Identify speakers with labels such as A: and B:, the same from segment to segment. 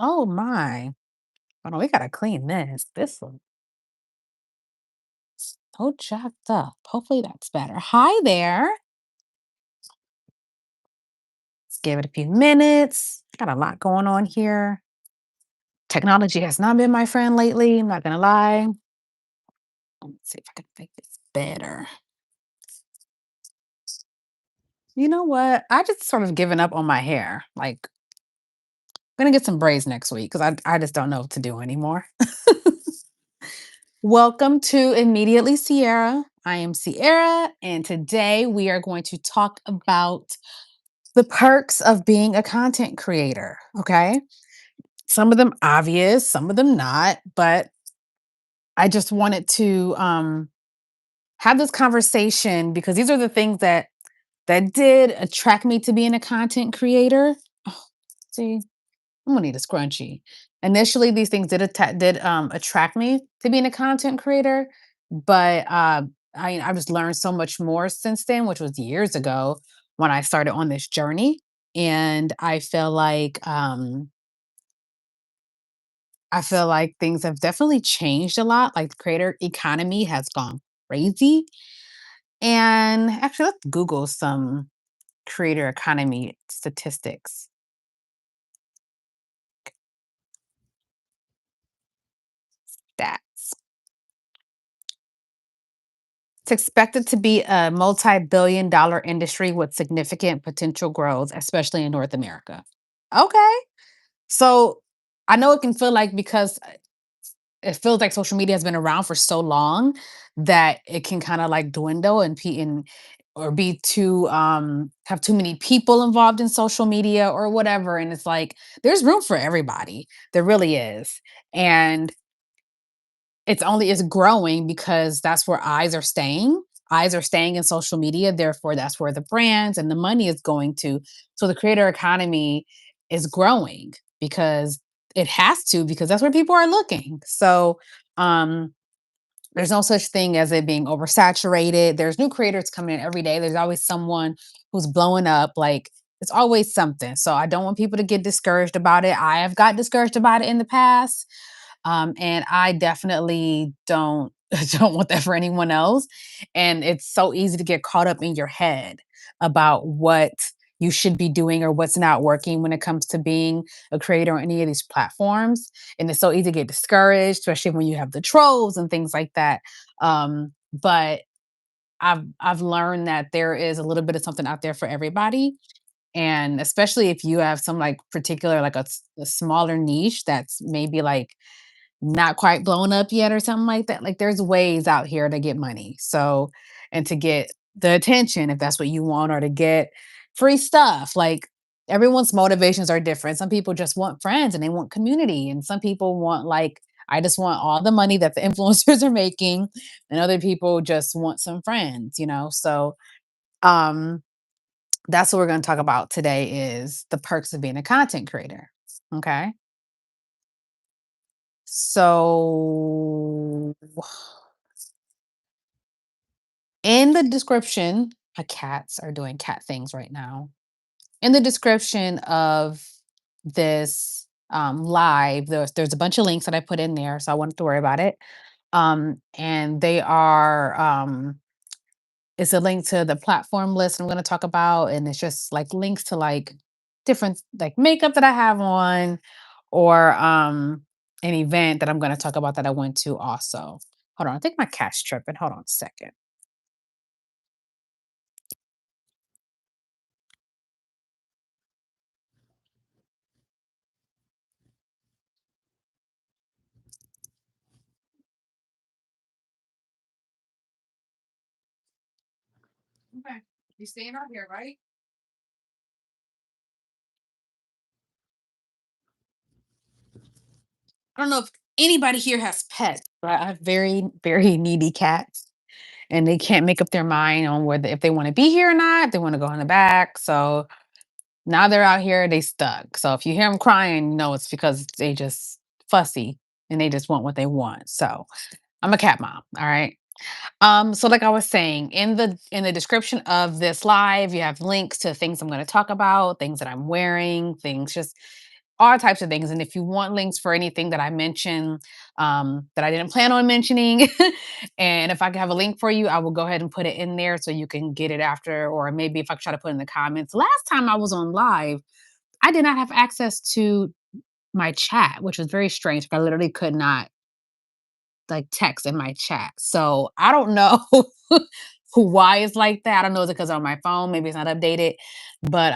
A: Oh my. Hold on, we gotta clean this. This looks so jacked up. Hopefully that's better. Hi there. Let's give it a few minutes. Got a lot going on here. Technology has not been my friend lately. I'm not gonna lie. Let's see if I can make this better. You know what? I just sort of given up on my hair. Like, I'm gonna get some braids next week because I just don't know what to do anymore. Welcome to Immediately Sierra. I am Sierra, and today we are going to talk about the perks of being a content creator. Okay. Some of them obvious, some of them not, but I just wanted to have this conversation because these are the things that did attract me to being a content creator. Oh, see, I'm gonna need a scrunchie. Initially, these things did attract me to being a content creator, but I just learned so much more since then, which was years ago when I started on this journey. And I feel like things have definitely changed a lot. Like the creator economy has gone crazy. And actually, let's Google some creator economy statistics. Stats. It's expected to be a multi-billion dollar industry with significant potential growth, especially in North America. Okay. So I know it can feel like because it feels like social media has been around for so long that it can kind of like dwindle and or be too have too many people involved in social media or whatever. And it's like there's room for everybody. There really is. And it's growing because that's where eyes are staying. Eyes are staying in social media, therefore that's where the brands and the money is going to. So the creator economy is growing because it has to because that's where people are looking. So um there's no such thing as it being oversaturated. There's new creators coming in every day. There's always someone who's blowing up. Like it's always something. So I don't want people to get discouraged about it. I have got discouraged about it in the past. And I definitely don't don't want that for anyone else. And it's so easy to get caught up in your head about what you should be doing or what's not working when it comes to being a creator on any of these platforms. And it's so easy to get discouraged, especially when you have the trolls and things like that. But I've learned that there is a little bit of something out there for everybody, and especially if you have some like particular like a smaller niche that's maybe like not quite blown up yet or something like that. Like there's ways out here to get money. So, and to get the attention if that's what you want, or to get free stuff. Like everyone's motivations are different. Some people just want friends and they want community. And some people want like, I just want all the money that the influencers are making. And other people just want some friends, you know? So, um, that's what we're going to talk about today is the perks of being a content creator. Okay. So in the description, my cats are doing cat things right now. In the description of this live, there's a bunch of links that I put in there, so I won't have to worry about it. And they are it's a link to the platform list I'm going to talk about, and it's just like links to like different like makeup that I have on, or an event that I'm going to talk about that I went to also. Hold on, I think my cat's tripping. Hold on a second. Okay. You staying out here, right? I don't know if anybody here has pets, but I have very, very needy cats, and they can't make up their mind on whether if they want to be here or not. They want to go in the back. So now they're out here, they stuck. So if you hear them crying, no, it's because they just fussy and they just want what they want. So I'm a cat mom. All right. So like I was saying, in the description of this live, you have links to things I'm going to talk about, things that I'm wearing, things just all types of things. And if you want links for anything that I mentioned, that I didn't plan on mentioning, and if I can have a link for you, I will go ahead and put it in there so you can get it after, or maybe if I try to put it in the comments. Last time I was on live, I did not have access to my chat, which was very strange. I literally could not like text in my chat. So I don't know why it's like that. I don't know, is it because on my phone? Maybe it's not updated. But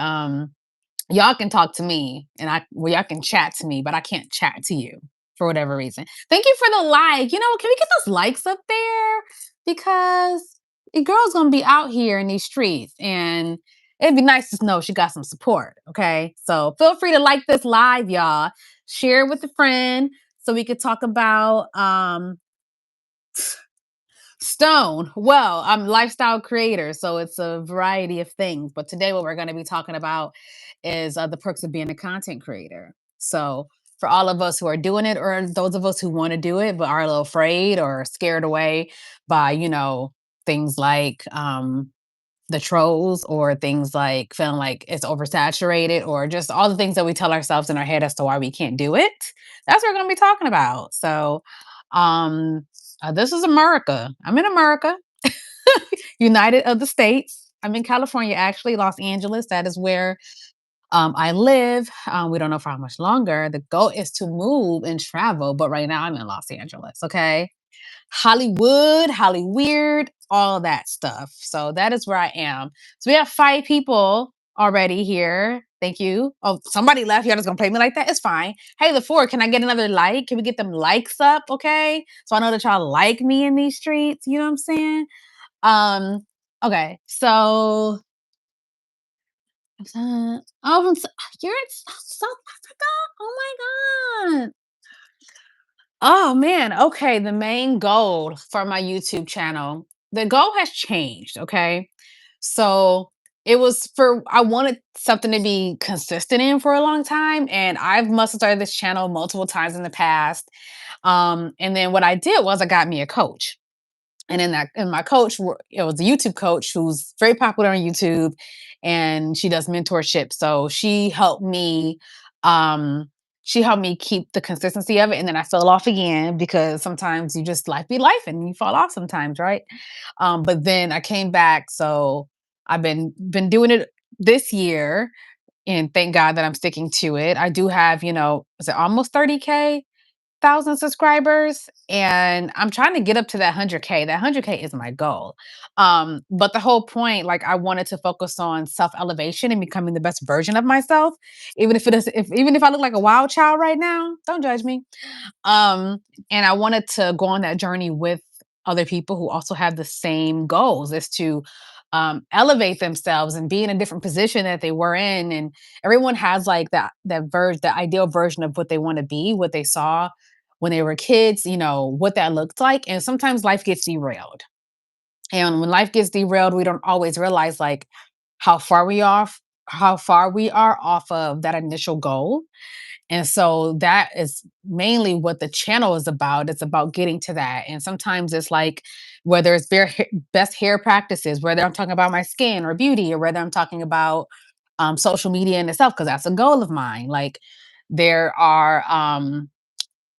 A: y'all can talk to me and y'all can chat to me, but I can't chat to you for whatever reason. Thank you for the like. Can we get those likes up there? Because a girl's gonna be out here in these streets, and it'd be nice to know she got some support. Okay. So feel free to like this live, y'all. Share it with a friend so we could talk about Stone. Well, I'm a lifestyle creator, so it's a variety of things. But today, what we're going to be talking about is the perks of being a content creator. So, for all of us who are doing it, or those of us who want to do it but are a little afraid or scared away by, things like the trolls, or things like feeling like it's oversaturated, or just all the things that we tell ourselves in our head as to why we can't do it. That's what we're going to be talking about. So, um, this is America. I'm in America, United of the States. I'm in California, actually, Los Angeles. That is where I live. We don't know for how much longer. The goal is to move and travel, but right now I'm in Los Angeles. Okay. Hollywood, Hollyweird, all that stuff. So that is where I am. So we have 5 people already here. Thank you. Oh, somebody left. Y'all just gonna play me like that? It's fine. Hey, the 4, can I get another like? Can we get them likes up? Okay. So I know that y'all like me in these streets. You know what I'm saying? Um, okay. So you're in South Africa? Oh my God. Oh man, okay. The main goal for my YouTube channel, the goal has changed. Okay. So it was I wanted something to be consistent in for a long time. And I've must have started this channel multiple times in the past. And then what I did was I got me a coach. And my coach, it was a YouTube coach who's very popular on YouTube, and she does mentorship. So um she helped me keep the consistency of it. And then I fell off again because sometimes you just life be life and you fall off sometimes, right? But then I came back. So I've been doing it this year, and thank God that I'm sticking to it. I do have, is it almost 30K thousand subscribers, and I'm trying to get up to that 100K. That 100K is my goal. But the whole point, like, I wanted to focus on self elevation and becoming the best version of myself, even if it is, if even if I look like a wild child right now, don't judge me. Um, and I wanted to go on that journey with other people who also have the same goals, is to elevate themselves and be in a different position that they were in. And everyone has like the ideal version of what they want to be, what they saw when they were kids, what that looked like. And sometimes life gets derailed. And when life gets derailed, we don't always realize like how far we are, how far we are off of that initial goal. And so that is mainly what the channel is about. It's about getting to that. And sometimes it's like, whether it's best hair practices, whether I'm talking about my skin or beauty, or whether I'm talking about social media in itself, because that's a goal of mine. Like, there are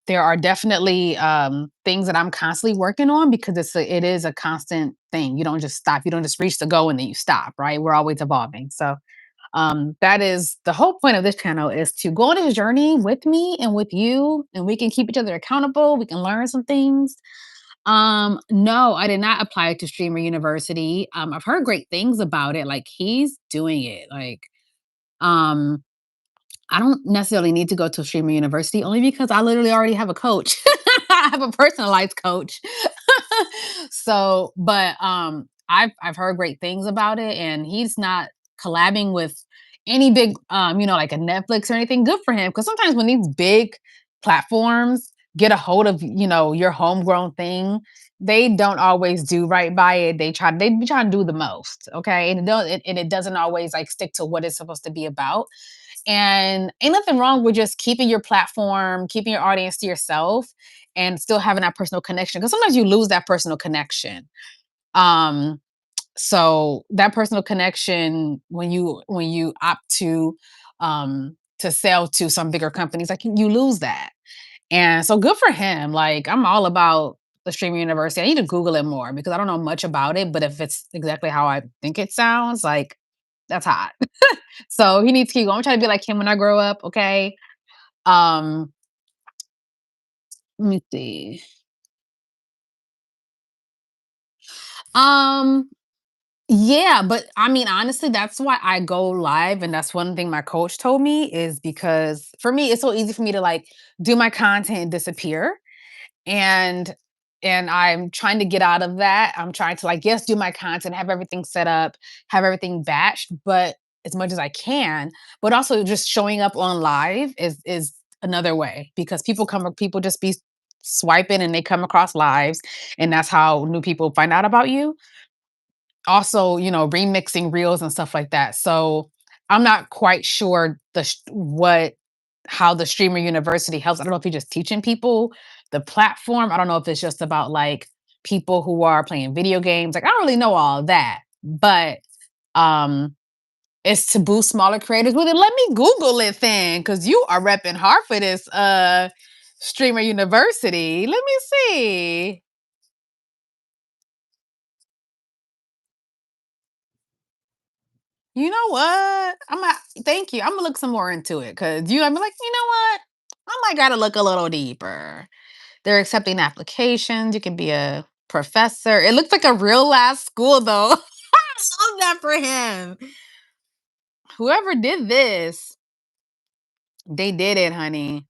A: there are definitely things that I'm constantly working on, because it is a constant thing. You don't just stop. You don't just reach the goal and then you stop. Right? We're always evolving. So that is the whole point of this channel, is to go on this journey with me and with you, and we can keep each other accountable. We can learn some things. No, I did not apply to Streamer University. I've heard great things about it. Like, he's doing it. Like, um, I don't necessarily need to go to a streamer university, only because I literally already have a coach. I have a personalized coach. So, but I've heard great things about it, and he's not collabing with any big like a Netflix or anything. Good for him, because sometimes when these big platforms get a hold of, your homegrown thing, they don't always do right by it. They be trying to do the most, okay? And it doesn't always like stick to what it's supposed to be about. And ain't nothing wrong with just keeping your platform, keeping your audience to yourself, and still having that personal connection. Because sometimes you lose that personal connection. Um, so that personal connection, when you opt to to sell to some bigger companies, like you lose that. And so good for him. Like I'm all about the streaming university. I need to Google it more because I don't know much about it. But if it's exactly how I think it sounds, like that's hot. So he needs to keep going. I'm trying to be like him when I grow up. Okay. Um, Let me see. Um, yeah, but I mean, honestly, that's why I go live, and that's one thing my coach told me is because for me, it's so easy for me to like do my content and disappear. And I'm trying to get out of that. I'm trying to like, yes, do my content, have everything set up, have everything batched, but as much as I can, but also just showing up on live is another way because people just be swiping and they come across lives and that's how new people find out about you. Also, remixing reels and stuff like that. So I'm not quite sure what how the streamer university helps. I don't know if you're just teaching people the platform. I don't know if it's just about like people who are playing video games. Like I don't really know all of that, but um it's to boost smaller creators. Well, then let me Google it then, because you are repping hard for this streamer university. Let me see. You know what? Thank you. I'm gonna look some more into it because I'm like, you know what? I might gotta look a little deeper. They're accepting applications. You can be a professor. It looks like a real last school though. I love that for him. Whoever did this, they did it, honey.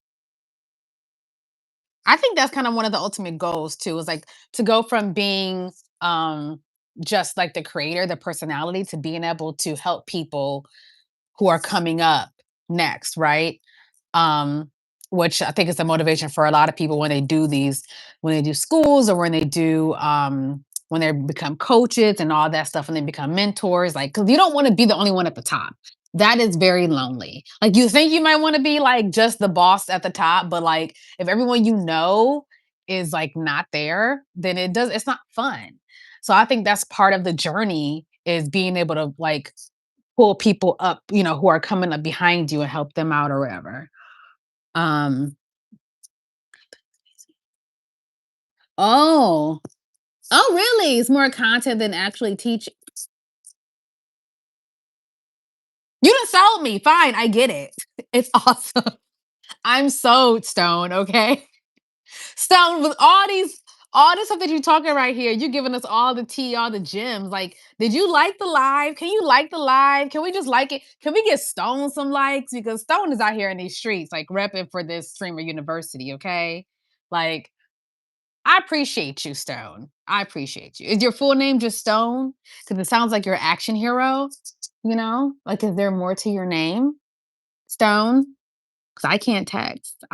A: I think that's kind of one of the ultimate goals too, is like to go from being um just like the creator, the personality, to being able to help people who are coming up next, right? um, which I think is the motivation for a lot of people when they do schools or when they become coaches and all that stuff and they become mentors. Like, because you don't want to be the only one at the top. That is very lonely. Like, you think you might want to be like just the boss at the top, but like if everyone you know is like not there, then it's not fun. So I think that's part of the journey is being able to like pull people up, who are coming up behind you and help them out or whatever. Um, oh. Oh, really? It's more content than actually teaching. You done sold me. Fine, I get it. It's awesome. I'm so stoned, okay? Stoned with all this stuff that you're talking right here. You're giving us all the tea, all the gems. Like, did you like the live? Can you like the live? Can we just like it? Can we get Stone some likes? Because Stone is out here in these streets, like repping for this streamer university, okay? Like, I appreciate you, Stone. I appreciate you. Is your full name just Stone? Because it sounds like you're an action hero, Like, is there more to your name, Stone? Because I can't text.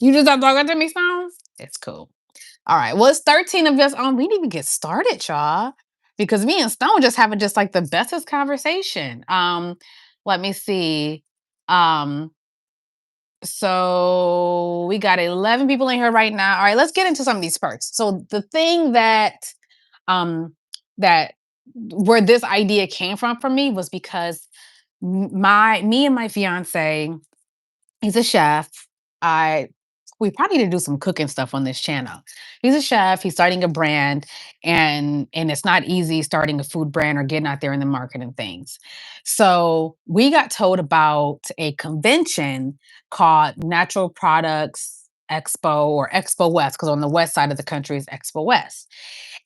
A: You just not talking to me, Stone? It's cool. All right. Well, it's 13 of us on. We need to get started, y'all. Because me and Stone just having just like the bestest conversation. Let me see. Um, So we got 11 people in here right now. All right, let's get into some of these perks. So the thing um that where this idea came from for me was because my me and my fiance, he's a chef. I We probably need to do some cooking stuff on this channel. He's a chef. He's starting a brand, and it's not easy starting a food brand or getting out there in the market and things. So we got told about a convention called Natural Products Expo or Expo West, because on the west side of the country is Expo West.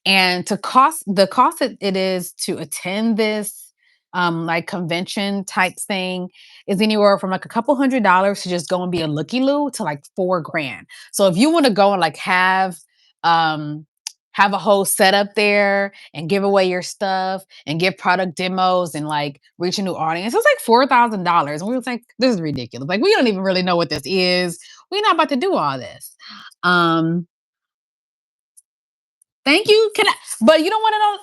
A: And the cost that it is to attend this like convention type thing is anywhere from like a couple $100s to just go and be a looky loo to like 4 grand. So if you want to go and like um have a whole setup there and give away your stuff and give product demos and like reach a new audience, it's like $4,000. And we was like, this is ridiculous. Like we don't even really know what this is. We're not about to do all this. Um Thank you. But you don't want to know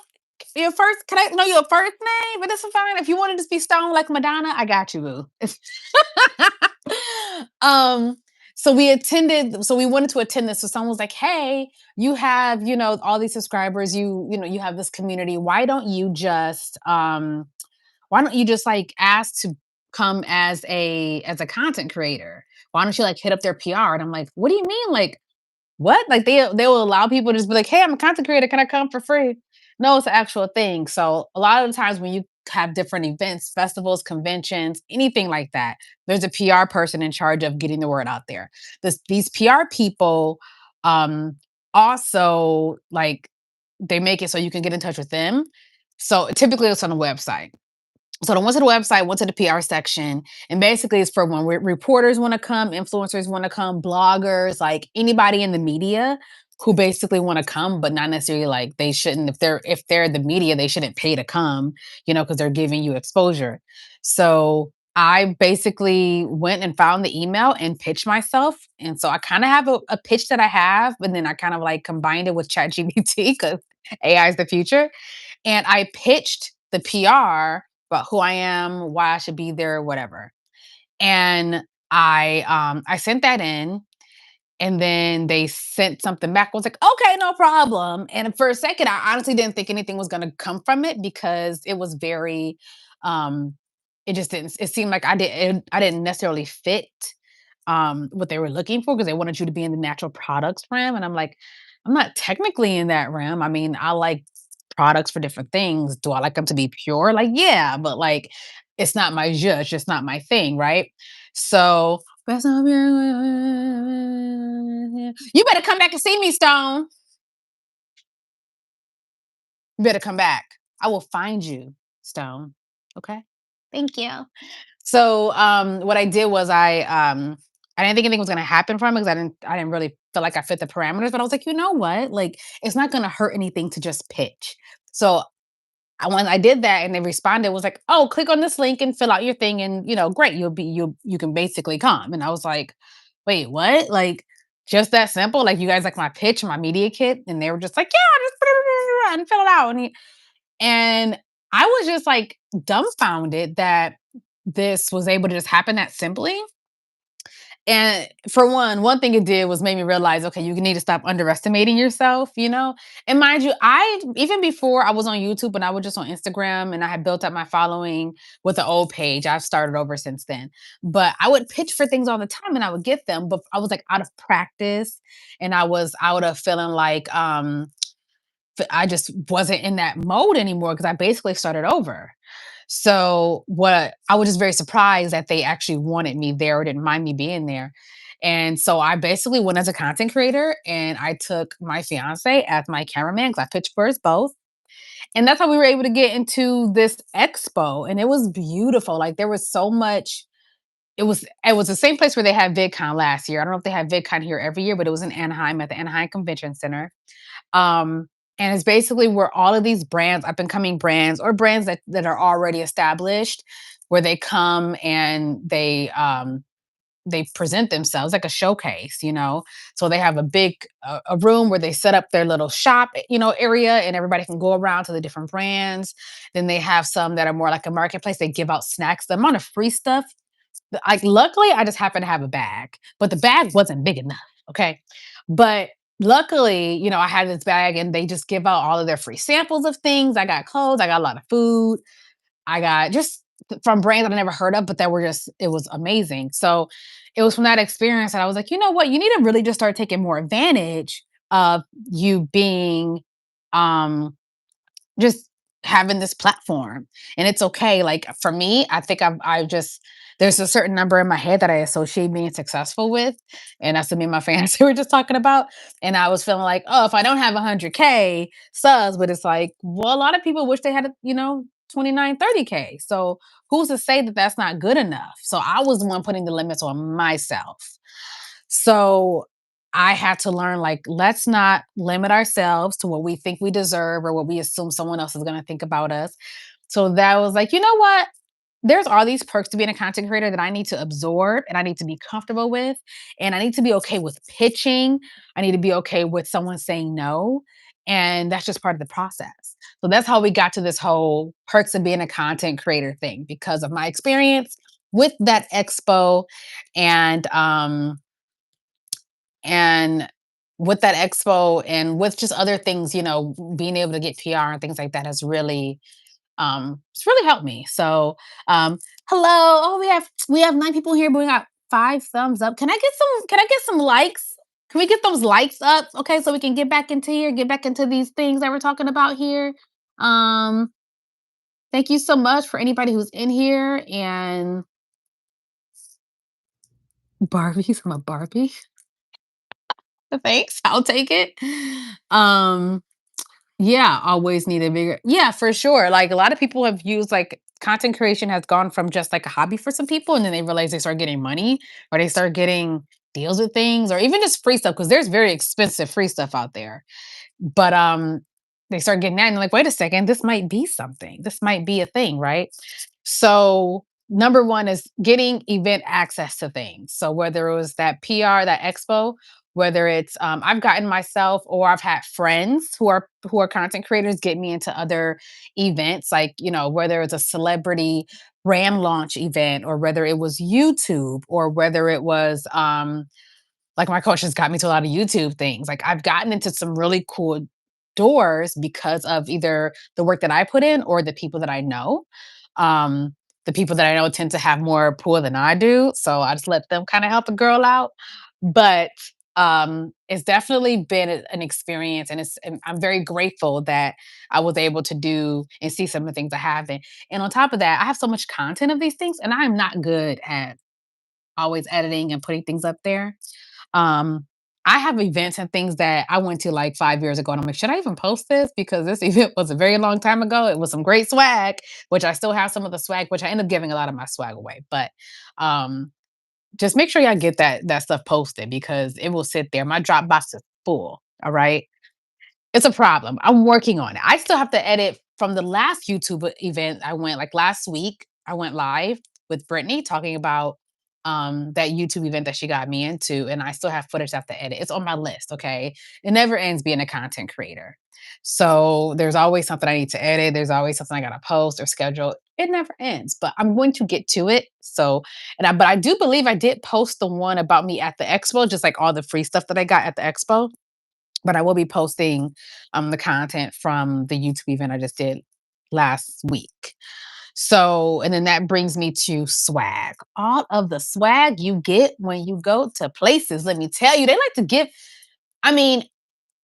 A: your first, can I know your first name? But this is fine. If you want to just be stoned like Madonna, I got you, boo. um, so we wanted to attend this. So someone was like, hey, you have, all these subscribers, you have this community. Why don't you just like ask to come as a content creator? Why don't you like hit up their PR?" And I'm like, "What do you mean? Like, what?" Like they will allow people to just be like, "Hey, I'm a content creator. Can I come for free?" No, it's an actual thing. So a lot of the times when you have different events, festivals, conventions, anything like that, there's a PR person in charge of getting the word out there. These PR people um also like they make it so you can get in touch with them. So typically it's on a website. So I went to the website, went to the PR section, and basically it's for when reporters want to come, influencers want to come, bloggers, like anybody in the media who basically want to come, but not necessarily like they shouldn't. If they're the media, they shouldn't pay to come, because they're giving you exposure. So I basically went and found the email and pitched myself. And so I kind of have a pitch that I have, but then I kind of like combined it with ChatGPT because AI is the future. And I pitched the PR about who I am, why I should be there, whatever. And I sent that in and then they sent something back. I was like, okay, no problem. And for a second, I honestly didn't think anything was gonna come from it because it was very it just didn't it seemed like I didn't necessarily fit what they were looking for because they wanted you to be in the natural products realm. And I'm like, I'm not technically in that realm. I mean, I like products for different things. Do I like them to be pure? Like, yeah, but like it's not my judge, it's just not my thing, right? So you better come back and see me, Stone. You better come back. I will find you, Stone. Okay. Thank you. So what I did was I didn't think anything was gonna happen from it because I didn't really feel like I fit the parameters, but I was like, you know what? Like it's not gonna hurt anything to just pitch. So when I did that and they responded, it was like, oh, click on this link and fill out your thing, and great, you can basically come. And I was like, wait, what? Like just that simple? Like you guys like my pitch, my media kit, and they were just like, yeah, just put it and fill it out. And I was just like dumbfounded that this was able to just happen that simply. And for one thing it did was made me realize, okay, you need to stop underestimating yourself. And mind you, I even before I was on YouTube and I was just on Instagram and I had built up my following with the old page. I've started over since then. But I would pitch for things all the time and I would get them, but I was like out of practice and I was out of feeling like I just wasn't in that mode anymore because I basically started over. So what I was just very surprised that they actually wanted me there or didn't mind me being there. And so I basically went as a content creator and I took my fiance as my cameraman because I pitched for us both. And that's how we were able to get into this expo. And it was beautiful. Like there was so much. It was the same place where they had VidCon last year. I don't know if they have VidCon here every year, but it was in Anaheim at the Anaheim Convention Center. Um, and it's basically where all of these brands, up and coming brands, or brands that are already established, where they come and they present themselves like a showcase. So they have a room where they set up their little shop, area, and everybody can go around to the different brands. Then they have some that are more like a marketplace. They give out snacks. The amount of free stuff, like, luckily, I just happen to have a bag, but the bag wasn't big enough, okay? But luckily, I had this bag and they just give out all of their free samples of things. I got clothes, I got a lot of food, I got just from brands that I never heard of, but that were just it was amazing. So, it was from that experience that I was like, "You know what? You need to really just start taking more advantage of you being, um just having this platform, and it's okay." Like, for me, I think I've just there's a certain number in my head that I associate being successful with, and that's what me and my fiance were just talking about, and I was feeling like, "Oh, if I don't have 100K subs," but it's like, well, a lot of people wish they had, 29, 30K, so who's to say that that's not good enough? So I was the one putting the limits on myself. So I had to learn, like, let's not limit ourselves to what we think we deserve or what we assume someone else is going to think about us. So that was like, you know what? There's all these perks to being a content creator that I need to absorb and I need to be comfortable with. And I need to be okay with pitching. I need to be okay with someone saying no. And that's just part of the process. So that's how we got to this whole perks of being a content creator thing because of my experience with that expo and and with that expo and with just other things, being able to get PR and things like that has really It's really helped me. So, hello. Oh, we have 9 people here, but we got 5 thumbs up. Can I get some likes? Can we get those likes up? Okay, so we can get back into here, get back into these things that we're talking about here. Um, Thank you so much for anybody who's in here and Barbies. I'm a Barbie. Thanks. I'll take it. Um, yeah, always need a bigger. Yeah, for sure. Like a lot of people have used like content creation has gone from just like a hobby for some people, and then they realize they start getting money or they start getting deals with things or even just free stuff because there's very expensive free stuff out there. But they start getting that and they're like, wait a second, this might be something. This might be a thing, right? So number one is getting event access to things. So whether it was that PR, that expo, whether it's I've gotten myself or I've had friends who are content creators get me into other events, like whether it's a celebrity brand launch event or whether it was YouTube or whether it was like my coach has got me to a lot of YouTube things. Like I've gotten into some really cool doors because of either the work that I put in or the people that I know. Um, the people that I know tend to have more pull than I do, so I just let them kind of help a girl out. But it's definitely been an experience, and I'm very grateful that I was able to do and see some of the things I have. And on top of that, I have so much content of these things, and I'm not good at always editing and putting things up there. um, I have events and things that I went to like 5 years ago, and I'm like, "Should I even post this?" Because this event was a very long time ago. It was some great swag, which I still have some of the swag, which I end up giving a lot of my swag away. But um, just make sure y'all get that stuff posted because it will sit there. My Dropbox is full. All right. It's a problem. I'm working on it. I still have to edit from the last YouTube event I went like last week. I went live with Britney talking about that YouTube event that she got me into, and I still have footage I have to edit. It's on my list, okay? It never ends being a content creator. So there's always something I need to edit. There's always something I gotta post or schedule. It never ends, but I'm going to get to it. So, but I do believe I did post the one about me at the expo, just like all the free stuff that I got at the expo, but I will be posting the content from the YouTube event I just did last week. So, and then that brings me to swag. All of the swag you get when you go to places, let me tell you, they like to give. I mean,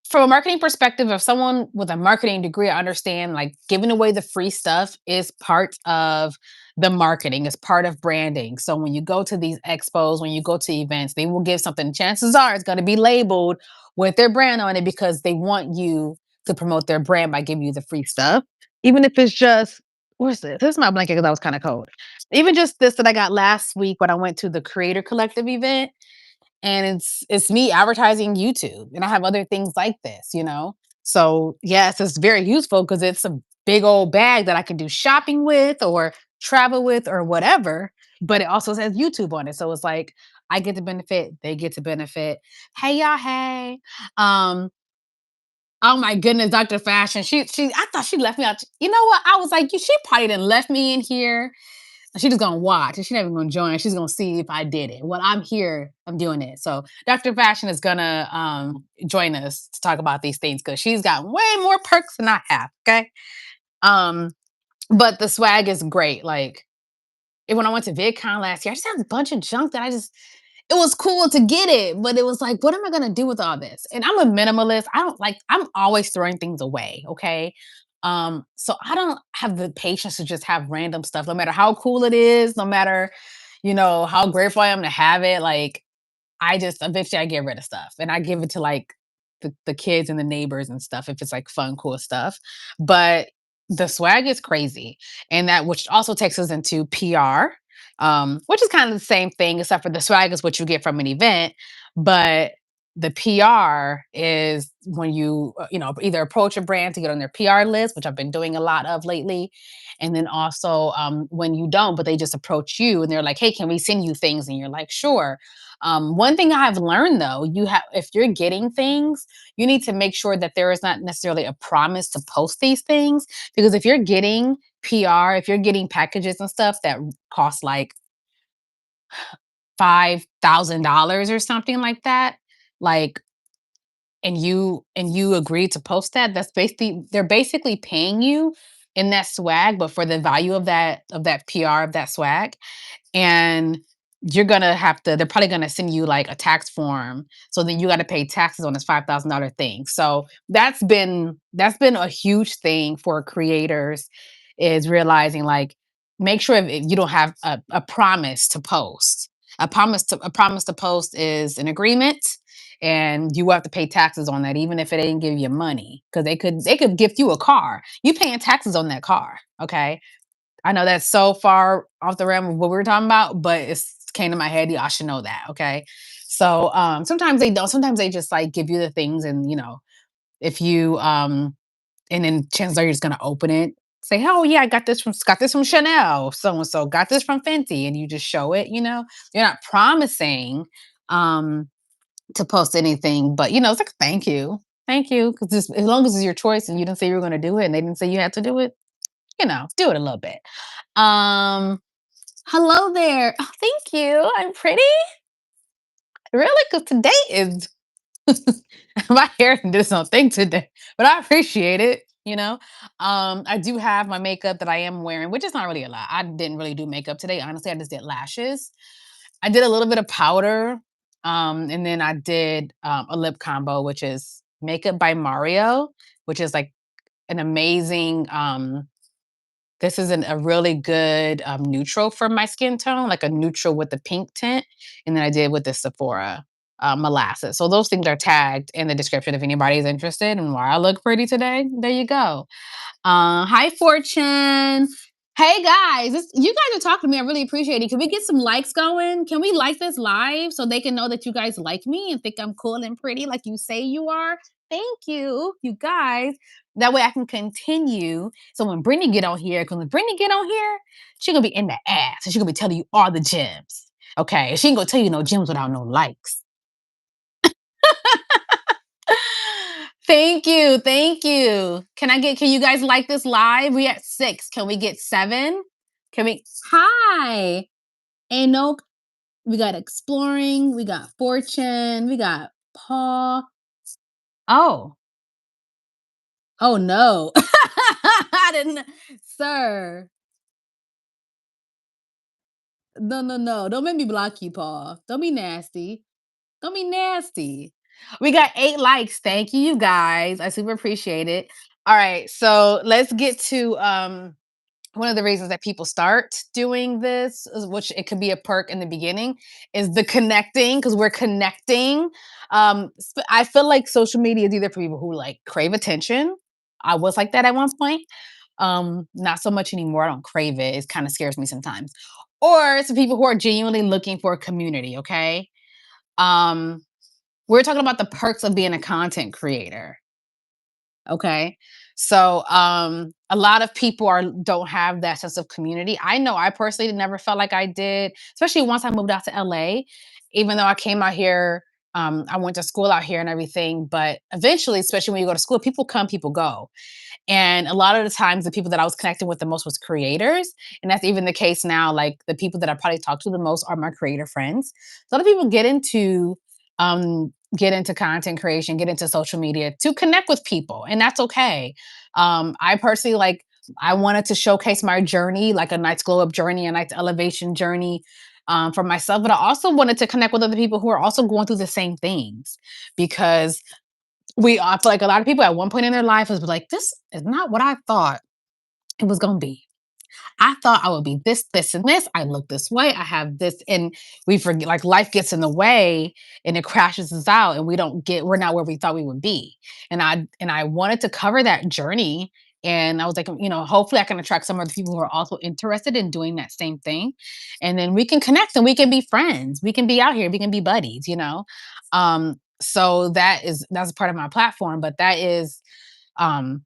A: from a marketing perspective, if someone with a marketing degree, I understand like giving away the free stuff is part of the marketing, is part of branding. So when you go to these expos, when you go to events, they will give something. Chances are it's going to be labeled with their brand on it because they want you to promote their brand by giving you the free stuff. Even if it's just, where's this? This is my blanket because I was kind of cold. Even just this that I got last week when I went to the Creator Collective event, and it's me advertising YouTube, and I have other things like this. So yes, it's very useful because it's a big old bag that I can do shopping with or travel with or whatever. But it also says YouTube on it, so it's like I get to benefit, they get to benefit. Hey y'all, hey. Um, oh my goodness, Dr. Fashion. She I thought she left me out. You know what? I was like, she probably didn't left me in here. She's just gonna watch and she's not even gonna join. She's gonna see if I did it. Well, I'm here, I'm doing it. So Dr. Fashion is gonna join us to talk about these things because she's got way more perks than I have. Okay. Um, but the swag is great. Like when I went to VidCon last year, I just had a bunch of junk that it was cool to get it, but it was like, what am I gonna do with all this? And I'm a minimalist. I don't like, I'm always throwing things away. Okay. So I don't have the patience to just have random stuff, no matter how cool it is, no matter, how grateful I am to have it. Like I just eventually I get rid of stuff and I give it to like the kids and the neighbors and stuff if it's like fun, cool stuff. But the swag is crazy. And that which also takes us into PR, which is kind of the same thing, except for the swag is what you get from an event. But the PR is when you either approach a brand to get on their PR list, which I've been doing a lot of lately. And then also when you don't, but they just approach you and they're like, hey, can we send you things? And you're like, sure. One thing I've learned though, if you're getting things, you need to make sure that there is not necessarily a promise to post these things because if you're getting PR, if you're getting packages and stuff that cost like $5,000 or something like that, like and you agree to post that, that's basically they're basically paying you in that swag, but for the value of that PR of that swag. And you're gonna have to they're probably gonna send you like a tax form. So then you gotta pay taxes on this $5,000 thing. So that's been a huge thing for creators is realizing like make sure if you don't have a promise to post. A promise to post is an agreement and you have to pay taxes on that even if it didn't give you money because they could gift you a car. You paying taxes on that car, okay? I know that's so far off the realm of what we were talking about, but it's came to my head. Y'all should know that, okay? So sometimes they don't. Sometimes they just like give you the things, and if you and then chances are you're just gonna open it, say, "Oh yeah, I got this from Chanel, so and so, got this from Fenty," and you just show it. You're not promising um to post anything, but it's like thank you, because as long as it's your choice and you didn't say you were gonna do it, and they didn't say you had to do it, do it a little bit. Um, Hello there. Oh, thank you. I'm pretty. Really? Because today is my hair did its own thing today, but I appreciate it. I do have my makeup that I am wearing, which is not really a lot. I didn't really do makeup today. Honestly, I just did lashes. I did a little bit of powder, and then I did a lip combo, which is makeup by Mario, which is like an amazing this isn't a really good, neutral for my skin tone, like a neutral with the pink tint, and then I did with the Sephora, molasses. So those things are tagged in the description if anybody's interested in why I look pretty today. There you go. Hi, Fortune. Hey guys, you guys are talking to me. I really appreciate it. Can we get some likes going? Can we like this live so they can know that you guys like me and think I'm cool and pretty like you say you are? Thank you, you guys. That way I can continue. So when Brittany get on here, because when Brittany get on here, she gonna be in the ass and she gonna be telling you all the gems. Okay, she ain't gonna tell you no gems without no likes. Thank you. Thank you. Can you guys like this live? We at 6. Can we get 7? Can we Hi. Ain't no We got exploring, we got fortune, we got Paul. Oh. Oh no. I didn't Sir. No, no, no. Don't make me block you, Paul. Don't be nasty. Don't be nasty. We got 8 likes. Thank you, you guys. I super appreciate it. All right, so let's get to one of the reasons that people start doing this, which it could be a perk in the beginning, is the connecting because we're connecting. I feel like social media is either for people who like crave attention. I was like that at one point. Not so much anymore. I don't crave it. It kind of scares me sometimes. Or it's for people who are genuinely looking for a community. Okay. Um, we're talking about the perks of being a content creator. Okay. So a lot of people are don't have that sense of community. I know I personally never felt like I did, especially once I moved out to LA. Even though I came out here, I went to school out here and everything, but eventually, especially when you go to school, people come, people go. And a lot of the times, the people that I was connecting with the most was creators, and that's even the case now. Like the people that I probably talk to the most are my creator friends. So a lot of people get into content creation, get into social media to connect with people, and that's okay. I personally like. I wanted to showcase my journey, like a night's glow up journey, a night's elevation journey, for myself. But I also wanted to connect with other people who are also going through the same things because I feel like a lot of people at one point in their life was like, "This is not what I thought it was gonna be. I thought I would be this, this, and this. I look this way. I have this." And we forget, like, life gets in the way and it crashes us out, and we're not where we thought we would be. And I wanted to cover that journey. And I was like, hopefully I can attract some other people who are also interested in doing that same thing. And then we can connect and we can be friends. We can be out here, we can be buddies. So that's a part of my platform, but that is um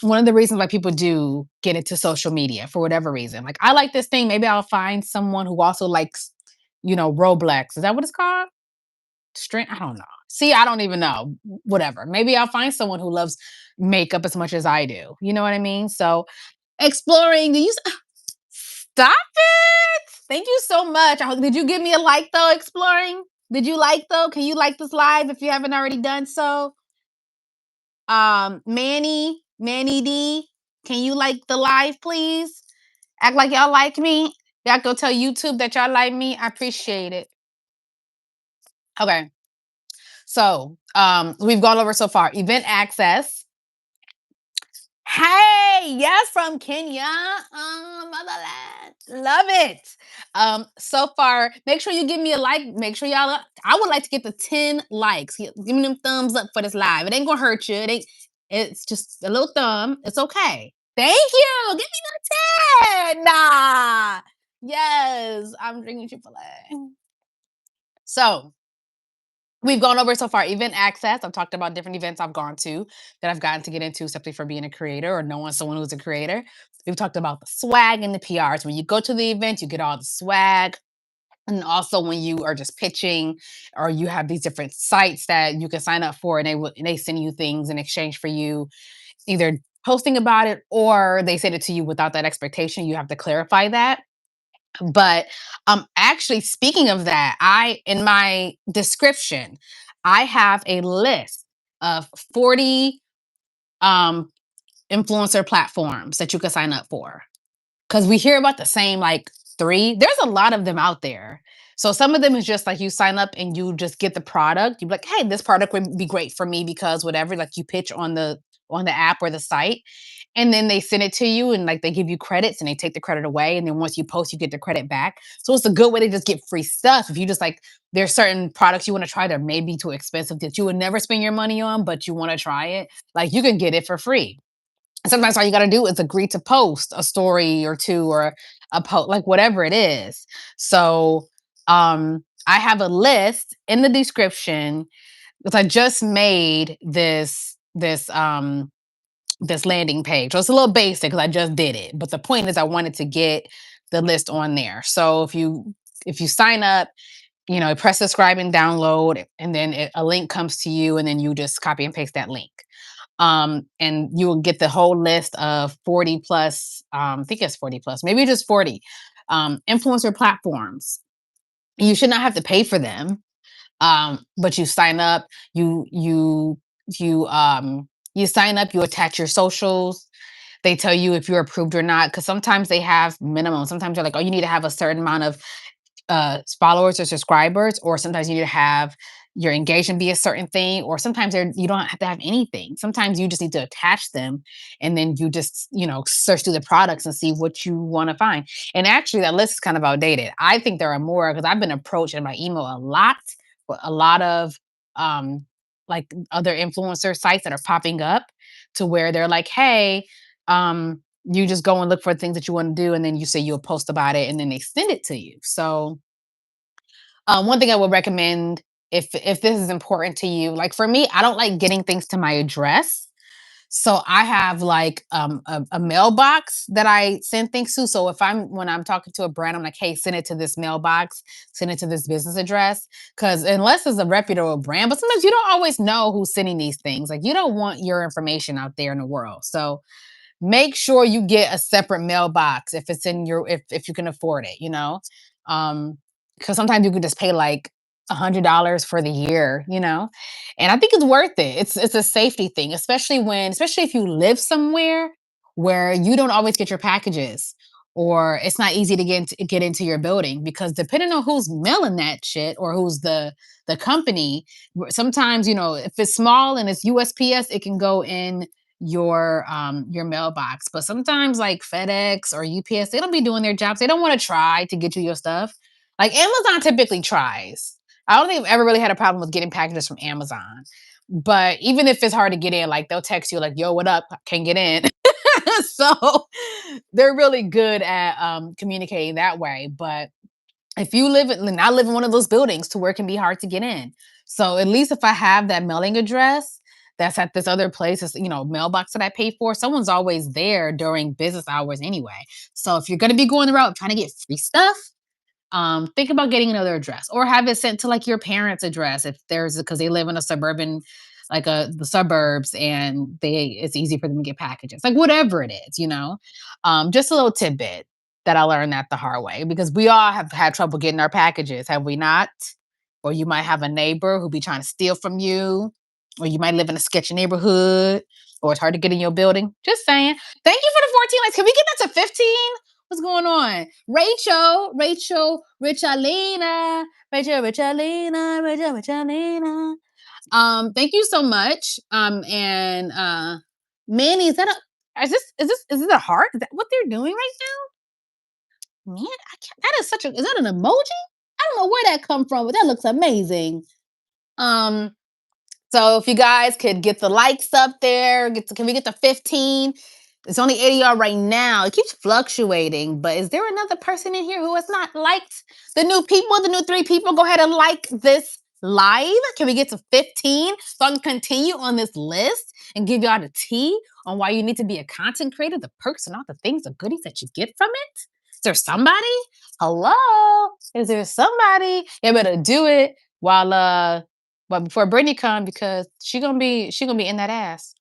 A: one of the reasons why people do get into social media for whatever reason. Like, I like this thing, maybe I'll find someone who also likes, Roblox. Is that what it's called? I don't know. See, I don't even know. Whatever. Maybe I'll find someone who loves makeup as much as I do. You know what I mean? So, exploring, stop it? Thank you so much. Did you give me a like though, exploring? Did you like though? Can you like this live if you haven't already done so? Manny D. Can you like the live, please? Act like y'all like me. Y'all go tell YouTube that y'all like me. I appreciate it. Okay. So we've gone over so far. Event access. Hey, yes, from Kenya, motherland, love it. So far, make sure you give me a like. Make sure y'all. I would like to get the 10 likes. Give me them thumbs up for this live. It ain't gonna hurt you. It ain't. It's just a little thumb. It's okay. Thank you. Give me the 10. Nah. Yes, I'm drinking Chick-fil-A. So we've gone over so far event access. I've talked about different events I've gone to that I've gotten to get into simply for being a creator or knowing someone who's a creator. We've talked about the swag and the PRs. When you go to the event, you get all the swag. And also when you are just pitching or you have these different sites that you can sign up for and they send you things in exchange for you either posting about it or they send it to you without that expectation. You have to clarify that. But actually speaking of that, I in my description, I have a list of 40 um influencer platforms that you can sign up for. Cuz we hear about the same like 3. There's a lot of them out there. So some of them is just like you sign up and you just get the product. You be like, "Hey, this product would be great for me because whatever." Like you pitch on the app or the site and then they send it to you and like they give you credits and they take the credit away and then once you post you get the credit back. So it's a good way to just get free stuff. If you just like there's certain products you want to try that may be too expensive that you would never spend your money on but you want to try it, like you can get it for free. Sometimes all you got to do is agree to post a story or two or a post like whatever it is. So I have a list in the description because I just made this landing page. So it's a little basic because I just did it. But the point is I wanted to get the list on there. So if you sign up, press subscribe and download, and then a link comes to you, and then you just copy and paste that link. And you will get the whole list of 40 plus, I think it's 40 plus, maybe just 40 influencer platforms. You should not have to pay for them. But you sign up, you sign up, you attach your socials. They tell you if you're approved or not, because sometimes they have minimum. Sometimes they're like, oh, you need to have a certain amount of followers or subscribers, or sometimes you need to have your engagement be a certain thing, or sometimes you don't have to have anything. Sometimes you just need to attach them, and then you just search through the products and see what you want to find. And actually, that list is kind of outdated. I think there are more because I've been approached in my email a lot, with a lot of um, like other influencer sites that are popping up to where they're like, hey. You just go and look for things that you want to do, and then you say you'll post about it, and then they send it to you. So one thing I would recommend if this is important to you, like for me, I don't like getting things to my address. So I have like a mailbox that I send things to. So if when I'm talking to a brand, I'm like, hey, send it to this mailbox, send it to this business address. Cause unless it's a reputable brand, but sometimes you don't always know who's sending these things. Like you don't want your information out there in the world. So make sure you get a separate mailbox if it's in your if you can afford it, um because sometimes you can just pay like $100 for the year, and I think it's worth it. It's a safety thing, especially if you live somewhere where you don't always get your packages or it's not easy to get into your building because depending on who's mailing that shit or who's the company, sometimes if it's small and it's USPS, it can go in your mailbox. But sometimes like FedEx or UPS, they don't be doing their jobs. They don't want to try to get you your stuff. Like Amazon typically tries. I don't think I've ever really had a problem with getting packages from Amazon. But even if it's hard to get in, like they'll text you like, "Yo, what up? Can't get in." So they're really good at communicating that way. But if you live in, and I live in one of those buildings to where it can be hard to get in. So at least if I have that mailing address that's at this other place, mailbox that I pay for, someone's always there during business hours anyway. So if you're going to be going the route trying to get free stuff, think about getting another address or have it sent to like your parents' address if there's because they live in a suburban, like the suburbs, and it's easy for them to get packages, like whatever it is, just a little tidbit that I learned that the hard way because we all have had trouble getting our packages, have we not? Or you might have a neighbor who be trying to steal from you. or you might live in a sketchy neighborhood, or it's hard to get in your building. Just saying. Thank you for the 14 likes. Can we get that to 15? What's going on? Richalina, Richalina. Thank you so much. And Manny, is that a is this a heart? Is that what they're doing right now? Man, I can't, that is such a, is that an emoji? I don't know where that come from, but that looks amazing. Um, so if you guys could get the likes up there, can we get the 15? It's only 80 y'all right now. It keeps fluctuating, but is there another person in here who has not liked the new people, the new 3 people? Go ahead and like this live. Can we get to 15 so I can continue on this list and give y'all the tea on why you need to be a content creator, the perks and all the things, the goodies that you get from it? Is there somebody? Hello? Is there somebody? You better do it while but before Brittany come, because she gonna be in that ass.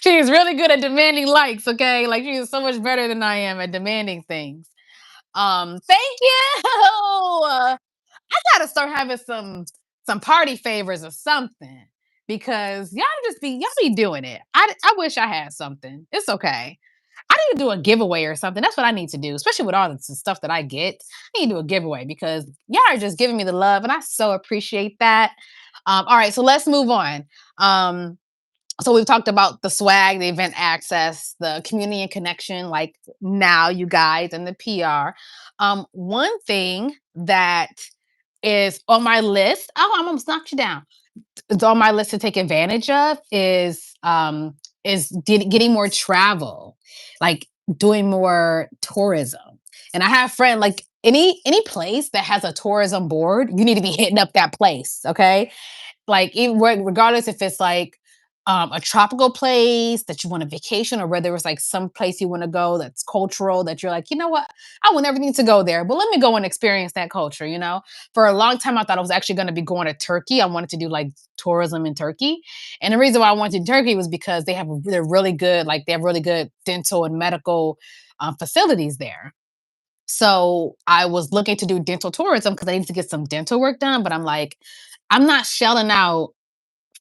A: She is really good at demanding likes, okay? Like she is so much better than I am at demanding things. Thank you. I gotta start having some party favors or something because y'all be doing it. I wish I had something. It's okay. I need to do a giveaway or something. That's what I need to do, especially with all the stuff that I get. I need to do a giveaway because y'all are just giving me the love, and I so appreciate that. All right, so let's move on. So we've talked about the swag, the event access, the community and connection, like now you guys and the PR. One thing that is on my list. Oh, I almost knocked you down. It's on my list to take advantage of is getting more travel, like doing more tourism. And I have friend like any place that has a tourism board, you need to be hitting up that place. Okay, like even regardless if it's like a tropical place that you want a vacation or whether it's like some place you want to go that's cultural that you're like, you know what, I will never need to go there, but let me go and experience that culture. For a long time I thought I was actually going to be going to Turkey. I wanted to do like tourism in Turkey, and the reason why I wanted to Turkey was because they're really good, like they have really good dental and medical facilities there. So I was looking to do dental tourism because I need to get some dental work done, but I'm like, I'm not shelling out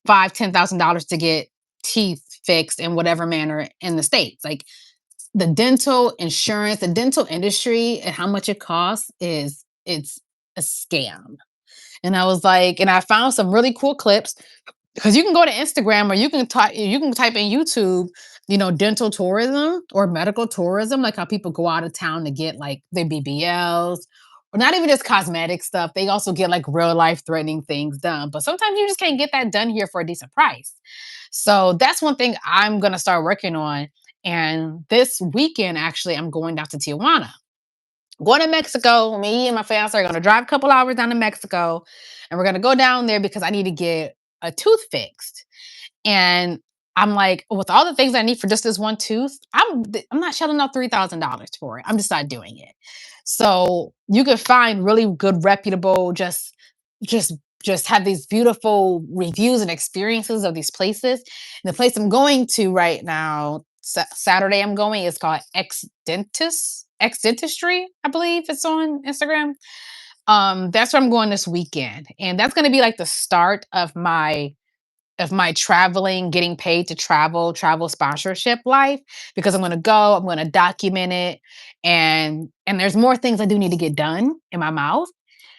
A: $5,000, $10,000 to get teeth fixed in whatever manner in the States. Like the dental insurance, the dental industry and how much it costs it's a scam. And I was like, and I found some really cool clips because you can go to Instagram or you can type in YouTube, dental tourism or medical tourism, like how people go out of town to get like their BBLs, or not even just cosmetic stuff. They also get like real life threatening things done. But sometimes you just can't get that done here for a decent price. So that's one thing I'm gonna start working on. And this weekend, actually, I'm going down to Tijuana. Going to Mexico. Me and my fiance are gonna drive a couple hours down to Mexico, and we're gonna go down there because I need to get a tooth fixed. And I'm like, with all the things I need for just this one tooth, I'm not shelling out $3,000 for it. I'm just not doing it. So you could find really good, reputable, just just have these beautiful reviews and experiences of these places. And the place I'm going to right now, Saturday I'm going, is called X Dentistry, I believe it's on Instagram. That's where I'm going this weekend. And that's gonna be like the start of my traveling, getting paid to travel sponsorship life, because I'm going to go, I'm going to document it, and there's more things I do need to get done in my mouth.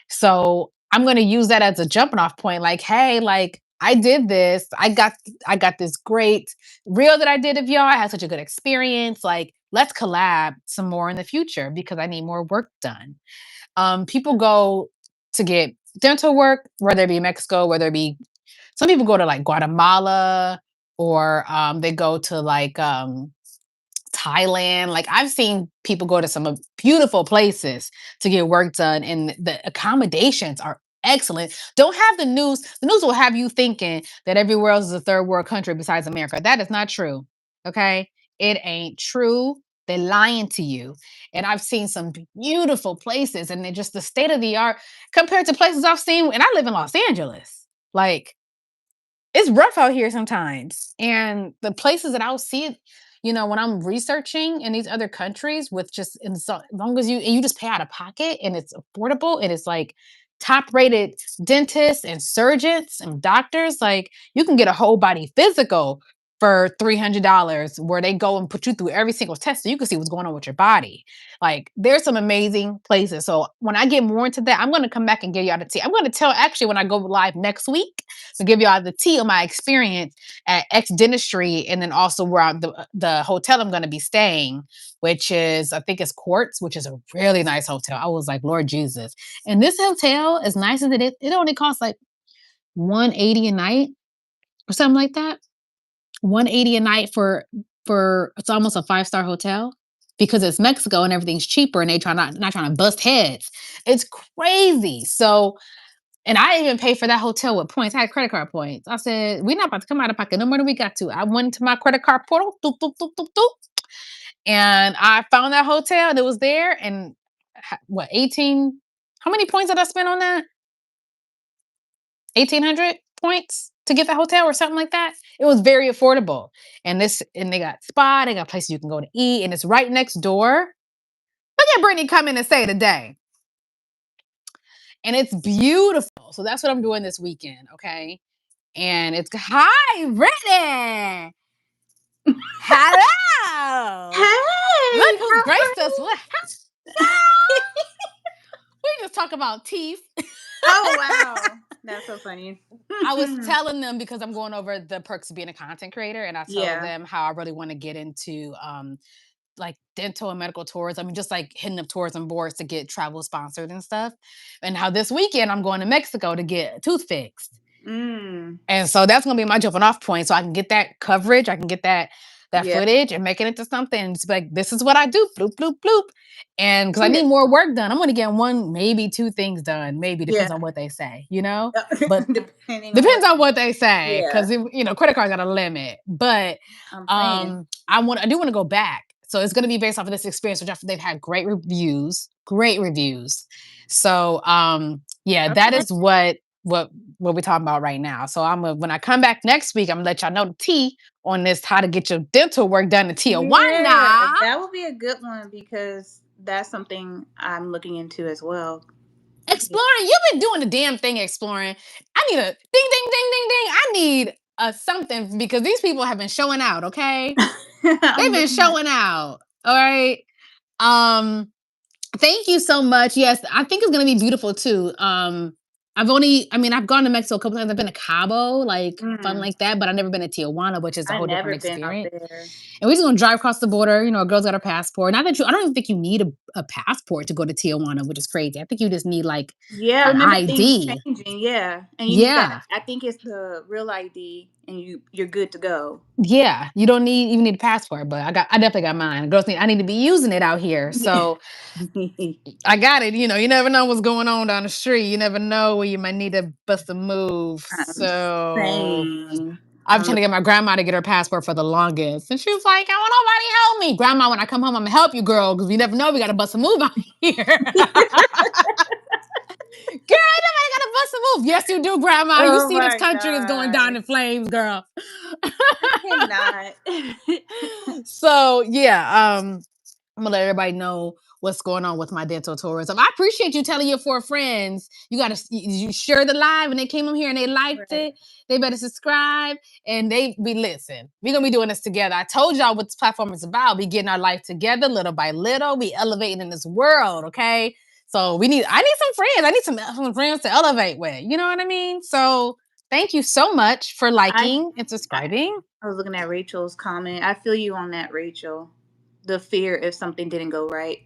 A: So I'm going to use that as a jumping off point. Like, hey, like I did this. I got this great reel that I did of y'all. I had such a good experience. Like, let's collab some more in the future because I need more work done. People go to get dental work, whether it be Mexico, whether it be, some people go to like Guatemala, or they go to like Thailand. Like I've seen people go to some beautiful places to get work done, and the accommodations are excellent. Don't have the news. The news will have you thinking that everywhere else is a third world country besides America. That is not true. Okay, it ain't true. They're lying to you. And I've seen some beautiful places, and they're just the state of the art compared to places I've seen. And I live in Los Angeles. Like it's rough out here sometimes. And the places that I'll see it, when I'm researching in these other countries with just, and so as long as you just pay out of pocket and it's affordable and it's like top-rated dentists and surgeons and doctors. Like, you can get a whole body physical for $300 where they go and put you through every single test so you can see what's going on with your body. Like, there's some amazing places. So when I get more into that, I'm going to come back and give y'all the tea. I'm going to tell actually when I go live next week to give y'all the tea on my experience at X Dentistry, and then also where the hotel I'm going to be staying, which is, I think it's Quartz, which is a really nice hotel. I was like, Lord Jesus. And this hotel, as nice as it is, it only costs like 180 a night or something like that. 180 a night for it's almost a five-star hotel because it's Mexico and everything's cheaper and they try not trying to bust heads. It's crazy. So, and I didn't even pay for that hotel with points. I had credit card points. I said, we're not about to come out of pocket no more than we got to. I went to my credit card portal, doop, doop, doop, doop, doop, and I found that hotel and it was there. And what, 18? How many points did I spend on that? 1,800 points to get that hotel or something like that. It was very affordable. And they got spa, they got places you can go to eat, and it's right next door. Look at Britney come in and say today. And it's beautiful. So that's what I'm doing this weekend, okay? And it's hi, Britney. Hello.
B: Hey,
A: Look who's graced us. We just talk about teeth.
B: Oh wow, that's so funny.
A: I was telling them because I'm going over the perks of being a content creator, and I told them how I really want to get into like dental and medical tourism. I mean, just like hitting up tourism boards to get travel sponsored and stuff. And how this weekend I'm going to Mexico to get a tooth fixed. And so that's gonna be my jumping off point. So I can get that coverage, I can get that footage and make it into something. And it's like, this is what I do, bloop, bloop, bloop. And because I need more work done, I'm gonna get one, maybe two things done. Maybe depends on what they say, you know? But depends on what they say. Because credit cards got a limit. But I do want to go back. So it's gonna be based off of this experience, which they've had great reviews. Great reviews. So that is what we're talking about right now. So when I come back next week, I'm gonna let y'all know the tea on this, how to get your dental work done in Tijuana.
B: Yeah, that will be a good one because that's something I'm looking into as well.
A: Exploring, you've been doing the damn thing exploring. I need a ding, ding, ding, ding, ding. I need a something because these people have been showing out, okay? They've been showing out. All right. Thank you so much. Yes, I think it's gonna be beautiful too. I've gone to Mexico a couple times. I've been to Cabo, like fun like that, but I've never been to Tijuana, which is a whole different experience. And we're just gonna drive across the border. A girl's got her passport. I don't even think you need a passport to go to Tijuana, which is crazy. I think you just need like an ID.
B: Changing, and you need that. I think it's the real ID, and you're good to go.
A: Yeah, you don't even need a passport, but I definitely got mine. I need to be using it out here, so I got it. You never know what's going on down the street. You never know where you might need to bust a move. So I'm trying to get my grandma to get her passport for the longest, and she was like, "I want nobody to help me, Grandma. When I come home, I'm gonna help you, girl, because we never know. We got to bust a move out here." Girl, nobody got to bust a move. Yes, you do, Grandma. You see this country is going down in flames, girl.
B: I
A: cannot. So I'm gonna let everybody know what's going on with my dental tourism. I appreciate you telling your 4 friends. You share the live and they came on here and they liked it. They better subscribe and listen. We're gonna be doing this together. I told y'all what this platform is about. We getting our life together little by little. We elevating in this world, okay? So I need some friends. I need some friends to elevate with. You know what I mean? So thank you so much for liking and subscribing.
B: I was looking at Rachel's comment. I feel you on that, Rachel. The fear if something didn't go right.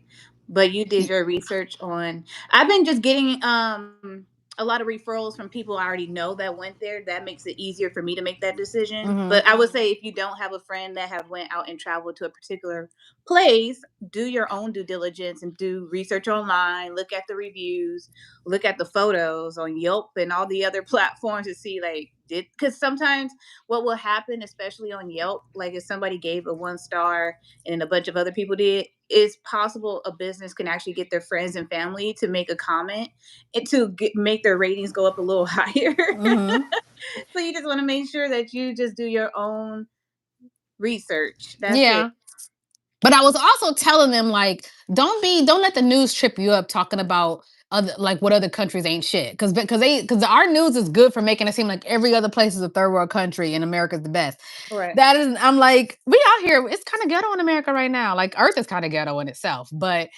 B: But you did your research on. I've been just getting a lot of referrals from people I already know that went there. That makes it easier for me to make that decision. Mm-hmm. But I would say if you don't have a friend that have went out and traveled to a particular place, do your own due diligence and do research online. Look at the reviews, look at the photos on Yelp and all the other platforms to see because sometimes what will happen, especially on Yelp, like if somebody gave a 1 star and a bunch of other people did, it's possible a business can actually get their friends and family to make a comment and to make their ratings go up a little higher. Mm-hmm. So you just want to make sure that you just do your own research. That's it.
A: But I was also telling them, like, don't let the news trip you up talking about other like what other countries ain't shit. Because our news is good for making it seem like every other place is a third world country and America's the best.
B: Right.
A: That is, I'm like, we out here, it's kind of ghetto in America right now. Like Earth is kind of ghetto in itself, but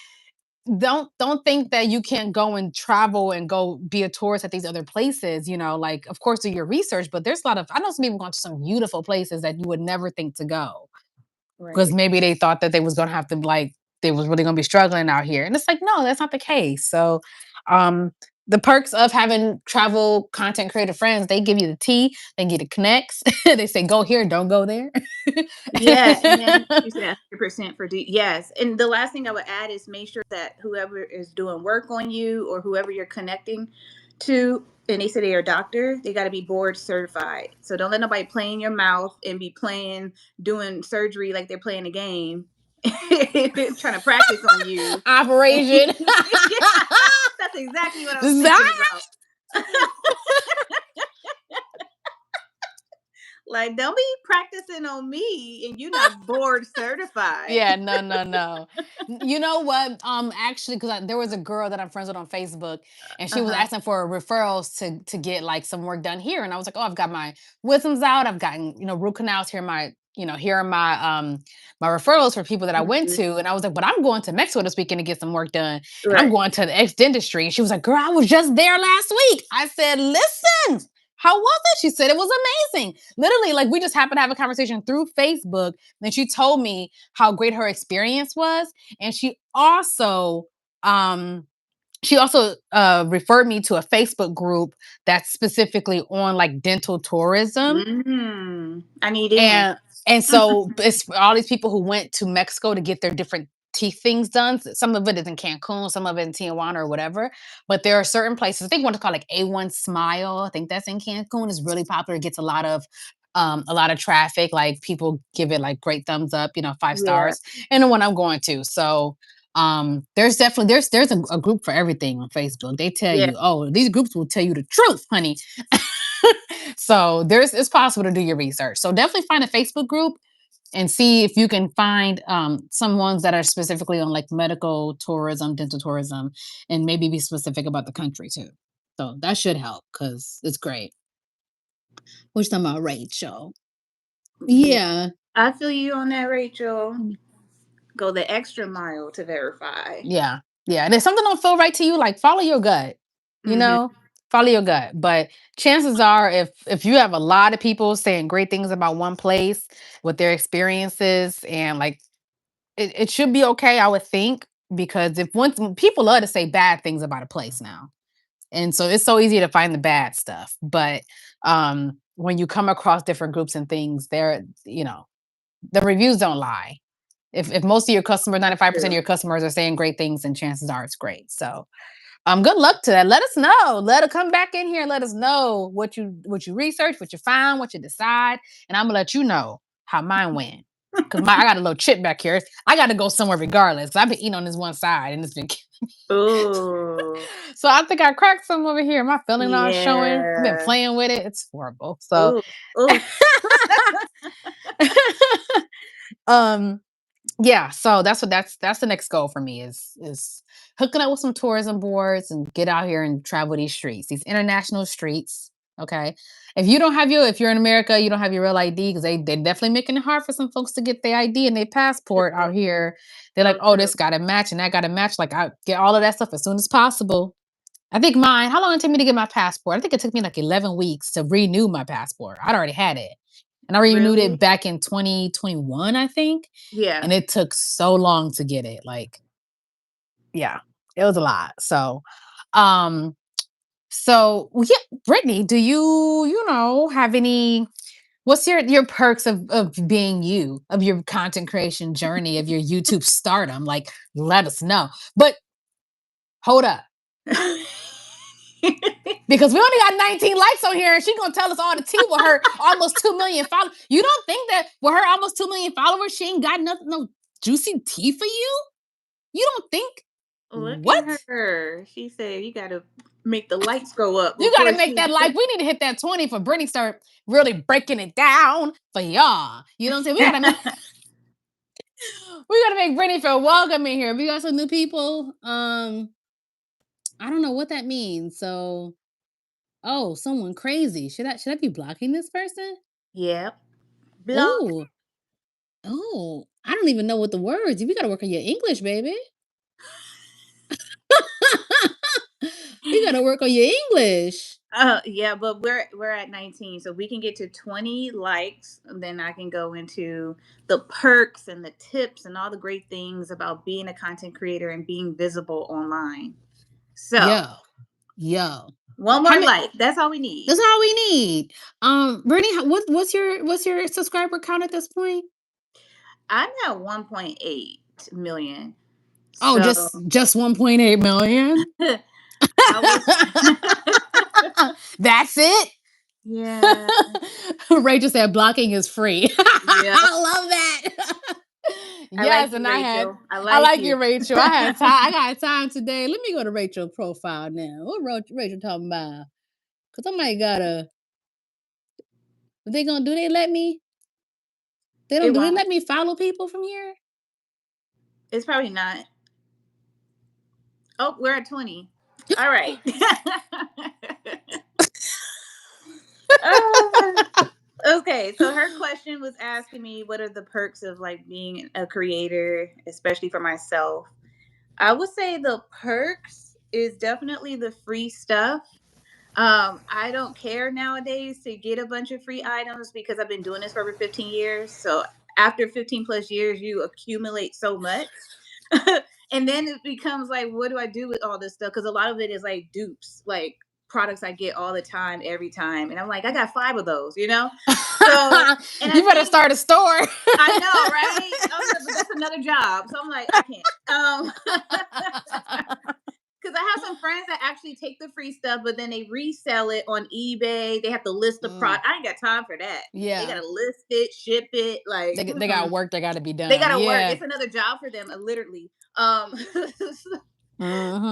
A: don't think that you can't go and travel and go be a tourist at these other places. Like of course do your research, but there's a lot of I know some people going to some beautiful places that you would never think to go because
B: Right.
A: maybe they thought that they was gonna have to like they was really gonna be struggling out here. And it's like, no, that's not the case. So um the perks of having travel content creator friends, they give you the tea, they give you the connects. They say go here, don't go there.
B: Yeah, and then you said 100% for yes, and the last thing I would add is make sure that whoever is doing work on you or whoever you're connecting to, and they say they're a doctor, they got to be board certified. So don't let nobody play in your mouth and be doing surgery like they're playing a game, trying to practice on you.
A: Operation.
B: Yeah, that's exactly what I was thinking
A: That
B: about. Like, don't be practicing on me and you're not board certified.
A: Yeah, no, no, no. You know what? Actually, because there was a girl that I'm friends with on Facebook, and she was
B: Uh-huh.
A: asking for referrals to get like some work done here, and I was like, oh, I've got my wisdoms out, I've gotten root canals here, here are my referrals for people that I went
B: Mhm.
A: to, and I was like, but I'm going to Mexico this weekend to get some work done, and I'm
B: Right.
A: going to the ex dentistry, and she was like, girl, I was just there last week. I said, listen. How was it? She said it was amazing. Literally, like we just happened to have a conversation through Facebook. And she told me how great her experience was. And um referred me to a Facebook group that's specifically on like dental tourism.
B: I need in.
A: And so it's for all these people who went to Mexico to get their different teeth things done. Some of it is in Cancun, some of it in Tijuana or whatever. But there are certain places. I think one is called like A1 Smile. I think that's in Cancun. It's really popular. It gets a lot of traffic. Like people give it like great thumbs up, 5
B: Yeah.
A: stars. And the one I'm going to. So there's definitely there's a group for everything on Facebook. They tell
B: Yeah.
A: you, oh, these groups will tell you the truth, honey. So it's possible to do your research. So definitely find a Facebook group and see if you can find some ones that are specifically on like medical tourism, dental tourism, and maybe be specific about the country too. So that should help because it's great. Which talking about Rachel?
B: Yeah.
A: Yeah.
B: I feel you on that, Rachel.
A: Mm.
B: Go the extra mile to verify.
A: Yeah. Yeah. And if something don't feel right to you, like follow your gut. You
B: Hmm.
A: know, follow your gut. But chances are, if you have a lot of people saying great things about one place with their experiences and like it should be okay, I would think, because if once people love to say bad things about a place now. And so it's so easy to find the bad stuff. But when you come across different groups and things, the reviews don't lie. If most of your customers, 95% of
B: True.
A: your customers are saying great things, then chances are it's great. So good luck to that. Let us know. Let it come back in here and let us know what you research, what you find, what you decide. And I'm gonna let you know how mine went. Cause I got a little chip back here. I got to go somewhere regardless. I've been eating on this one side and it's been
B: Oh,
A: so I think I cracked some over here. My feeling all showing. I've been
B: yeah.
A: playing with it. It's horrible. So
B: Oh, oh.
A: um yeah, so that's the next goal for me is hooking up with some tourism boards and get out here and travel these streets, these international streets. Okay. If you're in America, you don't have your real ID because they're definitely making it hard for some folks to get their ID and their passport
B: True.
A: out here. They're like,
B: So
A: oh,
B: true.
A: this gotta match and that gotta match. Like I get all of that stuff as soon as possible. I think how long did it take me to get my passport? I think it took me like 11 weeks to renew my passport. I'd already had it. And I renewed it
B: Really?
A: back in 2021, I think.
B: Yeah.
A: And it took so long to get it. Like, yeah, it was a lot. Um, yeah, Brittany, do have any what's your perks of being you, of your content creation journey, of your YouTube stardom? Like, let us know. But hold up. Because we only got 19 likes on here, and she's gonna tell us all the tea with her almost 2 million followers. You don't think that with her almost 2 million followers, she ain't got nothing, no juicy tea for you? You don't think
B: Look
A: what?
B: at her. She said you got to make the lights go up
A: You
B: before
A: gotta make
B: she.
A: that like. We need to hit that 20 for Brittany start really breaking it down for y'all. You know what I'm saying? We gotta make Brittany feel welcome in here. We got some new people. I don't know what that means. So, oh, someone crazy. Should I be blocking this person?
B: Yep. Block.
A: Oh, oh, I don't even know what the words. We gotta work on your English, baby. We gotta work on your English.
B: Yeah, but we're at 19, so we can get to 20 likes, and then I can go into the perks and the tips and all the great things about being a content creator and being visible online. So
A: Yo, yo.
B: one
A: How
B: more
A: many?
B: like. That's all we need.
A: That's all we need. Brittany, what's your subscriber count at this point?
B: I'm at 1.8 million.
A: Oh,
B: So
A: just 1.8 million.
B: I was
A: That's it.
B: yeah,
A: Rachel said blocking is free.
B: yeah.
A: I love that.
B: I like
A: Yes,
B: you,
A: and
B: Rachel. I
A: I
B: like
A: like
B: you.
A: you, Rachel. I had time. I got time today. Let me go to Rachel's profile now. What Rachel talking about? Cause I might gotta. They gonna do they let me? They don't
B: It
A: do they
B: won't.
A: let me follow people from here?
B: It's probably not. Oh, we're at 20. All right. Uh, okay, so her question was asking me what are the perks of like being a creator, especially for myself. I would say the perks is definitely the free stuff. I don't care nowadays to get a bunch of free items because I've been doing this for over 15 years. So after 15 plus years, you accumulate so much. And then it becomes like, what do I do with all this stuff? Because a lot of it is like dupes, like products I get all the time, every time. And I'm like, I got 5 of those. So, and I
A: You better
B: think
A: start a store.
B: I know, right? I was like, but that's another job. So I'm like, I can't. Because I have some friends that actually take the free stuff, but then they resell it on eBay. They have to list the
A: Mm,
B: product. I ain't got time for that. They
A: yeah,
B: gotta list it, ship it. Like,
A: they got work that got to be
B: they
A: done.
B: gotta work.
A: Yeah.
B: It's another job for them, literally.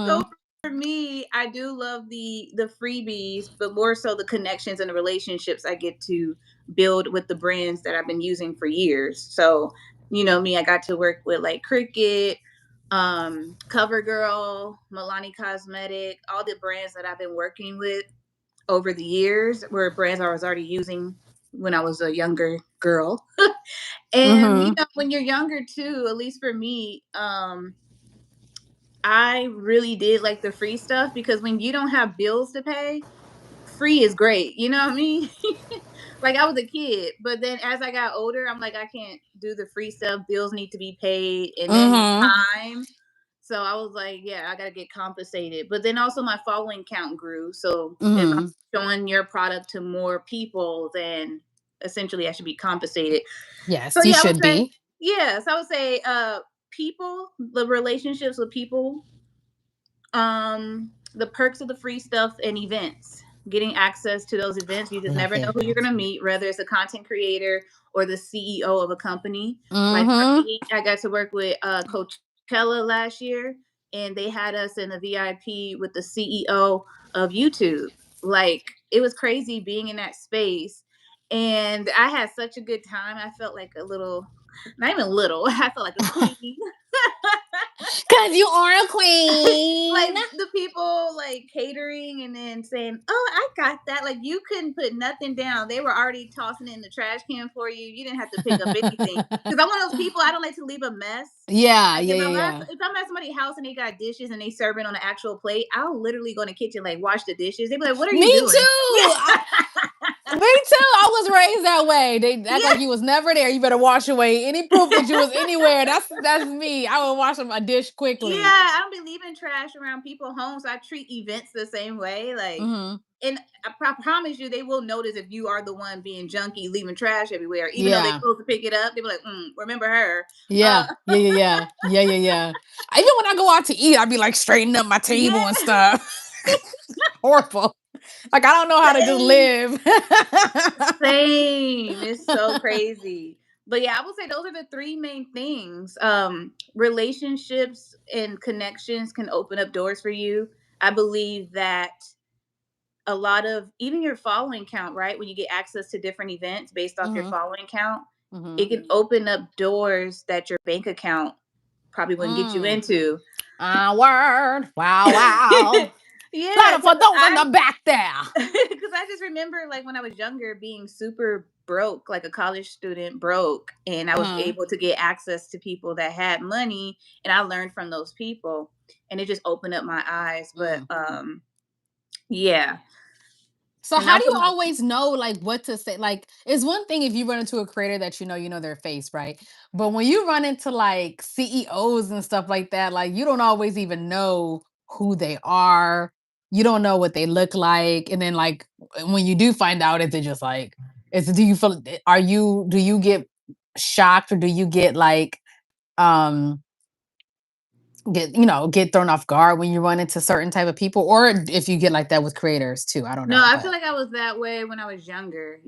B: So
A: Mm-hmm.
B: for me, I do love the freebies, but more so the connections and the relationships I get to build with the brands that I've been using for years. So, me, I got to work with like Cricut, CoverGirl, Milani Cosmetic, all the brands that I've been working with over the years were brands I was already using when I was a younger girl. And
A: Mm-hmm.
B: when you're younger too, at least for me, I really did like the free stuff because when you don't have bills to pay, free is great. You know what I mean? Like I was a kid, but then as I got older, I'm like, I can't do the free stuff. Bills need to be paid, and then the
A: Mm-hmm.
B: time. So I was like, yeah, I got to get compensated. But then also my following count grew. So if I'm
A: Mm-hmm.
B: showing your product to more people, then essentially I should be compensated. So
A: Yes, you
B: yeah, I would
A: should
B: say,
A: be.
B: yes, I would say people, the relationships with people, the perks of the free stuff and events, getting access to those events. You just
A: Love
B: never
A: the
B: know who you're going
A: events.
B: to meet, whether it's a content creator or the CEO of a company. Like for
A: Mm-hmm.
B: me, I got to work with Coachella last year, and they had us in the VIP with the CEO of YouTube. Like it was crazy being in that space, and I had such a good time. I felt like a little, not even little, I felt like a queen.
A: Cause you are a queen.
B: Like the people like catering and then saying, "Oh, I got that." Like you couldn't put nothing down. They were already tossing it in the trash can for you. You didn't have to pick up anything. Because I'm one of those people. I don't like to leave a mess.
A: Yeah,
B: Like
A: yeah, yeah, yeah.
B: if I'm at somebody's house and they got dishes and they serve it on an actual plate, I'll literally go in the kitchen like wash the dishes. They be like, "What are
A: Me
B: you doing?"
A: too.
B: Yeah,
A: Me too. I was raised that way. They act
B: yeah.
A: like you was never there. You better wash away any proof that you was anywhere. That's me. I would wash a dish
B: Yeah,
A: quickly.
B: I don't be leaving trash around people's homes. So I treat events the same way. Like,
A: Mm-hmm.
B: and I promise you, they will notice if you are the one being junky, leaving trash everywhere. Even though they're
A: Yeah.
B: supposed to pick it up, they be like, "Remember her?"
A: Yeah. Yeah. Yeah. Yeah. Yeah. Yeah. Yeah. Even when I go out to eat, I'd be like straightening up my table and
B: Yeah,
A: stuff. Horrible. Like I don't know how to just
B: same,
A: live.
B: same. It's so crazy. But yeah, I would say those are the three main things. Relationships and connections can open up doors for you. I believe that a lot of even your following count, right? When you get access to different events based off your
A: Mm-hmm.
B: following count,
A: Mm-hmm.
B: it can open up doors that your bank account probably wouldn't get you
A: Mm.
B: into.
A: Word. Wow, wow.
B: Yeah,
A: Louder
B: because
A: for those in
B: I
A: the back there.
B: because I just remember like when I was younger being super broke, like a college student broke, and I was
A: Uh-huh.
B: able to get access to people that had money, and I learned from those people, and it just opened up my eyes. But
A: Mm.
B: yeah,
A: So
B: and
A: how do
B: also
A: you
B: my
A: always know like what to say? Like it's one thing if you run into a creator that you know their face, right? But when you run into like CEOs and stuff like that, like you don't always even know who they are. You don't know what they look like. And then like when you do find out, is it just like do you feel do you get shocked or do you get like um get thrown off guard when you run into certain type of people or if you get like that with creators too, I don't
B: No,
A: know,
B: I
A: but
B: feel like I was that way when I was younger,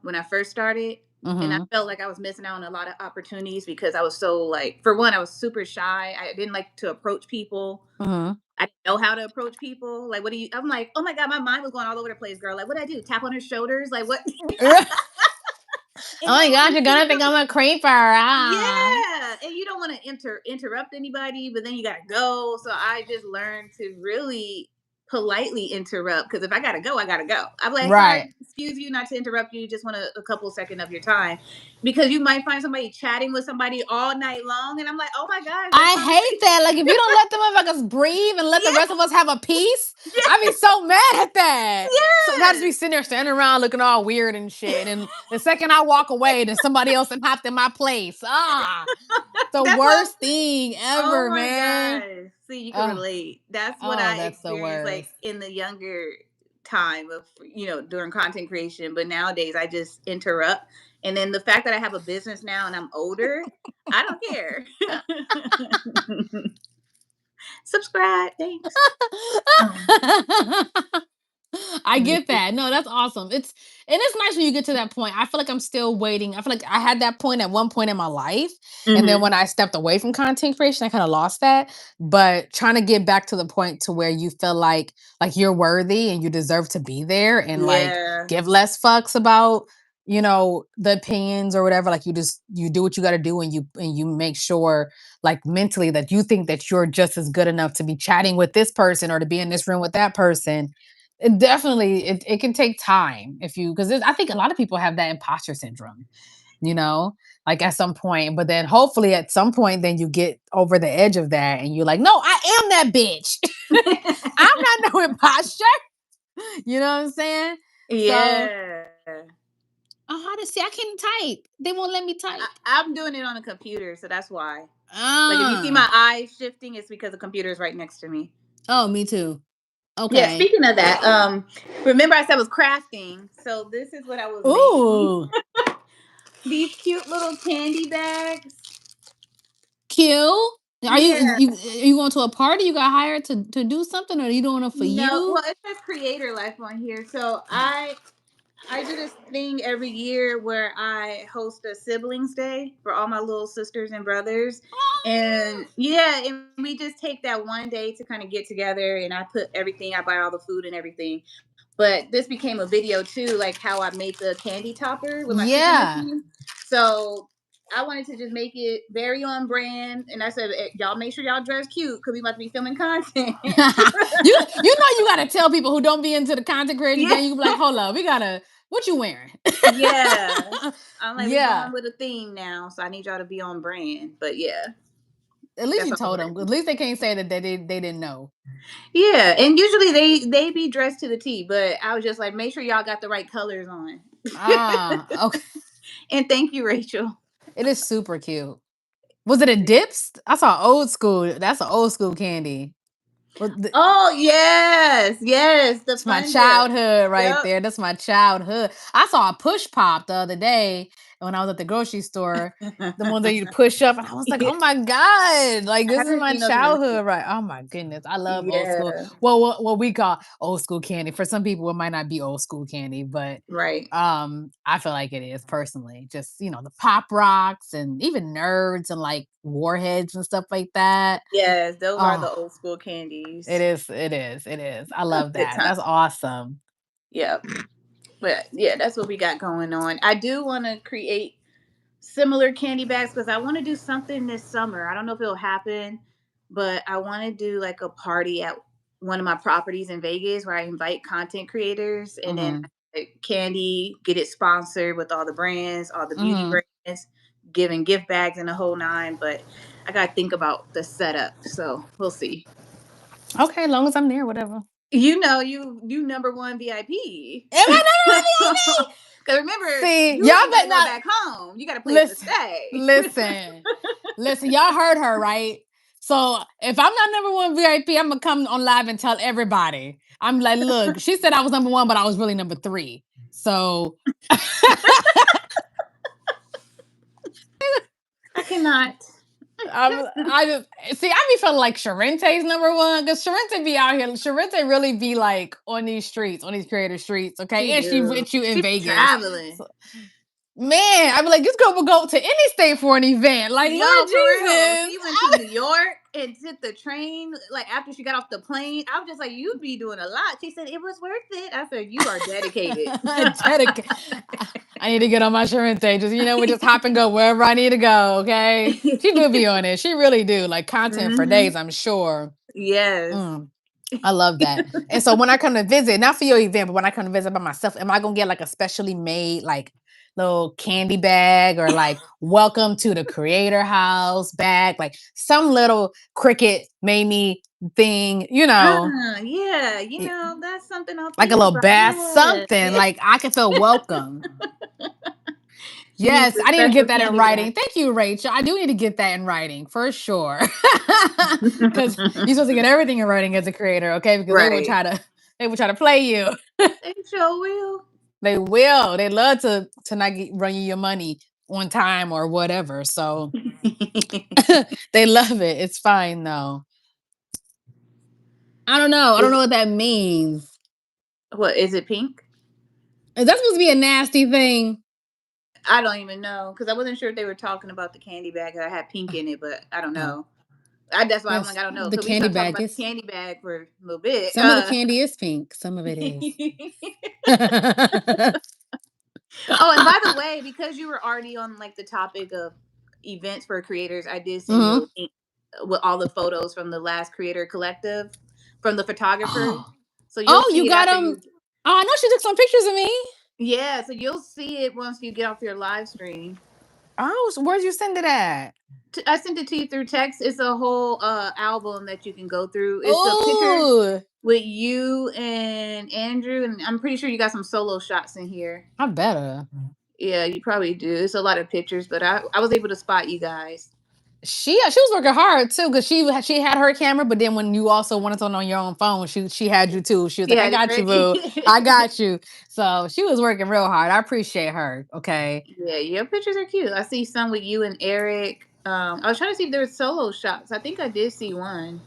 B: when I first started. And I
A: mhm.
B: felt like I was missing out on a lot of opportunities because I was so like, for one, I was super shy. I didn't like to approach people.
A: Mhm.
B: I didn't know how to approach people. Like, what do you, I'm like, oh my God, my mind was going all over the place, girl. Like, what do I do? Tap on her shoulders? Like, what?
A: Oh
B: And you
A: my
B: don't want
A: god,
B: to
A: you're gonna think
B: interrupt.
A: I'm a creeper. Ah.
B: Yeah. And you don't want to interrupt anybody, but then you got to go. So I just learned to really politely interrupt because if I got to go, I got to go. I'm like, sorry,
A: Right.
B: excuse you, not to interrupt you. Just want a couple seconds of your time because you might find somebody chatting with somebody all night long. And I'm like, oh my gosh, that
A: I hate
B: conversation.
A: that. Like if you don't let the motherfuckers breathe and let the
B: Yeah.
A: rest of us have a piece, I be
B: Yeah.
A: so mad at that. Sometimes
B: Yes.
A: be sitting there standing around looking all weird and shit. And the second I walk away, then somebody else and hopped in my place. Ah, the
B: That's what.
A: worst thing
B: Oh
A: ever,
B: my
A: man.
B: gosh. See, you can
A: Oh,
B: relate. That's what
A: oh,
B: I
A: that's the
B: experienced like
A: worst.
B: in the younger time of, during content creation. But nowadays I just interrupt. And then the fact that I have a business now and I'm older, I don't care. Subscribe. Thanks. Um,
A: I get
B: yeah.
A: that. No, that's awesome. It's nice when you get to that point. I feel like I'm still waiting. I feel like I had that point at one point in my life. And then
B: Hmm.
A: when I stepped away from content creation, I kind of lost that. But trying to get back to the point to where you feel like you're worthy and you deserve to be there and like
B: Yeah.
A: give less fucks about the opinions or whatever. Like you do what you gotta do and you make sure like mentally that you think that you're just as good enough to be chatting with this person or to be in this room with that person. It definitely it can take time if you because I think a lot of people have that imposter syndrome, you know, like at some point, but then hopefully at some point then you get over the edge of that and you're like, no, I am that bitch. I'm not no imposter. You know what I'm saying? So
B: Yeah.
A: how to see I can't type. They won't let me type.
B: I'm doing it on a computer, so that's why. Like if you see
A: Ah.
B: my eyes shifting, it's because the computer is right next to me.
A: Oh, me too.
B: Yeah,
A: Okay.
B: speaking of that, remember I said I was crafting. So this is what I was making.
A: Ooh,
B: These cute little candy bags.
A: cute.
B: Yeah.
A: Are you going to a party? You got hired to do something, or are you doing it for
B: No,
A: you?
B: well, it says creator life on here. So I do this thing every year where I host a siblings day for all my little sisters and brothers. And yeah, and we just take that one day to kind of get together and I put everything, I buy all the food and everything. But this became a video too, like how I made the candy topper with my cookie
A: Yeah.
B: machine. So I wanted to just make it very on brand. And I said, y'all make sure y'all dress cute because we about to be filming content.
A: You know you gotta tell people who don't be into the content creation
B: Yeah.
A: game. You be like, hold up, we gotta. What you wearing?
B: Yeah. I'm like, we
A: Yeah.
B: going with a theme now, so I need y'all to be on brand. But yeah,
A: At least
B: that's
A: you
B: all I
A: told
B: wanted
A: them.
B: to
A: At
B: do.
A: least they can't say that they didn't know.
B: Yeah, and usually they be dressed to the T, but I was just like, make sure y'all got the right colors on.
A: Ah, okay.
B: And thank you, Rachel.
A: It is super cute. Was it a dips? I saw old school. That's an old school candy.
B: Oh yes, yes, the
A: It's my
B: fun dip.
A: childhood right
B: Yep.
A: there. That's my childhood. I saw a push pop the other day when I was at the grocery store. The ones that you push up, and I was like,
B: Yeah,
A: "Oh my god! Like
B: I
A: this is
B: haven't
A: my
B: seen those in a minute.
A: childhood, right? Oh my goodness, I love old school.
B: Yeah,
A: Well, what we call old school candy. For some people, it might not be old school candy, but
B: right.
A: I feel like it is personally. Just the pop rocks and even nerds and like warheads and stuff like that.
B: Yes, those are
A: Oh,
B: the old school
A: it
B: candies.
A: is. It is. It is. I love
B: Good
A: that.
B: time.
A: That's awesome.
B: Yep. But yeah, that's what we got going on. I do want to create similar candy bags because I want to do something this summer. I don't know if it'll happen, but I want to do like a party at one of my properties in Vegas where I invite content creators and then
A: Mhm.
B: Candy get it sponsored with all the brands, all the beauty
A: Mhm.
B: brands, giving gift bags and the whole nine. But I got to think about the setup. So we'll see.
A: Okay, as long as I'm there, whatever.
B: You know, you number one VIP.
A: Am I
B: Because
A: not on
B: remember,
A: See,
B: you
A: y'all
B: ain't got to
A: better
B: go
A: not
B: back home. You got a place to
A: listen.
B: stay.
A: Listen. Listen, y'all heard her, right? So if I'm not number one VIP, I'm gonna come on live and tell everybody. I'm like, look, she said I was number one, but I was really number three. So
B: I cannot.
A: I just see. I be feeling like Sharente's number one because Sharente be out here. Sharente really be like on these streets, on these creator streets. Okay,
B: She
A: and she
B: do.
A: with you in
B: She be
A: Vegas.
B: traveling.
A: So, man, I be like, this girl will go to any state for an event. Like, Lord
B: Yo, for real.
A: Jesus.
B: She went to New York and took the train. Like after she got off the plane, I was just like, "You be doing a lot." She said it was worth it. I said, "You are dedicated."
A: Dedicated. I need to get on my Sharente. Just we just hop and go wherever I need to go. Okay, she do be on it. She really do. Like content for days.
B: Hmm.
A: I'm sure.
B: Yes.
A: Mm. I love that. And so when I come to visit, not for your event, but when I come to visit by myself, am I gonna get like a specially made like little candy bag or like welcome to the creator house bag, like some little cricket made me thing,
B: Yeah. You
A: y-
B: know, that's something I'll
A: like a
B: think
A: little
B: about.
A: bath,
B: Yes.
A: something like I can feel welcome.
B: She needs
A: Yes,
B: a
A: I need to
B: special
A: get that in
B: candy bag.
A: writing. Thank you, Rachel. I do need to get that in writing for sure. Because you're supposed to get everything in writing as a creator, okay? Because
B: Right.
A: they will try to play you.
B: They sure will.
A: They will. They love to not run you your money on time or whatever. So they love it. It's fine though. I don't know. I don't
B: Is
A: know what that means.
B: what is it pink?
A: Is that supposed to be a nasty thing?
B: I don't even know because I wasn't sure if they were talking about the candy bag that had pink in it, but I don't
A: Oh,
B: know. That's why I'm like,
A: yes.
B: I don't know.
A: The
B: So we
A: candy
B: start talking
A: bag
B: about the
A: is
B: candy bag for a little bit.
A: some of the candy is pink. Some of it is.
B: Oh, and by the way, because you were already on like the topic of events for creators, I did send you
A: Hmm.
B: a link with all the photos from the last creator collective from the photographer.
A: Oh,
B: So you'll
A: oh,
B: see
A: you
B: it
A: got
B: after
A: them.
B: you.
A: Oh, I know she took some pictures of me.
B: Yeah, so you'll see it once you get off your live stream.
A: Oh, so where'd you send it at?
B: I sent it to you through text. It's a whole album that you can go through. It's a pictures
A: Oh,
B: with you and Andrew, and I'm pretty sure you got some solo shots in here.
A: I better.
B: Yeah, you probably do. It's a lot of pictures, but I was able to spot you guys.
A: She was working hard too because she had her camera, but then when you also wanted something on your own phone, she had you too. She was
B: She
A: like, "I
B: had it
A: got you, boo. I
B: ready.
A: got you." So she was working real hard. I appreciate her. Okay,
B: Yeah, your pictures are cute. I see some with you and Eric. I was trying to see if there were solo shots. I think I did see one.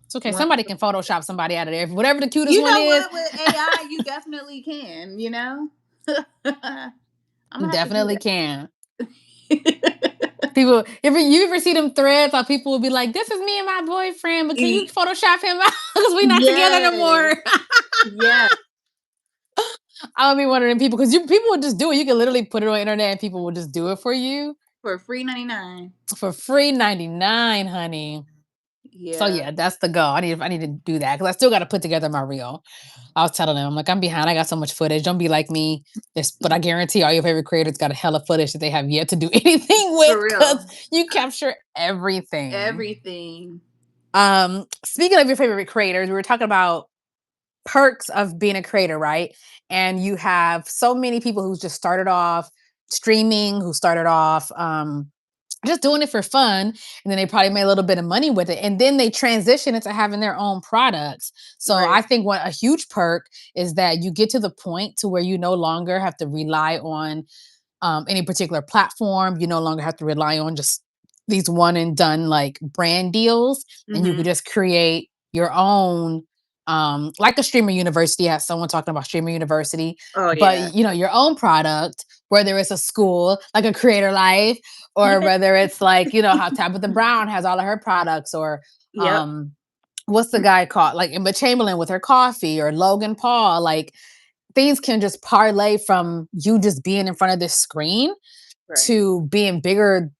A: it's okay.
B: One.
A: Somebody can Photoshop somebody out of there. Whatever the cutest
B: You
A: one
B: know
A: is,
B: what? With AI, you definitely can. You know. I'm gonna have to do
A: definitely can.
B: that.
A: People, you ever see them threads? How people will be like, "This is me and my boyfriend, but can you Photoshop him out because we not together no
B: Yes.
A: more?"
B: Yes.
A: I'll be one of them people because people will just do it. You can literally put it on the internet and people will just do it for you
B: For free 99.
A: for free 99, honey. So
B: Yeah.
A: yeah, that's the goal. I need to do that because I still got to put together my reel. I was telling them, I'm like, I'm behind. I got so much footage. Don't be like me. But I guarantee all your favorite creators got a hella footage that they have yet to do anything with
B: For
A: because
B: real.
A: you capture everything.
B: Everything.
A: Speaking of your favorite creators, we were talking about perks of being a creator, right? And you have so many people who just started off streaming, who started off just doing it for fun, and then they probably made a little bit of money with it, and then they transition into having their own products. So I
B: Right.
A: think what a huge perk is that you get to the point to where you no longer have to rely on any particular platform. You no longer have to rely on just these one and done like brand deals, and you could
B: Mhm.
A: just create your own, like a streamer university. Has someone talking about streamer university,
B: Oh
A: but
B: yeah.
A: your own product, whether it's a school like a Creator Life, or whether it's like how Tabitha Brown has all of her products, or
B: Yep.
A: um, what's the guy called like Emma Chamberlain with her coffee, or Logan Paul, like things can just parlay from you just being in front of this screen
B: Right.
A: to being bigger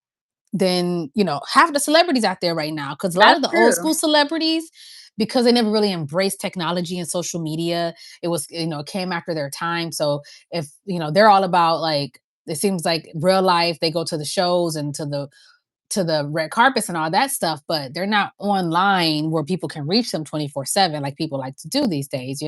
A: than, half the celebrities out there right now. Because a lot
B: That's
A: of the old
B: true.
A: school celebrities, because they never really embraced technology and social media, it was, it came after their time. So if, they're all about like, it seems like real life, they go to the shows and to the red carpets and all that stuff, but they're not online where people can reach them 24/7 like people like to do these days.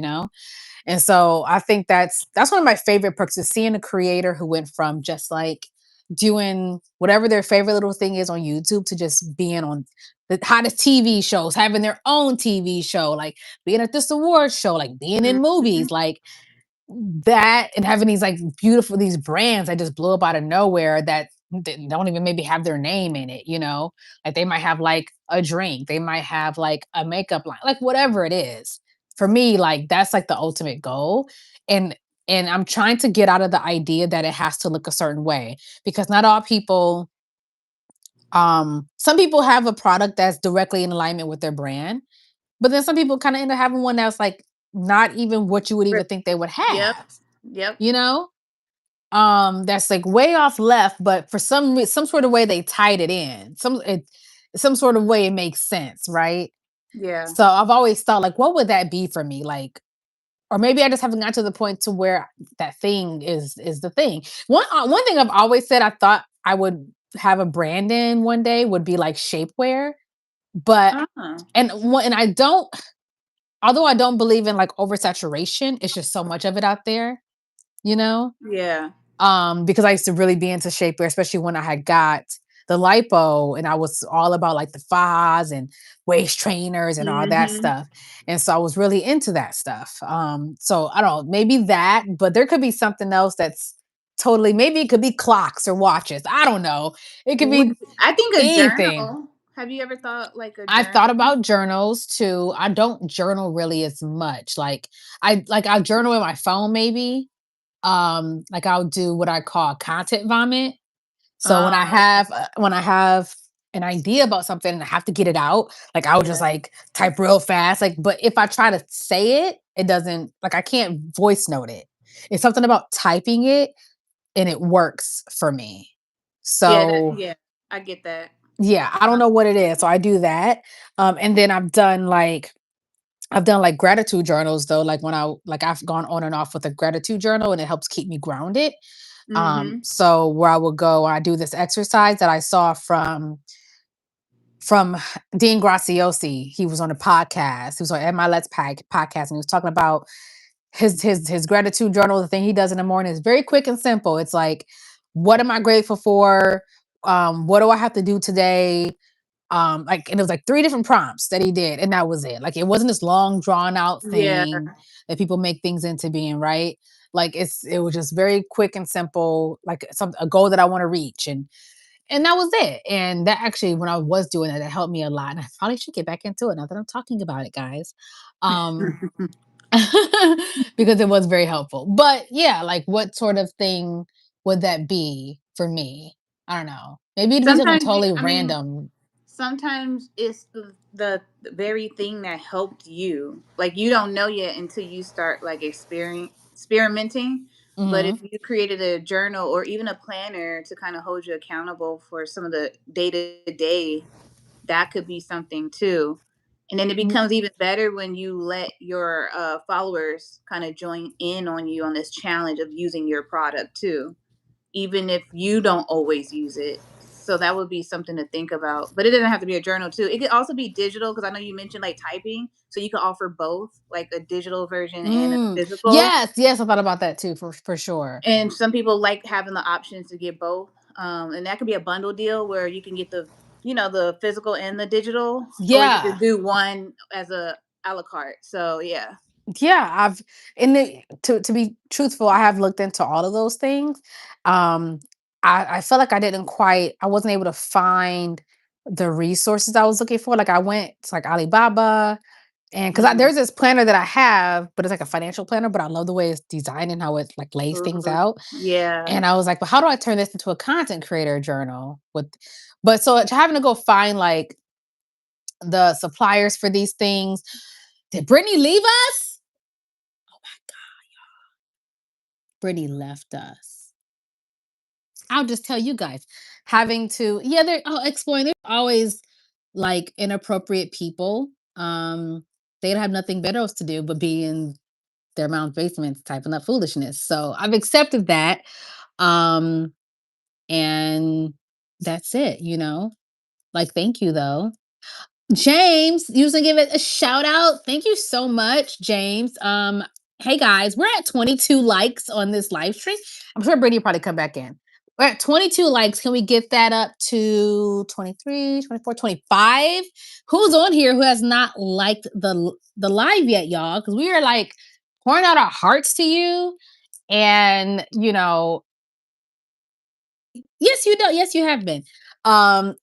A: And so I think that's one of my favorite perks is seeing a creator who went from just like doing whatever their favorite little thing is on YouTube to just being on the hottest TV shows, having their own TV show, like being at this award show, like being in
B: Mhm.
A: movies, like that, and having these like beautiful these brands that just blew up out of nowhere that don't even maybe have their name in it. Like they might have like a drink, they might have like a makeup line, like whatever it is. For me, like that's like the ultimate goal. And I'm trying to get out of the idea that it has to look a certain way, because not all people, some people have a product that's directly in alignment with their brand, but then some people kind of end up having one that's like not even what you would
B: Re
A: even think they would
B: Yep.
A: have
B: Yep.
A: you know that's like way off left, but for some sort of way they tied it in, some sort of way it makes sense, right?
B: Yeah.
A: So I've always thought, like, what would that be for me, like, or maybe I just haven't got to the point to where that thing is the thing. One thing I've always said I thought I would have a brand in one day would be like shapewear, but
B: Uh-huh.
A: and I don't, although I don't believe in like oversaturation, it's just so much of it out there, you know
B: Yeah.
A: because I used to really be into shapewear, especially when I had got the lipo and I was all about like the fas and waist trainers and all that
B: Mhm.
A: stuff. And so I was really into that stuff. So I don't know, maybe that, but there could be something else that's totally, maybe it could be clocks or watches. I don't know. It could
B: Would
A: be
B: I think a
A: anything.
B: journal. Have you ever thought like a
A: I've
B: journal?
A: thought about journals too. I don't journal really as much. I'll journal in my phone maybe. Like I'll do what I call content vomit. So when I
B: Okay.
A: have an idea about something and I have to get it out, like I'll just
B: Yeah.
A: like type real fast. Like, but if I try to say it, it doesn't, like I can't voice note it. It's something about typing it and it works for me. So
B: Yeah, I get that.
A: yeah, I don't
B: Uh,
A: know what it is. So I do that. And then I've done like gratitude journals though, like when I've gone on and off with a gratitude journal and it helps keep me grounded.
B: mhm.
A: So where I would go, I do this exercise that I saw from Dean Graciosi. He was on a podcast. He was on My Let's podcast, and he was talking about his gratitude journal. The thing he does in the morning is very quick and simple. It's like, what am I grateful for? What do I have to do today? Like, and it was like three different prompts that he did, and that was it. Like, it wasn't this long drawn out
B: Yeah.
A: thing that people make things into being, right? Like it was just very quick and simple, like a goal that I want to reach, and that was it. And that actually, when I was doing that, it helped me a lot. And I probably should get back into it now that I'm talking about it, guys. Um, because it was very helpful. But yeah, like what sort of thing would that be for me? I don't know. Maybe it'd be something
B: Sometimes
A: totally
B: I mean,
A: random.
B: sometimes it's the very thing that helped you. Like you don't know yet until you start like experimenting. But if
A: Hmm.
B: you created a journal or even a planner to kind of hold you accountable for some of the day to day, that could be something too. And then it becomes even better when you let your followers kind of join in on you on this challenge of using your product too, even if you don't always use it. So that would be something to think about. But it doesn't have to be a journal too. It could also be digital because I know you mentioned like typing. So you could offer both, like a digital version and a physical.
A: Yes, yes, I thought about that too, for sure.
B: And some people like having the options to get both. And that could be a bundle deal where you can get the physical and the digital, or you
A: Yeah.
B: could do one as a la carte. So yeah.
A: Yeah, I've in the to be truthful, I have looked into all of those things. Um, I felt like I wasn't able to find the resources I was looking for. Like I went to like Alibaba, and because
B: Mhm.
A: there's this planner that I have, but it's like a financial planner, but I love the way it's designed and how it like lays things
B: Ooh,
A: out.
B: yeah.
A: And I was like, but how do I turn this into a content creator journal but so having to go find like the suppliers for these things. Did Brittany leave us? Brittany left us. I'll just tell you guys, having to yeah, they're I'll explain. There's always like inappropriate people. They have nothing better else to do but be in their mom's basements typing up foolishness. So I've accepted that. Um, and that's it, you know. Like, thank you though. James, you was gonna give it a shout out. Thank you so much, James. Hey guys, we're at 22 likes on this live stream. I'm sure Brittany will probably come back in. We're at 22 likes. Can we get that up to 23, 24, 25? Who's on here who has not liked the live yet, y'all? Because we are like pouring out our hearts to you. And you know, yes, you do. Yes, you have been.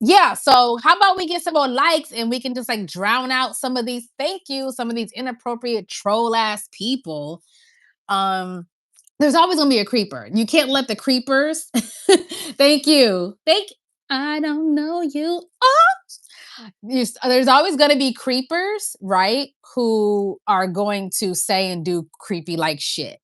A: Yeah, so how about we get some more likes and we can just like drown out some of these thank you, some of these inappropriate troll ass people. Um, there's always gonna be a creeper. You can't let the creepers thank you. I don't know you. Oh, there's always gonna be creepers, right? Who are going to say and do creepy like shit.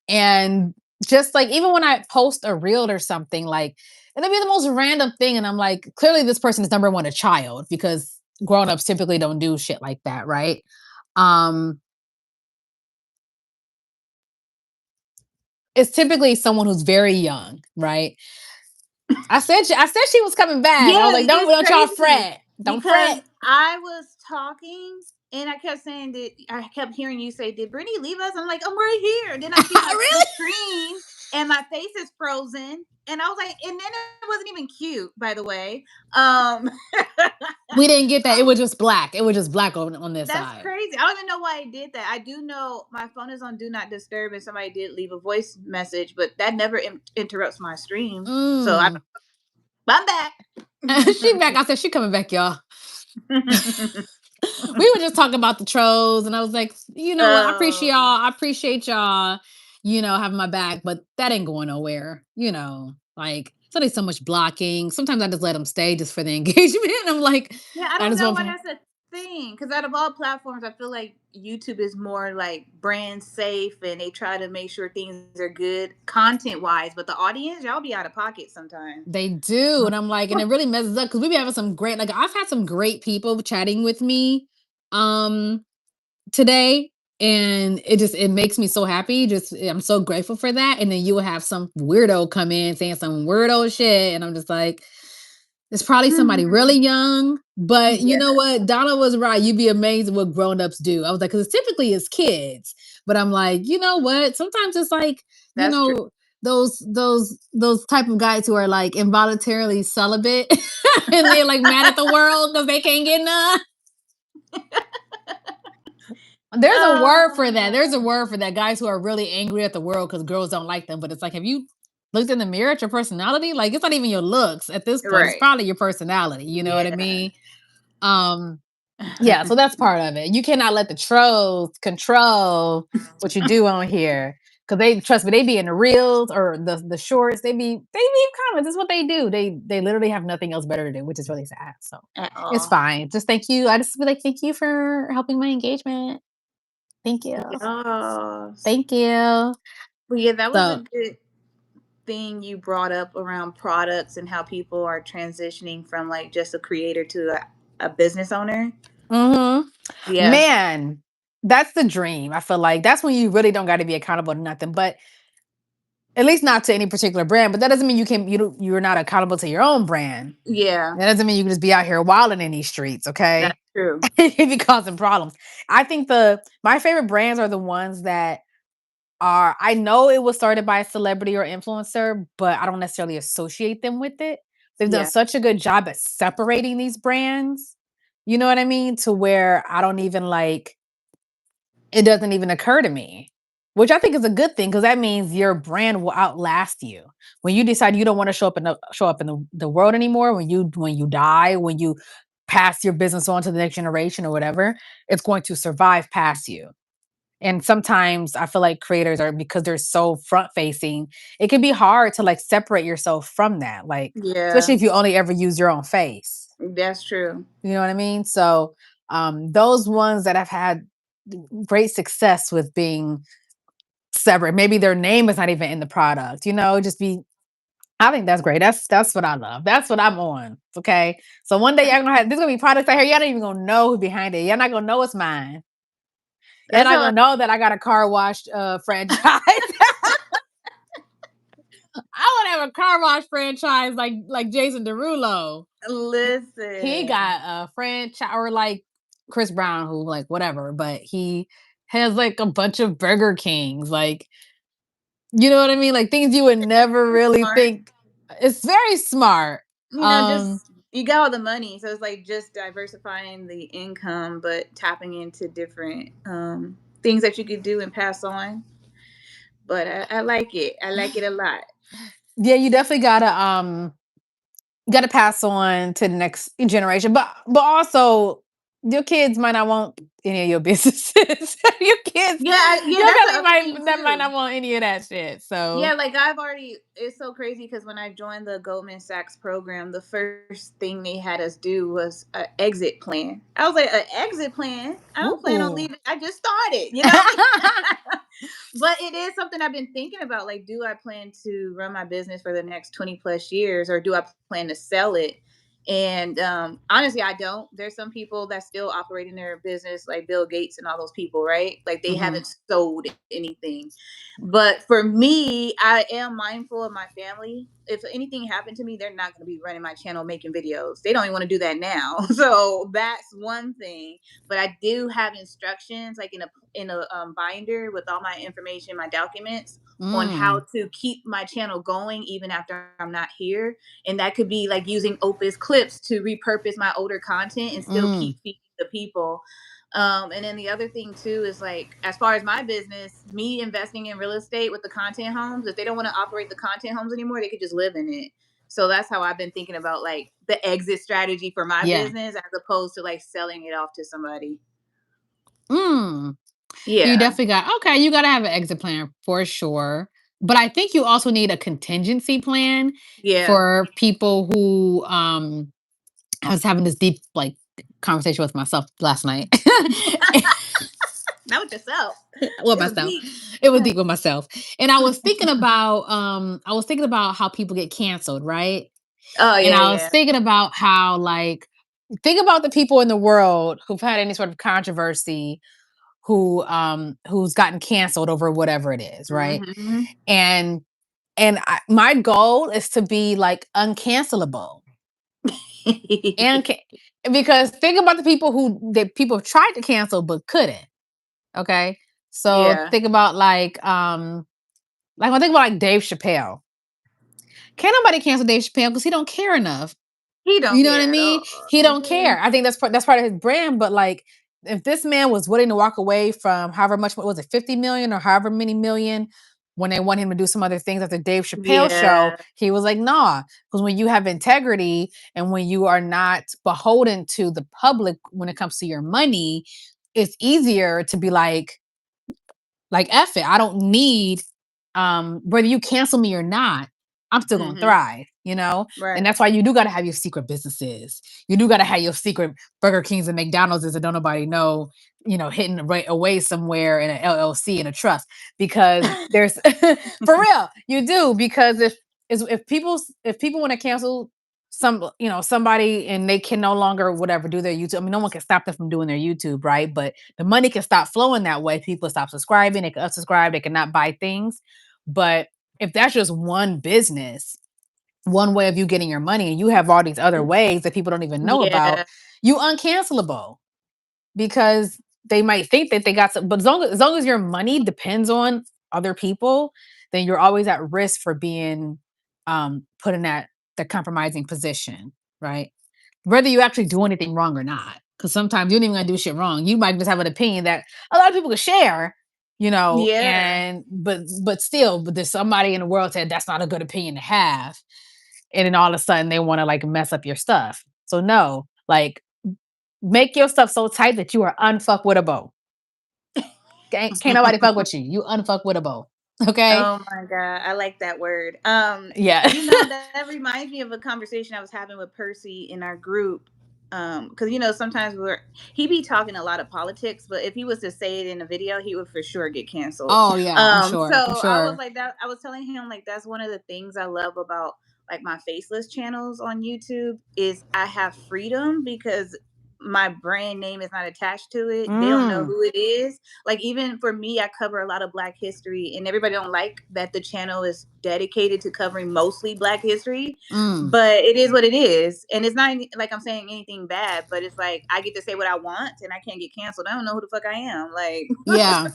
A: And just like even when I post a reel or something, like it'll be the most random thing, and I'm like, clearly this person is number one a child because grown-ups typically don't do shit like that, right? Um, it's typically someone who's very young, right? I said she was coming back. I was
B: Yeah,
A: like,
B: it's
A: don't y'all
B: crazy
A: fret. Don't
B: because
A: fret.
B: I was talking and I kept saying that I kept hearing you say, "Did Brittany leave us?" I'm like, "I'm right here." And then I see my the
A: Really?
B: screen and my face is frozen, and I was like, and then it wasn't even cute, by the way.
A: We didn't get that. It
B: Oh,
A: was just black. It was just black on this
B: that's
A: side.
B: crazy. I don't even know why I did that. I do know my phone is on do not disturb, and somebody did leave a voice message, but that never interrupts my stream. So
A: Mm.
B: I'm back.
A: She back. I said she coming back, y'all. We were just talking about the trolls, and I was like, you know what?
B: Oh,
A: I appreciate y'all, you know, having my back, but that ain't going nowhere. You know, like so there's so much blocking. Sometimes I just let them stay just for the engagement. I'm like,
B: yeah, I
A: I
B: don't
A: just
B: know
A: want.
B: why that's a thing. Because out of all platforms, I feel like YouTube is more like brand safe, and they try to make sure things are good content wise. But the audience, y'all be out of pocket sometimes.
A: They do, and I'm like, and it really messes up because we be having some great, like I've had some great people chatting with me, um, today, and it makes me so happy. Just I'm so grateful for that. And then you will have some weirdo come in saying some weirdo shit, and I'm just like, it's probably somebody really young. But you
B: Yeah,
A: know what? Donna was right. You'd be amazed at what grown-ups do. I was like, because typically it's kids. But I'm like, you know what? Sometimes it's like, you
B: that's true.
A: know, those type of guys who are like involuntarily celibate and they're like mad at the world because they can't get none. There's a word for that. There's a
B: Oh,
A: word for that. Guys who are really angry at the world because girls don't like them. But it's like, have you looked in the mirror at your personality? Like, it's not even your looks at this point. It's
B: right.
A: probably your personality. You know what I
B: Yeah.
A: mean? Um, yeah, so that's part of it. You cannot let the trolls control what you do on here. Cause they trust me, they be in the reels or the shorts. They leave comments. It's what they do. They literally have nothing else better to do, which is really sad. So
B: At
A: it's
B: all.
A: fine. Just thank you. I just be like, thank you for helping my engagement. Thank you.
B: Yes.
A: Thank you.
B: Well, yeah, that was a
A: So,
B: good thing you brought up around products and how people are transitioning from like just a creator to a business owner.
A: mhm.
B: Yeah.
A: Man, that's the dream. I feel like that's when you really don't got to be accountable to nothing, but at least not to any particular brand. But that doesn't mean you're not accountable to your own brand.
B: Yeah.
A: That doesn't mean you can just be out here wilding in these streets,
B: That's
A: okay?
B: true.
A: It be causing problems. I think the my favorite brands are the ones that are I know it was started by a celebrity or influencer, but I don't necessarily associate them with it. They've done
B: Yeah.
A: such a good job at separating these brands. You know what I mean? To where I don't even like it doesn't even occur to me, which I think is a good thing because that means your brand will outlast you. When you decide you don't want to show up in the world anymore, when you die, when you pass your business on to the next generation or whatever, it's going to survive past you. And sometimes I feel like creators are because they're so front facing, it can be hard to like separate yourself from that. Like, especially
B: Yeah.
A: if you only ever use your own face.
B: That's true.
A: You know what I mean? So those ones that have had great success with being separate, maybe their name is not even in the product, you know, just be I think that's great. That's what I love. That's what I'm on. Okay. So one day y'all gonna have, there's gonna be products out here. Y'all not even gonna know who behind it. Y'all not gonna know it's mine. Y'all
B: That's
A: not
B: how
A: gonna know that I got a car wash franchise. I want to have a car wash franchise like Jason Derulo. He
B: listen.
A: got a franchise, or like Chris Brown, who like whatever, but he has like a bunch of Burger Kings, like, you know what I mean? Like things you would never really
B: Smart.
A: think. It's very smart. Um,
B: Just you got all the money, so it's like just diversifying the income, but tapping into different things that you could do and pass on. But I like it. I like it a lot.
A: yeah, you definitely gotta pass on to the next generation, but also your kids might not want any of your businesses. your kids,
B: Yeah, yeah,
A: your
B: that's the
A: family
B: other thing
A: might
B: too.
A: not want any of that shit. So,
B: Yeah, like I've already, it's so crazy because when I joined the Goldman Sachs program, the first thing they had us do was an exit plan. I was like, an exit plan? I don't plan on
A: ooh.
B: leaving. I just started, you know? But it is something I've been thinking about. Like, do I plan to run my business for the next 20 plus years, or do I plan to sell it? And honestly, I don't. There's some people that still operate in their business, like Bill Gates and all those people, right? Like they
A: Mhm.
B: haven't sold anything. But for me, I am mindful of my family. If anything happened to me, they're not going to be running my channel making videos. They don't even want to do that now. So that's one thing. But I do have instructions, like in a binder with all my information, my documents on how
A: Mm,
B: to keep my channel going even after I'm not here. And that could be like using Opus clips to repurpose my older content and still
A: mm,
B: keep feeding the people. And then the other thing too is like, as far as my business, me investing in real estate with the content homes, if they don't want to operate the content homes anymore, they could just live in it. So that's how I've been thinking about like the exit strategy for my
A: yeah.
B: business as opposed to like selling it off to somebody.
A: Mm. You
B: Yeah.
A: definitely got, okay, you gotta have an exit plan for sure. But I think you also need a contingency plan
B: Yeah.
A: for people who I was having this deep like conversation with myself last night.
B: Not with yourself.
A: With
B: It was
A: myself.
B: deep.
A: It was deep with myself. And I was thinking about how people get canceled, right?
B: Oh
A: And
B: yeah,
A: I was
B: yeah.
A: thinking about how like think about the people in the world who've had any sort of controversy who's gotten canceled over whatever it is, right?
B: Hmm.
A: And my goal is to be like uncancelable. And because think about the people who that people tried to cancel but couldn't. Okay. So
B: Yeah.
A: think about like when I think about like Dave Chappelle. Can't nobody cancel Dave Chappelle because he don't care enough.
B: He don't
A: You know what I
B: care at
A: mean?
B: all.
A: He don't
B: Hmm.
A: care. I think that's part of his brand. But like, if this man was willing to walk away from however much, what was it, 50 million or however many million, when they want him to do some other things at the Dave Chappelle show,
B: Yeah.
A: he was like, nah. Because when you have integrity and when you are not beholden to the public when it comes to your money, it's easier to be like F it. I don't need whether you cancel me or not, I'm still gonna
B: Hmm.
A: thrive, you know? And
B: Right.
A: that's why you do gotta have your secret businesses. You do gotta have your secret Burger Kings and McDonald's that don't nobody know, hidden right away somewhere in an LLC in a trust. Because there's for real, you do. Because if people want to cancel somebody and they can no longer whatever do their YouTube. I mean, no one can stop them from doing their YouTube, right? But the money can stop flowing that way. People stop subscribing, they can unsubscribe, they cannot buy things. But if that's just one business, one way of you getting your money, and you have all these other ways that people don't even know about,
B: Yeah.
A: you uncancelable because they might think that they got some, but as long as your money depends on other people, then you're always at risk for being put in that compromising position, right? Whether you actually do anything wrong or not. Because sometimes you don't even gonna do shit wrong. You might just have an opinion that a lot of people could share,
B: Yeah.
A: and but still, but there's somebody in the world said that's not a good opinion to have. And then all of a sudden they want to like mess up your stuff. So no, like make your stuff so tight that you are unfuckwittable. Can't nobody fuck with you. You unfuckwittable. Okay?
B: Oh my god, I like that word.
A: Yeah.
B: That reminds me of a conversation I was having with Percy in our group. Because sometimes he be talking a lot of politics, but if he was to say it in a video, he would for sure get canceled.
A: Oh yeah, I'm sure. I'm
B: So I was
A: sure.
B: like that. I was telling him like that's one of the things I love about like my faceless channels on YouTube is I have freedom because my brand name is not attached to it. They don't know
A: Mm,
B: who it is. Like even for me, I cover a lot of Black history, and everybody don't like that the channel is dedicated to covering mostly Black history,
A: mm.
B: but it is what it is, and it's not like I'm saying anything bad, but it's like I get to say what I want and I can't get canceled. I don't know who the fuck I am. Like
A: Yeah.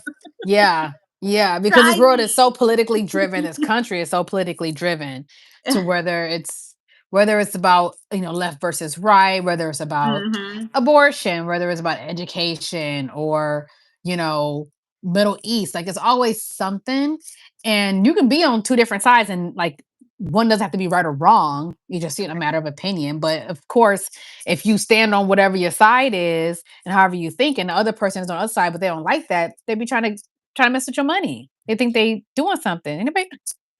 A: Yeah. Yeah. Because this
B: try
A: world is so
B: me.
A: politically driven. This country is so politically driven to whether it's about, left versus right, whether it's about
B: Hmm.
A: abortion, whether it's about education or, you know, Middle East. Like it's always something. And you can be on two different sides and like one doesn't have to be right or wrong. You just see it in a matter of opinion. But of course, if you stand on whatever your side is and however you think, and the other person is on the other side, but they don't like that, they be trying to mess with your money. They think they doing something. Anybody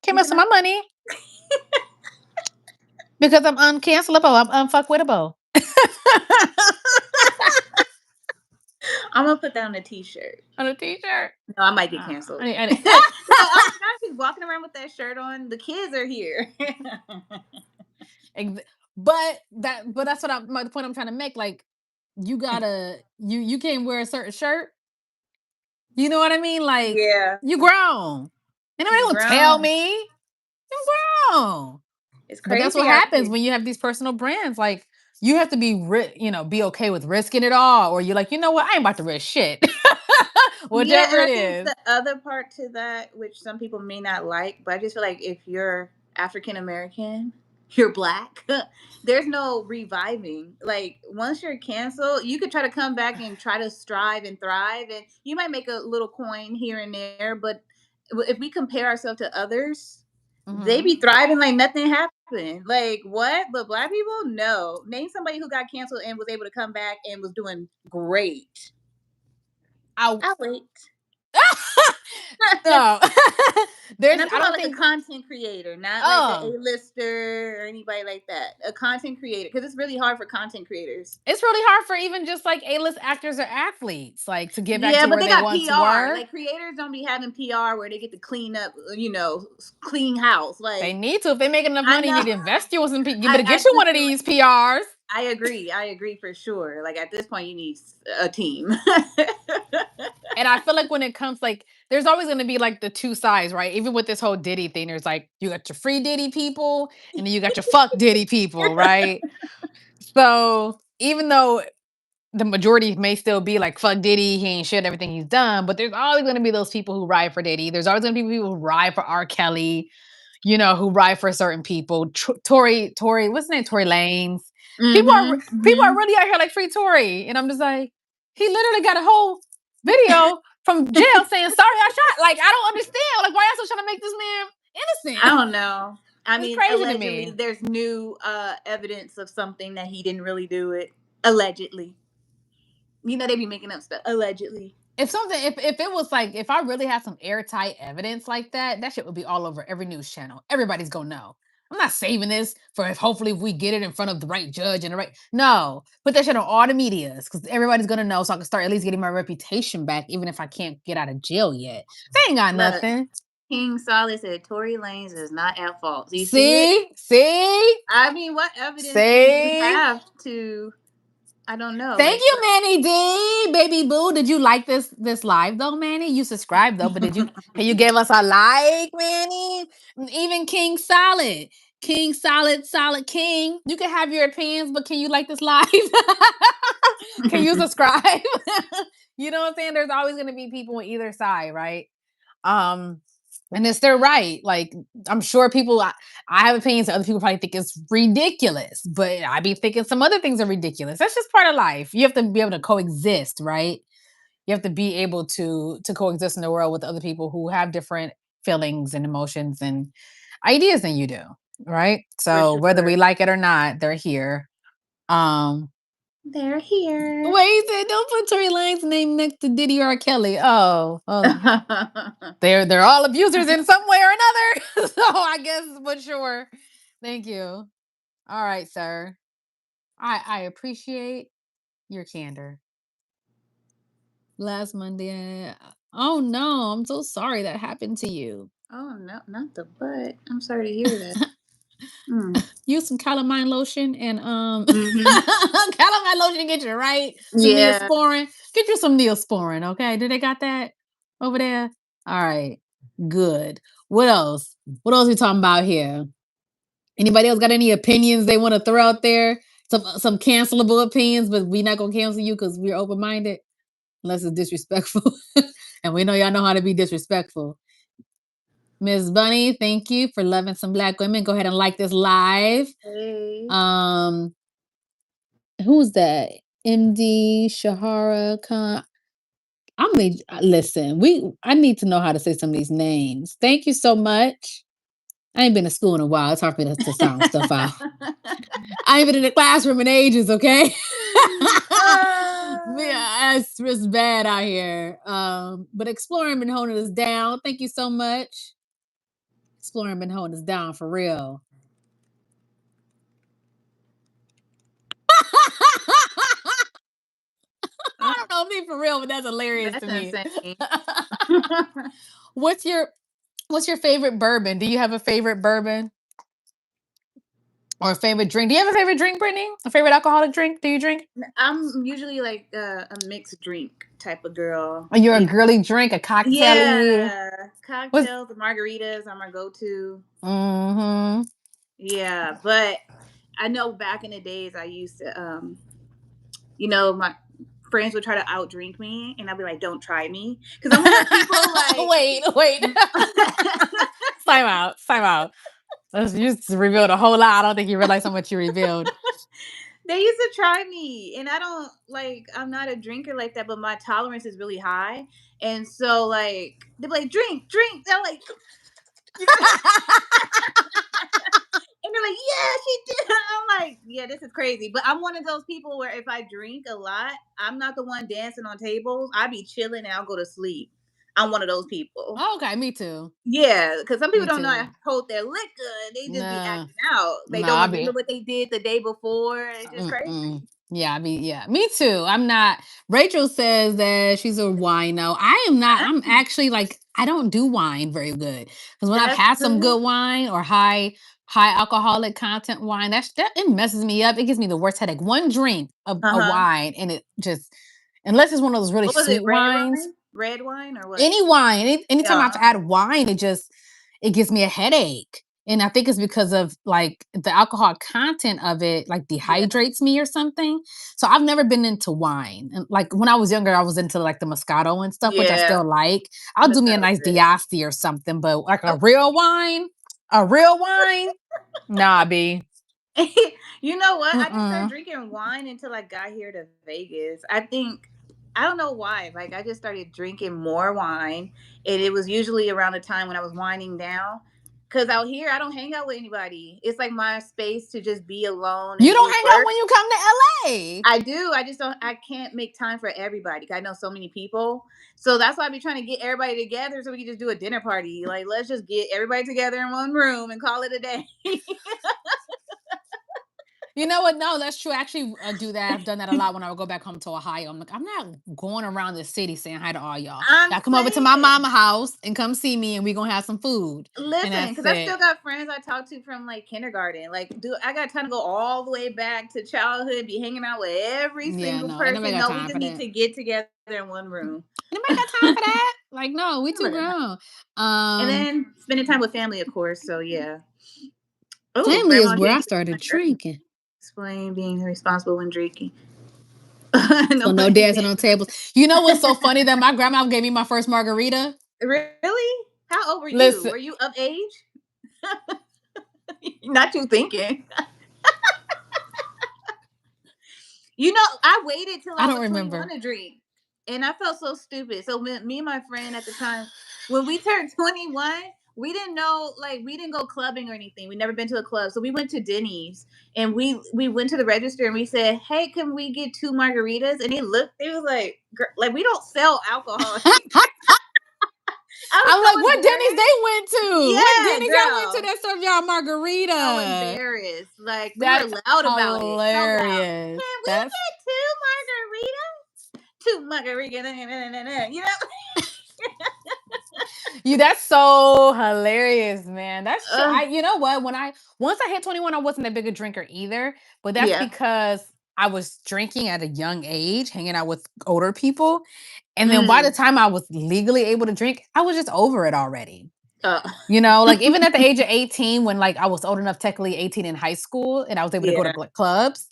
A: can't
B: You
A: mess with
B: know,
A: my money because I'm uncancelable. I'm unfuckwittable.
B: I'm gonna put that on a t-shirt.
A: On a t-shirt.
B: No, I might get canceled.
A: I need,
B: No, oh my gosh, he's walking around with that shirt on. The kids are here.
A: Ex- but that's what the point I'm trying to make. Like you can't wear a certain shirt. You know what I mean? Like
B: Yeah,
A: you grown. And nobody
B: you
A: will tell
B: grown.
A: me. You grown.
B: It's
A: But that's what
B: crazy out
A: happens
B: here.
A: when you have these personal brands. Like you have to be okay with risking it all, or you're like, you know what, I ain't about to risk shit.
B: Yeah,
A: Whatever
B: and I
A: it
B: think
A: is.
B: the other part to that, which some people may not like, but I just feel like if you're African American, you're Black, there's no reviving. Like once you're canceled, you could try to come back and try to strive and thrive, and you might make a little coin here and there. But if we compare ourselves to others, they
A: Hmm.
B: be thriving like nothing happened. Like what? But Black people, no. Name somebody who got canceled and was able to come back and was doing great.
A: I
B: I'll wait.
A: no.
B: And
A: There's
B: I'm
A: I
B: talking about
A: don't
B: like a
A: think
B: content creator, not like a
A: oh
B: A-lister or anybody like that. A content creator, because it's really hard for content creators.
A: it's really hard for even just like A-list actors or athletes like to get back
B: Yeah,
A: to
B: but
A: where
B: they
A: they
B: got
A: once
B: PR.
A: were.
B: Like creators don't be having PR where they get to clean up, clean house.
A: They
B: Like
A: need to. If they make enough
B: I
A: money, you
B: know,
A: need to invest you in some you better
B: I
A: get you one
B: just
A: of
B: feel
A: these
B: like
A: PRs.
B: I agree. I agree for sure. Like at this point, you need a team.
A: And I feel like when it comes like there's always going to be like the two sides, right? Even with this whole Diddy thing, there's like you got your free Diddy people and then you got your fuck Diddy people, right? So even though the majority may still be like fuck Diddy, he ain't shit everything he's done, but there's always going to be those people who ride for Diddy. There's always going to be people who ride for R. Kelly, who ride for certain people. Tory, what's his name? Tory Lanez.
B: Mm-hmm.
A: People are
B: Mm-hmm.
A: really out here like free Tory, and I'm just like, he literally got a whole video from jail saying sorry I shot. Like I don't understand. Like why y'all still trying to make this man
B: I
A: innocent?
B: don't know. I
A: It's
B: mean,
A: crazy to
B: allegedly,
A: me.
B: there's new evidence of something that he didn't really do it. Allegedly, they be making up stuff. Allegedly.
A: If it was like if I really had some airtight evidence like that, that shit would be all over every news channel. Everybody's gonna know. I'm not saving this for if hopefully if we get it in front of the right judge and the right no, put that shit on all the medias because everybody's gonna know so I can start at least getting my reputation back, even if I can't get out of jail yet. They ain't got
B: Look,
A: nothing.
B: King Solid said Tory Lanez is not at fault. Do you see it?
A: See,
B: I mean, what evidence do you
A: see.
B: have to? I don't know.
A: Thank
B: Like,
A: you, Manny D, baby boo. Did you like this live though, Manny? You subscribed though, but did you? Can you give us a like, Manny? Even King Solid, Solid King. You can have your opinions, but can you like this live? Can you subscribe? You know what I'm saying? There's always going to be people on either side, right? Um, and it's their right. Like I'm sure I have opinions. Other people probably think it's ridiculous, but I be thinking some other things are ridiculous. That's just part of life. You have to be able to coexist, right? You have to be able to coexist in the world with other people who have different feelings and emotions and ideas than you do, right?
B: for
A: So whether we
B: sure,
A: like it or not, they're here. Um,
B: they're here.
A: Wait, you said don't put Tory Lanez name next to Diddy or Kelly. Oh, well, they're all abusers in some way or another. So I guess, but sure. Thank you. All right, sir. I appreciate your candor. Last Monday. Oh no, I'm so sorry that happened to you.
B: Oh no, not the butt. I'm sorry to hear that. Mm.
A: Use some calamine lotion and
B: Mhm.
A: calamine lotion get you right. Some
B: Yeah.
A: neosporin. Get you some neosporin, okay? Do they got that over there? All right. Good. What else? What else we talking about here? Anybody else got any opinions they want to throw out there? Some cancelable opinions, but we're not gonna cancel you because we're open minded unless it's disrespectful. And we know y'all know how to be disrespectful. Miss Bunny, thank you for loving some black women. Go ahead and like this live.
B: Hey.
A: Um, who's that? MD Shahara Khan. I mean, listen, I need to know how to say some of these names. Thank you so much. I ain't been to school in a while. It's hard for me to sound stuff out. I ain't been in the classroom in ages, okay?
B: Ah.
A: Yeah, it's bad out here. But Exploring been holding us down. Thank you so much. Exploring been holding us down for real.
B: Oh,
A: I don't know if me for real, but that's hilarious
B: that's
A: to me.
B: insane.
A: what's your What's your favorite bourbon? Do you have a favorite bourbon or a favorite drink? Do you have a favorite drink, Brittany? A favorite alcoholic drink? Do you drink?
B: I'm usually like a mixed drink type of girl.
A: Or you're a
B: You know?
A: girly drink, a cocktail?
B: Yeah,
A: What's
B: cocktails, the margaritas are my go-to.
A: mm-hmm.
B: Yeah, but I know back in the days I used to, my friends would try to outdrink me, and I'd be like, "Don't try me," because I'm one of those people like.
A: Wait. Time out. Time out. You just revealed a whole lot. I don't think you realize how much you revealed.
B: They used to try me, and I don't like. I'm not a drinker like that, but my tolerance is really high, and so like they're like, "Drink, drink." They're like, and they're like, "Yeah, she did." I'm like, "Yeah, this is crazy." But I'm one of those people where if I drink a lot, I'm not the one dancing on tables. I be chilling and I'll go to sleep. I'm one of those people.
A: Okay, me too.
B: Yeah, because some people
A: Me
B: don't know how
A: too.
B: to hold their liquor. They just be
A: Nah,
B: acting out. They
A: nah,
B: don't
A: I
B: remember
A: be
B: what they did the day before. It's just
A: mm-mm.
B: crazy.
A: Yeah, yeah, me too. I'm not. Rachel says that she's a wino. I am not. I'm
B: Ah,
A: actually like I don't do wine very good because when I've
B: that's
A: had some
B: good.
A: good wine or high alcoholic content wine, that it messes me up. It gives me the worst headache. One drink of
B: Uh
A: a
B: huh.
A: wine and it just unless it's one of those really
B: What was it?
A: sweet
B: Red
A: wines.
B: wine? Red wine or what?
A: Any wine, anytime I've
B: Yeah.
A: had wine, it gives me a headache. And I think it's because of like the alcohol content of it, like
B: Yeah.
A: dehydrates me or something. So I've never been into wine. And like when I was younger, I was into like the Moscato and stuff, which I
B: Yeah.
A: still like. I'll do me a
B: Moscato's
A: nice
B: good.
A: Diasti or something, but like a real wine, nah, B.
B: You know what? I didn't start
A: Mm-mm.
B: drinking wine until I got here to Vegas. I don't know why. Like I just started drinking more wine, and it was usually around the time when I was winding down. Cause out here, I don't hang out with anybody. It's like my space to just be alone
A: You
B: and
A: don't
B: do
A: hang out
B: work.
A: when you come to LA.
B: I do. I just don't. I can't make time for everybody. I know so many people, so that's why I be trying to get everybody together so we can just do a dinner party. Like, let's just get everybody together in one room and call it a day.
A: You know what? No, that's true. I actually do that. I've done that a lot when I would go back home to Ohio. I'm like, I'm not going around the city saying hi to all y'all.
B: I'm
A: Y'all come over to my
B: saying,
A: mama house and come see me, and we gonna have some food, and
B: listen,
A: that's
B: because I
A: it.
B: still got friends I talk to from like kindergarten. Like, do I got time to go all the way back to childhood, be hanging out with every
A: Yeah,
B: single
A: no, ain't nobody
B: person?
A: got
B: No, we
A: time
B: just
A: for
B: need
A: that.
B: to get together in one room.
A: Anybody got time for that? Like, no, we too
B: Really.
A: grown.
B: And
A: Um,
B: then spending time with family, of course. So yeah. Oh,
A: Family is
B: grandma
A: where
B: gave
A: I
B: you
A: started
B: lunch early.
A: drinking.
B: Explain being responsible when drinking.
A: So no
B: Nobody
A: dancing
B: did.
A: on tables. You know what's so funny that my grandma gave me my first margarita.
B: Really? How old were you?
A: Listen,
B: Were you of age? Not you thinking. I waited till
A: I
B: I
A: don't
B: was 21
A: remember.
B: to drink, and I felt so stupid. So me and my friend at the time, when we turned 21, we didn't know, like, we didn't go clubbing or anything. We never been to a club, so we went to Denny's and we went to the register and we said, "Hey, can we get two margaritas?" And they was like, "We don't sell alcohol." I was
A: I'm like,
B: so
A: what Denny's
B: embarrassed.
A: they went to? What
B: Yeah,
A: Denny's y'all went to
B: girl.
A: that served y'all
B: So
A: margarita?
B: embarrassed. Like we were
A: That's
B: loud about it. So loud.
A: hilarious.
B: Can we
A: That's
B: get two margaritas? You know?
A: you. That's so hilarious, man. That's true.
B: Uh,
A: You know what? Once I hit 21, I wasn't a bigger drinker either. But that's
B: yeah.
A: because I was drinking at a young age, hanging out with older people. And then by the
B: Mm.
A: time I was legally able to drink, I was just over it already.
B: Uh,
A: You know, like even at the age of 18, when like I was old enough, technically 18 in high school, and I was able to go to
B: yeah.
A: clubs.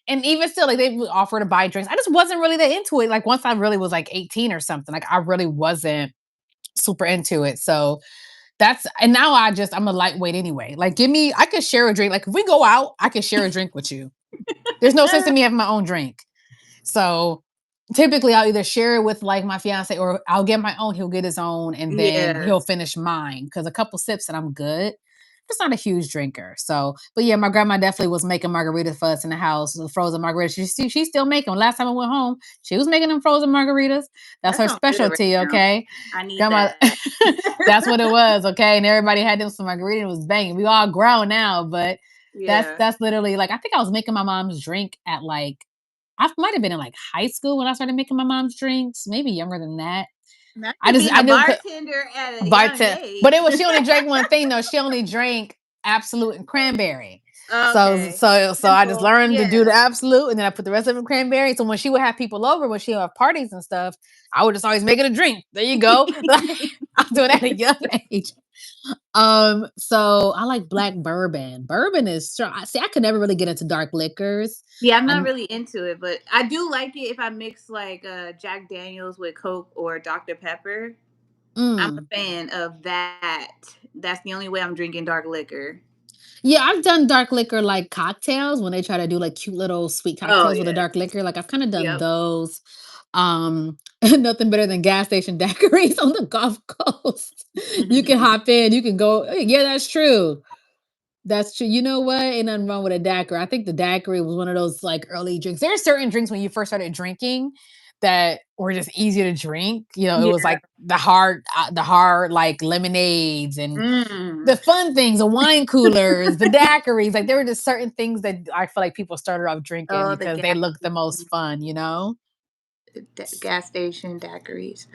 A: And even still, like they would offer to buy drinks. I just wasn't really that into it. Like once I really was like 18 or something, like I really wasn't super into it. So and now I'm a lightweight anyway. Like I could share a drink. Like if we go out, I can share a drink with you. There's no sense in me having my own drink. So typically I'll either share it with like my fiance or I'll get my own, he'll get his own, and then
B: Yeah.
A: he'll finish mine because a couple sips and I'm good. Just not a huge drinker. So, but yeah, my grandma definitely was making margaritas for us in the house, the frozen margaritas. She's still making them. Last time I went home, she was making them frozen margaritas. That's
B: That
A: her
B: sounds good right
A: specialty,
B: now.
A: okay?
B: I need
A: Grandma,
B: that.
A: that's what it was, okay? And everybody had them some margarita. It was banging. We all grown now, but
B: Yeah.
A: that's literally like I think I was making my mom's drink at like I might have been in like high school when I started making my mom's drinks, maybe younger than that.
B: Not you being
A: I
B: a
A: knew
B: bartender at a young
A: bartend, but
B: age.
A: it was she only drank one thing though. She only drank Absolute and cranberry.
B: Okay.
A: So I just
B: Simple.
A: learned to do the
B: Yeah.
A: Absolute, and then I put the rest of them cranberry. So when she would have people over, when she would have parties and stuff, I would just always make it a drink. There you go. Like, I was doing that at a young age. So I like black bourbon. Bourbon is strong. See, I could never really get into dark liquors.
B: Yeah, I'm not
A: I
B: really into it, but I do like it if I mix like Jack Daniels with Coke or Dr. Pepper. I'm
A: mm,
B: a fan of that. That's the only way I'm drinking dark liquor.
A: Yeah, I've done dark liquor like cocktails when they try to do like cute little sweet
B: Oh
A: cocktails with a
B: yeah.
A: dark liquor. Like I've kind of done
B: Yep.
A: those. Nothing better than gas station daiquiris on the Gulf Coast. You can hop in, you can go. Yeah, that's true. That's true. You know what? Ain't nothing wrong with a daiquiri. I think the daiquiri was one of those like early drinks. There are certain drinks when you first started drinking that were just easy to drink. You know, it was
B: Yeah.
A: like the hard like lemonades and
B: Mm.
A: the fun things, the wine coolers, the daiquiris. Like there were just certain things that I feel like people started off drinking
B: Oh, the
A: because they looked the most fun. You know.
B: gas station daiquiris.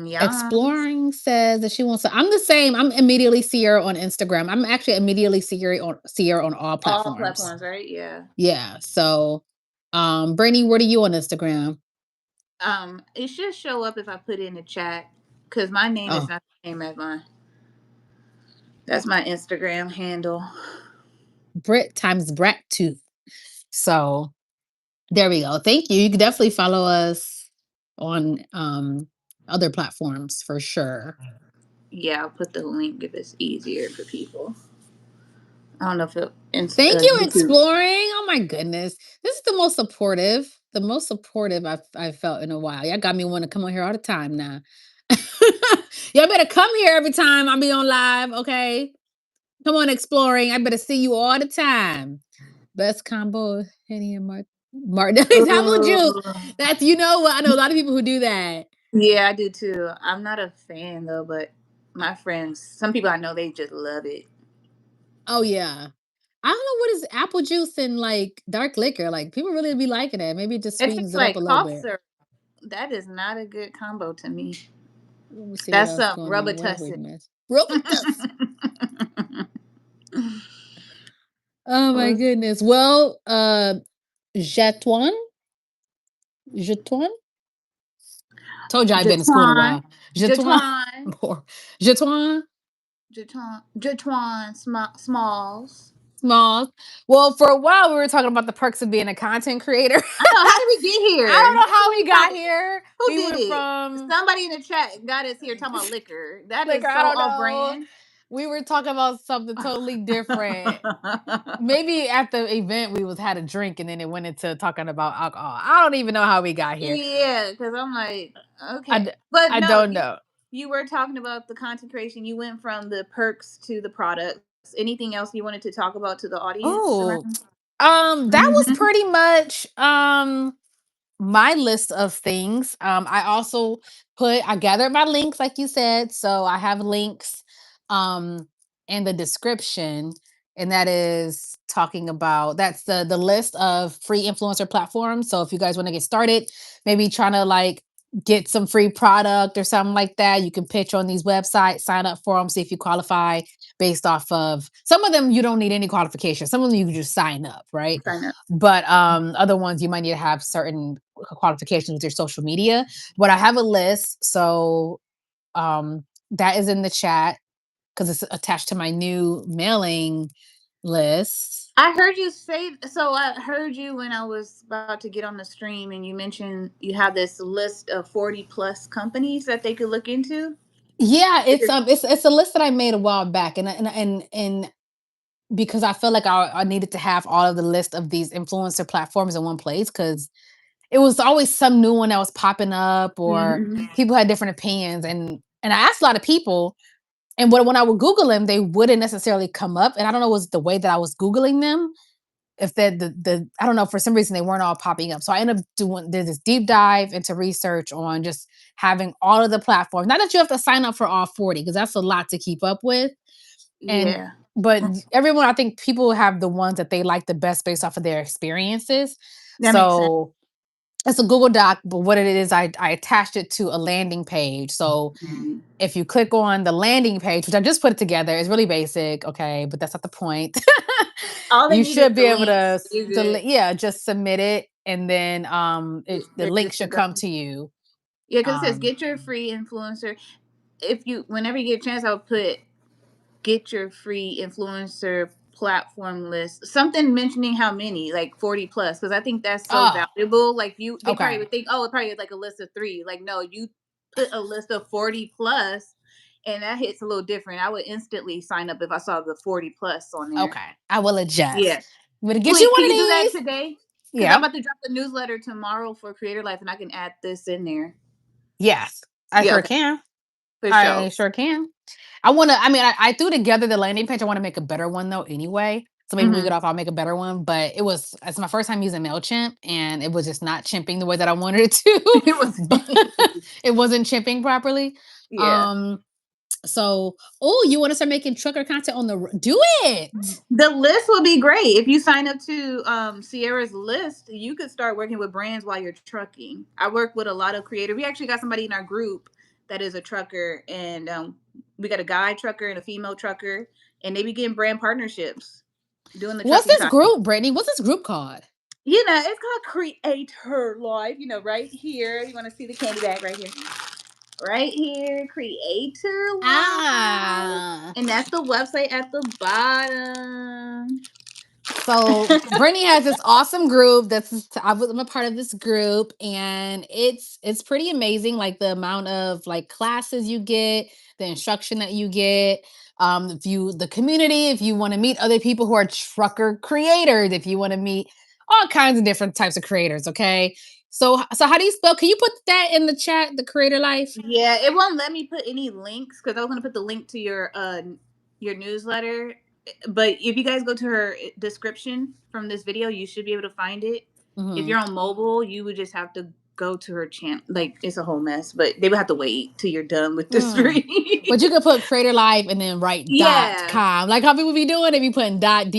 B: Yeah.
A: Exploring says that she wants to. I'm the same. I'm immediately see her on Instagram. I'm actually immediately see her on all
B: All
A: platforms.
B: platforms, right? Yeah.
A: Yeah. So, Brittany, what are you on Instagram?
B: It should show up if I put it in the chat because my name is
A: Oh,
B: not the same as mine. That's my Instagram handle.
A: Brit times Brat too. So there we go. Thank you. You can definitely follow us on other platforms for sure.
B: Yeah, I'll put the link if it's easier for people. I don't know if
A: Thank you,
B: YouTube.
A: exploring. Oh my goodness. This is the most supportive I've felt in a while. Y'all got me want to come on here all the time now. Y'all better come here every time I be on live, okay? Come on, exploring. I better see you all the time. Best combo, Henny and Martinelli's apple juice.
B: Ooh.
A: That's you know what? I know a lot of people who do that.
B: Yeah, I do too. I'm not a fan though, but my friends, some people I know, they just love it.
A: Oh yeah. I don't know what is apple juice and like dark liquor. Like people really be liking it. Maybe it just
B: It
A: sweetens
B: tastes
A: it up a
B: like
A: little
B: cough
A: bit.
B: syrup. That is not a good combo to me.
A: Let me see what
B: That's
A: else
B: some
A: going on. What have we
B: Robitussin.
A: missed? Robitus. Oh my goodness. Well, Jatuan? Jatuan? Told you I've been to school in a
B: Jatwan,
A: while. Jatuan.
B: Jatwan,
A: Or Jatuan.
B: Jatwan Smalls.
A: Smalls. Well, for a while we were talking about the perks of being a content creator.
B: I know. How did we get
A: I
B: here?
A: don't know
B: That's
A: how
B: what
A: we
B: we
A: got
B: talking.
A: here.
B: Who
A: We
B: did
A: went
B: it?
A: from
B: Somebody in the chat got us here talking about liquor. That
A: like
B: is
A: I
B: so
A: don't
B: off
A: know.
B: brand.
A: We were talking about something totally different. Maybe at the event we was had a drink and then it went into talking about alcohol. I don't even know how we got here.
B: Yeah, because I'm like,
A: I
B: okay,
A: d-
B: but
A: I
B: no,
A: don't
B: you
A: know.
B: you were talking about the content creation. You went from the perks to the products. Anything else you wanted to talk about to the audience
A: Oh,
B: around?
A: that was
B: Hmm.
A: pretty much my list of things. I also I gathered my links, like you said. So I have links um in the description, and that is talking about that's the list of free influencer platforms. So if you guys want to get started, maybe trying to like get some free product or something like that, you can pitch on these websites, sign up for them, see if you qualify based off of some of them. You don't need any qualification. Some of them you can just sign up, right?
B: Sign up.
A: But other ones you might need to have certain qualifications with your social media. But I have a list, so that is in the chat because it's attached to my new mailing list.
B: I heard you say so. I heard you when I was about to get on the stream, and you mentioned you have this list of 40 plus companies that they could look into.
A: Yeah,
B: Is it-
A: it's a list that I made a while back, and because I felt like I needed to have all of the list of these influencer platforms in one place because it was always some new one that was popping up, or
B: Mhm.
A: people had different opinions, and I asked a lot of people. And when I would Google them, they wouldn't necessarily come up. And I don't know, was the way that I was Googling them. If the I don't know, for some reason they weren't all popping up. So I ended up did this deep dive into research on just having all of the platforms. Not that you have to sign up for all 40, because that's a lot to keep up with. And
B: Yeah,
A: but everyone, I think people have the ones that they like the best based off of their experiences.
B: that makes sense.
A: So it's a Google Doc, but what it is, I attached it to a landing page. So
B: Mhm.
A: if you click on the landing page, which I just put it together, it's really basic, okay, but that's not the point.
B: All they
A: You
B: need is
A: should
B: the
A: be able to,
B: links. You're good.
A: yeah, just submit it, and then the
B: They're
A: link
B: good to
A: should
B: go.
A: come to you.
B: Yeah, because it says
A: Um,
B: get your free influencer. If you, whenever you get a chance, I'll put get your free influencer platform list. Something mentioning how many, like 40 plus, because I think that's so
A: oh,
B: valuable. Like they probably
A: okay,
B: would think, oh, it probably is like a list of three. Like, no, you put a list of 40 plus, and that hits a little different. I would instantly sign up if I saw the 40 plus on there.
A: okay, I will adjust.
B: Yeah.
A: I'm gonna get you
B: Please,
A: one
B: can
A: of
B: you do that
A: these.
B: today? Because I'm
A: Yeah,
B: about to drop the newsletter tomorrow for Creator Life, and I can add this in there.
A: yes, I
B: Yeah,
A: sure
B: okay,
A: can.
B: for sure.
A: I sure can. I threw together the landing page. I want to make a better one though anyway. So maybe we
B: Hmm.
A: get off, I'll make a better one. But it's my first time using MailChimp, and it was just not chimping the way that I wanted it to.
B: It was,
A: But it wasn't chimping properly.
B: yeah.
A: Um, so you want to start making trucker content on do it.
B: The list will be great. If you sign up to Sierra's list, you could start working with brands while you're trucking. I work with a lot of creators. We actually got somebody in our group that is a trucker, and we got a guy trucker and a female trucker, and they be getting brand partnerships doing the
A: What's
B: trucking
A: this
B: content.
A: group, Brittany? What's this group called?
B: You know, it's called Creator Life. You know, right here. You want to see the candy bag right here? Right here, Creator Life.
A: Ah.
B: And that's the website at the bottom.
A: So Brittany has this awesome group. I'm a part of this group, and it's pretty amazing. Like the amount of like classes you get, the instruction that you get. If you the community, if you want to meet other people who are trucker creators, if you want to meet all kinds of different types of creators. Okay, so how do you spell? Can you put that in the chat? The Creator Life.
B: Yeah, it won't let me put any links because I was gonna put the link to your newsletter. But if you guys go to her description from this video, you should be able to find it. If
A: Hmm.
B: you're on mobile, you would just have to go to her channel. Like it's a whole mess, but they would have to wait till you're done with the
A: Mm.
B: stream.
A: But you could put Creator Life and then write
B: Yeah,
A: .com, like how people be doing. They be putting dot.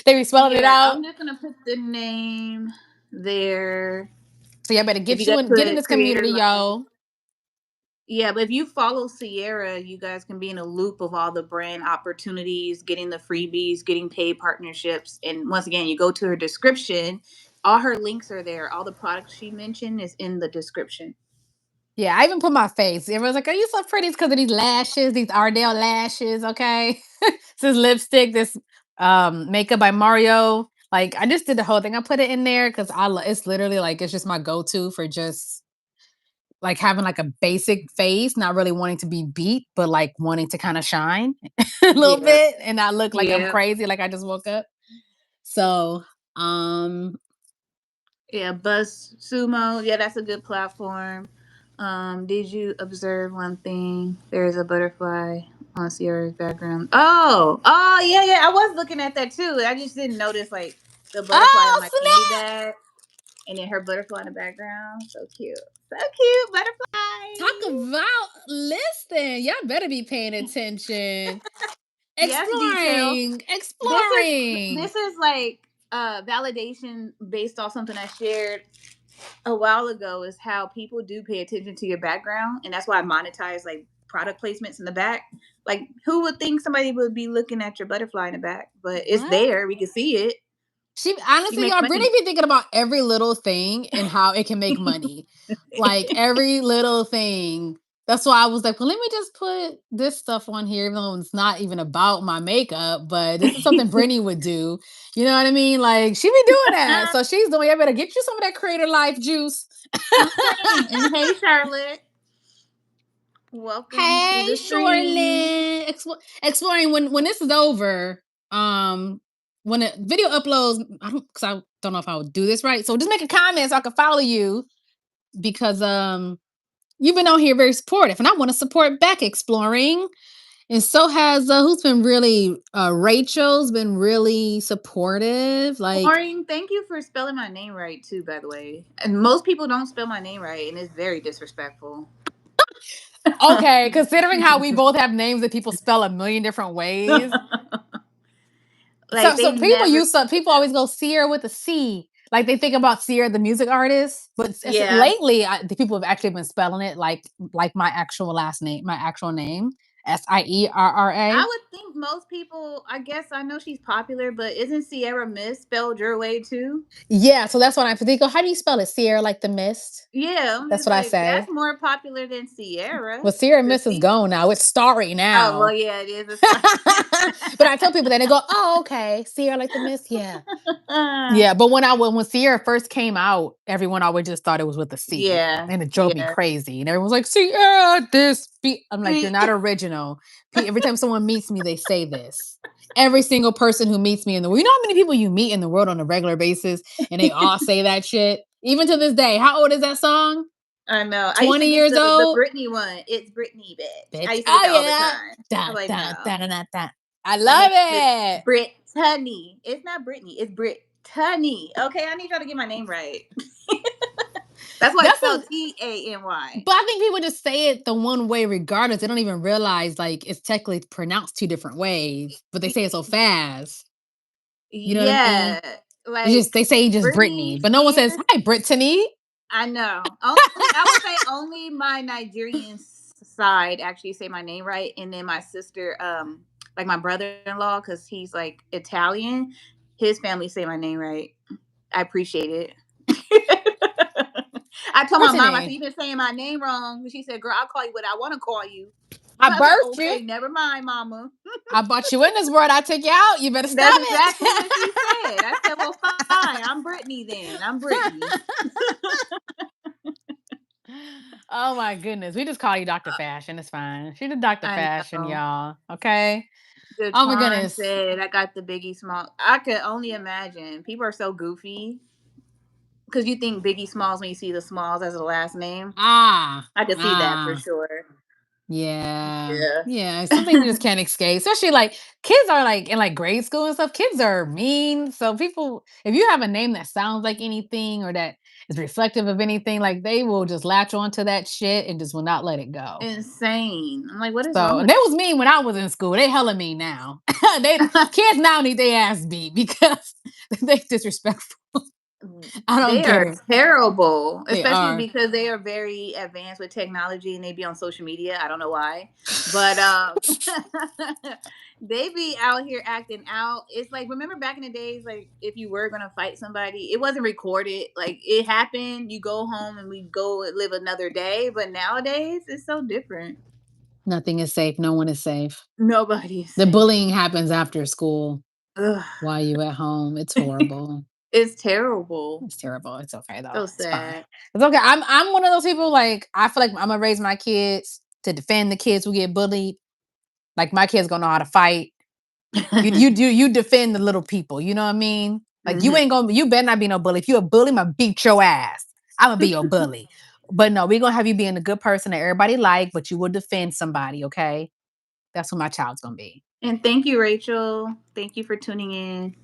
A: They be spelling it
B: yeah.
A: out.
B: I'm just gonna put the name there.
A: So y'all better
B: If you guys
A: get in
B: put
A: this
B: Creator
A: community,
B: Life.
A: yo.
B: Yeah, but if you follow Sierra, you guys can be in a loop of all the brand opportunities, getting the freebies, getting paid partnerships. And once again, you go to her description, all her links are there. All the products she mentioned is in the description.
A: Yeah, I even put my face. Everyone's like, "Are you so pretty?" It's because of these lashes, these Ardell lashes. Okay, this lipstick, this makeup by Mario. Like I just did the whole thing. I put it in there because it's literally like it's just my go to for just like having like a basic face, not really wanting to be beat, but like wanting to kind of shine a little
B: Yeah.
A: bit and not look like I'm
B: Yeah.
A: crazy, like I just woke up. So, um,
B: Yeah. Buzz Sumo. Yeah, that's a good platform. Did you observe one thing? There's a butterfly on Sierra's background. Oh, yeah. I was looking at that too. I just didn't notice like the butterfly on
A: oh
B: my candy
A: snap!
B: bag. And then her butterfly in the background. So cute. So cute.
A: Talk
B: Butterfly.
A: about listen. Y'all better be paying attention.
B: Yes, detail.
A: Exploring,
B: This is
A: exploring.
B: this is like validation based off something I shared a while ago, is how people do pay attention to your background, and that's why I monetize like product placements in the back. Like, who would think somebody would be looking at your butterfly in the back? But it's
A: What?
B: there. We can see it.
A: She
B: You
A: honestly,
B: make
A: y'all, Brittany
B: money.
A: be thinking about every little thing and how it can make money. Like every little thing. That's why I was like, well, let me just put this stuff on here, even though it's not even about my makeup, but this is something Brittany would do. You know what I mean? Like she be doing that. So she's doing, I better get you some of that creator life juice.
B: Okay. And hey, Charlotte, welcome to
A: Hey,
B: the stream.
A: Shortland. Exploring when this is over. Um, when a video uploads, I don't know if I would do this right. So just make a comment so I can follow you because you've been on here very supportive, and I want to support back exploring. And so has who's been really Rachel's been really supportive. Like
B: Maureen, thank you for spelling my name right too, by the way. And most people don't spell my name right, and it's very disrespectful.
A: okay, considering how we both have names that people spell a million different ways,
B: Like,
A: so
B: they
A: people
B: never
A: use people always go Sierra with a C. Like they think about Sierra the music artist, but
B: Yeah.
A: lately the people have actually been spelling it like my actual last name, my actual name,
B: I
A: Sierra.
B: would think most people, I guess I know she's popular, but isn't Sierra misspelled your way too?
A: Yeah, so that's what I think. How do you spell it? Sierra like the mist.
B: Yeah, I'm
A: That's
B: just
A: what I
B: like,
A: say.
B: that's more popular than Sierra.
A: Well, Sierra
B: The
A: Mist is
B: C.
A: gone now. It's Starry
B: Oh, well,
A: now.
B: yeah, it is a star.
A: But I tell people that they go, "Oh, okay, Sierra like the mist." Yeah, yeah. But when Sierra first came out, everyone always just thought it was with a C,
B: Yeah,
A: and it drove me
B: yeah.
A: crazy. And everyone's like, "Sierra, this." I'm like, "You're not original." Every time someone meets me, they say this. Every single person who meets me in the world, you know how many people you meet in the world on a regular basis, and they all say that shit. Even to this day, how old is that song?
B: I know. I used to
A: 20
B: get
A: years
B: the
A: old?
B: Britney one. It's Britney, bitch. I
A: Bitch.
B: used to get
A: Oh
B: that all the
A: yeah.
B: time.
A: Da,
B: I'm like,
A: da, da,
B: no.
A: da, da, da. I
B: My name
A: love
B: is
A: it.
B: Brittany. It's not Britney. It's Brittany. Okay, I need y'all to get my name right. That's why it's
A: That's
B: spelled
A: what,
B: Tany.
A: but I think people just say it the one way regardless. They don't even realize like it's technically pronounced two different ways, but they say it so fast. You know what I mean?
B: Yeah,
A: It's just
B: like
A: they say just
B: Britney
A: Brittany, but no one says
B: Spears.
A: hi Brittany.
B: I know. Only I would say only my Nigerian side actually say my name right, and then my sister, like my brother-in-law, because he's like Italian, his family say my name right. I appreciate it. I told my mom, I said,
A: Brittany.
B: "You've been saying my name wrong." She said, "Girl, I'll call you what I want to call you."
A: I
B: I said,
A: birthed you.
B: "Okay, never mind, Mama."
A: I brought you in this world. I took you out. You better
B: That's
A: stop
B: exactly what she said. I said, "Well, fine. I'm Brittany then. I'm Brittany."
A: it. Oh my goodness. We just call you Dr. Fashion. It's fine. She's the Dr.
B: I
A: Fashion,
B: know.
A: y'all. Okay. Oh my
B: Jaquan
A: goodness.
B: said, "I got the Biggie Small." I could only imagine. People are so goofy because you think Biggie Smalls when you see the Smalls as a last name.
A: Ah.
B: I could see that for
A: Ah.
B: sure.
A: Yeah.
B: Yeah.
A: Yeah. Something you just can't escape. Especially like kids are like in like grade school and stuff. Kids are mean. So people, if you have a name that sounds like anything or that is reflective of anything, like they will just latch onto that shit and just will not let it go.
B: Insane. I'm like, what is
A: So,
B: wrong
A: and
B: with
A: they was mean when I was in school. They hella mean now. They kids now need their ass beat because they disrespectful. I don't
B: They
A: get
B: are
A: it.
B: terrible,
A: They
B: especially
A: are.
B: because they are very advanced with technology and they be on social media. I don't know why, but they be out here acting out. It's like, remember back in the days, like if you were gonna fight somebody, it wasn't recorded. Like, it happened. You go home and we go and live another day. But nowadays, it's so different.
A: Nothing is safe. No one is safe.
B: Nobody's
A: The
B: safe.
A: bullying happens after school
B: Ugh.
A: while you at home. It's horrible.
B: It's terrible.
A: It's terrible. It's okay though.
B: So
A: It's fine.
B: sad.
A: It's okay. I'm one of those people like I feel like I'm gonna raise my kids to defend the kids who get bullied. Like my kids gonna know how to fight. You defend the little people. You know what I mean? Like you
B: Mhm.
A: ain't gonna you better not be no bully. If you a bully, I'm gonna beat your ass. I'm gonna be your bully. But no, we're gonna have you being a good person that everybody like, but you will defend somebody, okay? That's what my child's gonna be.
B: And thank you, Rachel. Thank you for tuning in.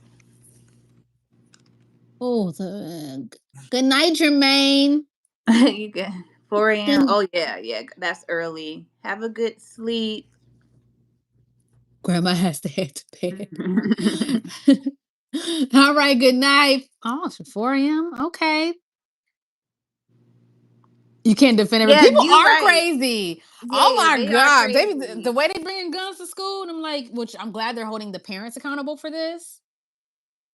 A: Oh, good night, Jermaine.
B: You get 4 a.m.
A: Good.
B: Oh yeah, yeah, that's early. Have a good sleep.
A: Grandma has to head to bed. All right, good night. Oh, it's 4 a.m. Okay. You can't defend every.
B: Yeah,
A: People
B: you
A: are
B: right.
A: crazy. Oh
B: Yeah,
A: my
B: they are
A: god, the
B: crazy.
A: way they bringing guns to school, and I'm like, which I'm glad they're holding the parents accountable for this.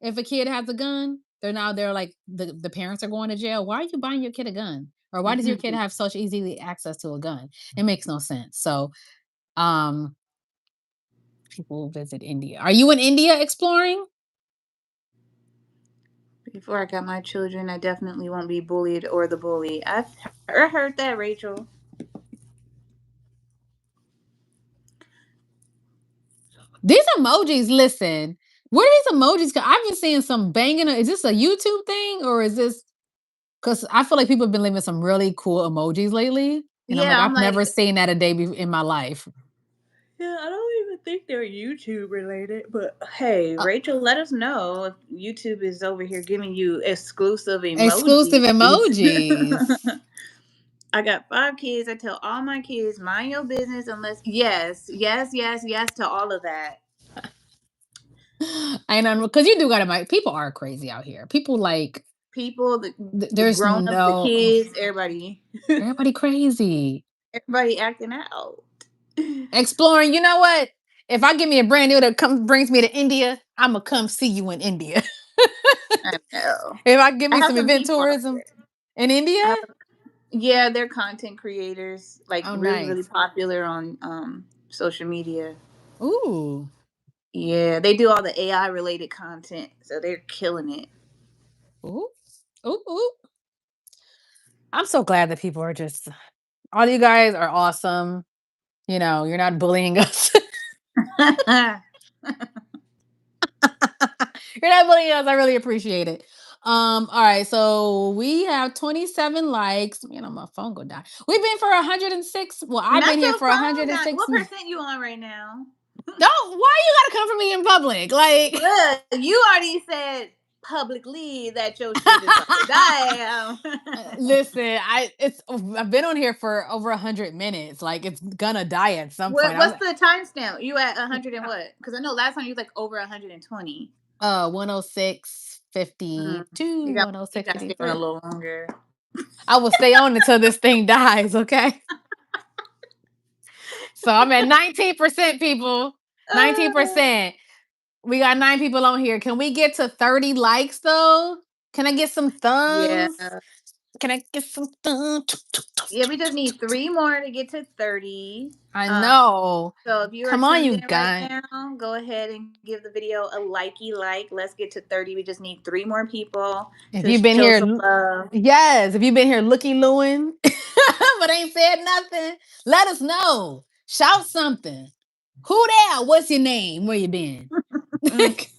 A: If a kid has a gun, they're like the parents are going to jail. Why are you buying your kid a gun? Or why does your kid have such easy access to a gun? It makes no sense. So, um, people visit India. Are you in India exploring?
B: Before I got my children, I definitely won't be bullied or the bully. I heard that, Rachel.
A: These emojis, listen. Where are these emojis? I've been seeing some banging. Is this a YouTube thing or is this because I feel like people have been leaving some really cool emojis lately? And I'm like,
B: Yeah, I'm
A: I've never
B: like,
A: seen that a day in my life.
B: yeah, I don't even think they're YouTube related. But hey,
A: Uh,
B: Rachel, let us know if YouTube is over here giving you exclusive
A: exclusive
B: emojis.
A: emojis.
B: I got 5 kids. I tell all my kids, mind your business unless, yes, yes, yes, yes to all of that.
A: I know because you do gotta people are crazy out here. People like
B: People, the
A: there's
B: grown ups, the
A: no
B: kids, everybody,
A: everybody crazy.
B: everybody acting out.
A: Exploring, you know what? If I give me a brand new that comes brings me to India, I'ma come see you in India.
B: I know.
A: If I give
B: I
A: me
B: have
A: some
B: some
A: event
B: people out
A: tourism
B: there.
A: in India.
B: Yeah, they're content creators, like
A: Oh,
B: really, really
A: nice.
B: popular on social media.
A: Ooh.
B: Yeah, they do all the AI related content, so they're killing it.
A: Ooh. Ooh. Ooh. I'm so glad that people are just all you guys are awesome. You know, you're not bullying us. You're not bullying us. I really appreciate it. All right, so we have 27 likes. Man, on my phone go down. We've been for 106. Well, I've
B: Not
A: been here
B: your
A: for
B: phone. Not
A: 106.
B: what percent you on right now?
A: Don't why you gotta come for me in public? Like
B: Look, you already said publicly that your shit is on. Damn.
A: listen, I've been on here for over 100 minutes. Like it's gonna die at some point.
B: What's the timestamp? You at 100 and what? Because I know last time you was like over 120.
A: 106,
B: Mm.
A: 52,
B: You
A: 106,
B: got to stay on a
A: 53.
B: little longer.
A: I will stay on until this thing dies, okay? So I'm at 19% people.
B: Uh,
A: 19%. We got 9 people on here. Can we get to 30 likes though? Can I get some
B: yeah.
A: thumbs? Can I get some thumbs?
B: Yeah, we just need 3 more to get to 30.
A: I
B: Um,
A: know.
B: so if you are
A: Come on,
B: tuned
A: you
B: in right
A: guys.
B: now, go ahead and give the video a likey like. Let's get to 30. We just need 3 more people
A: If
B: to
A: you've been
B: show
A: here,
B: some love.
A: yes, if you've been here looky looing, but ain't said nothing, let us know. Shout something. Who there? What's your name? Where you been?
B: Mm,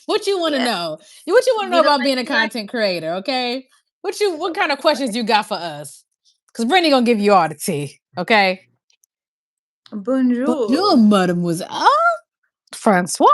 A: What you want to
B: yeah.
A: know? What you want to know
B: Get a
A: about being a
B: likey like.
A: content creator? Okay. What kind of questions you got for us? Because Brittany gonna give you all the tea. Okay. Bonjour,
B: Bonjour.
A: mademoiselle. Francois.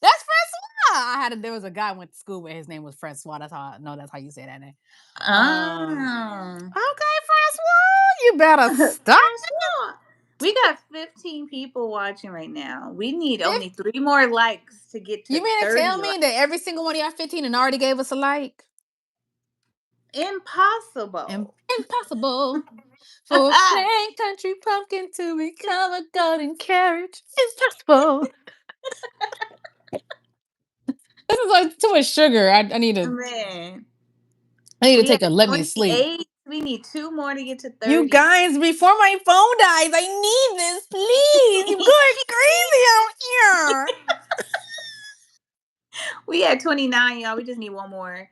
A: That's Francois. There was a guy I went to school with. His name was Francois. That's how I know. That's how you say that name.
B: Ah.
A: Okay, Francois, you better stop.
B: Francois. We got 15 people watching right now. We need only 3 more likes to get
A: You
B: to
A: mean to tell
B: 30
A: me
B: likes.
A: that every single one of y'all 15 and already gave us a like?
B: Impossible.
A: Impossible for a plain country pumpkin to become a golden carriage. Impossible. This is like too much sugar.
B: Man.
A: I need to
B: We
A: take
B: at
A: a let me sleep.
B: 28. We need 2 more to get to
A: You
B: 30.
A: guys, before my phone dies, I need this, please. You're going crazy out here.
B: We at 29, y'all. We just need 1 more.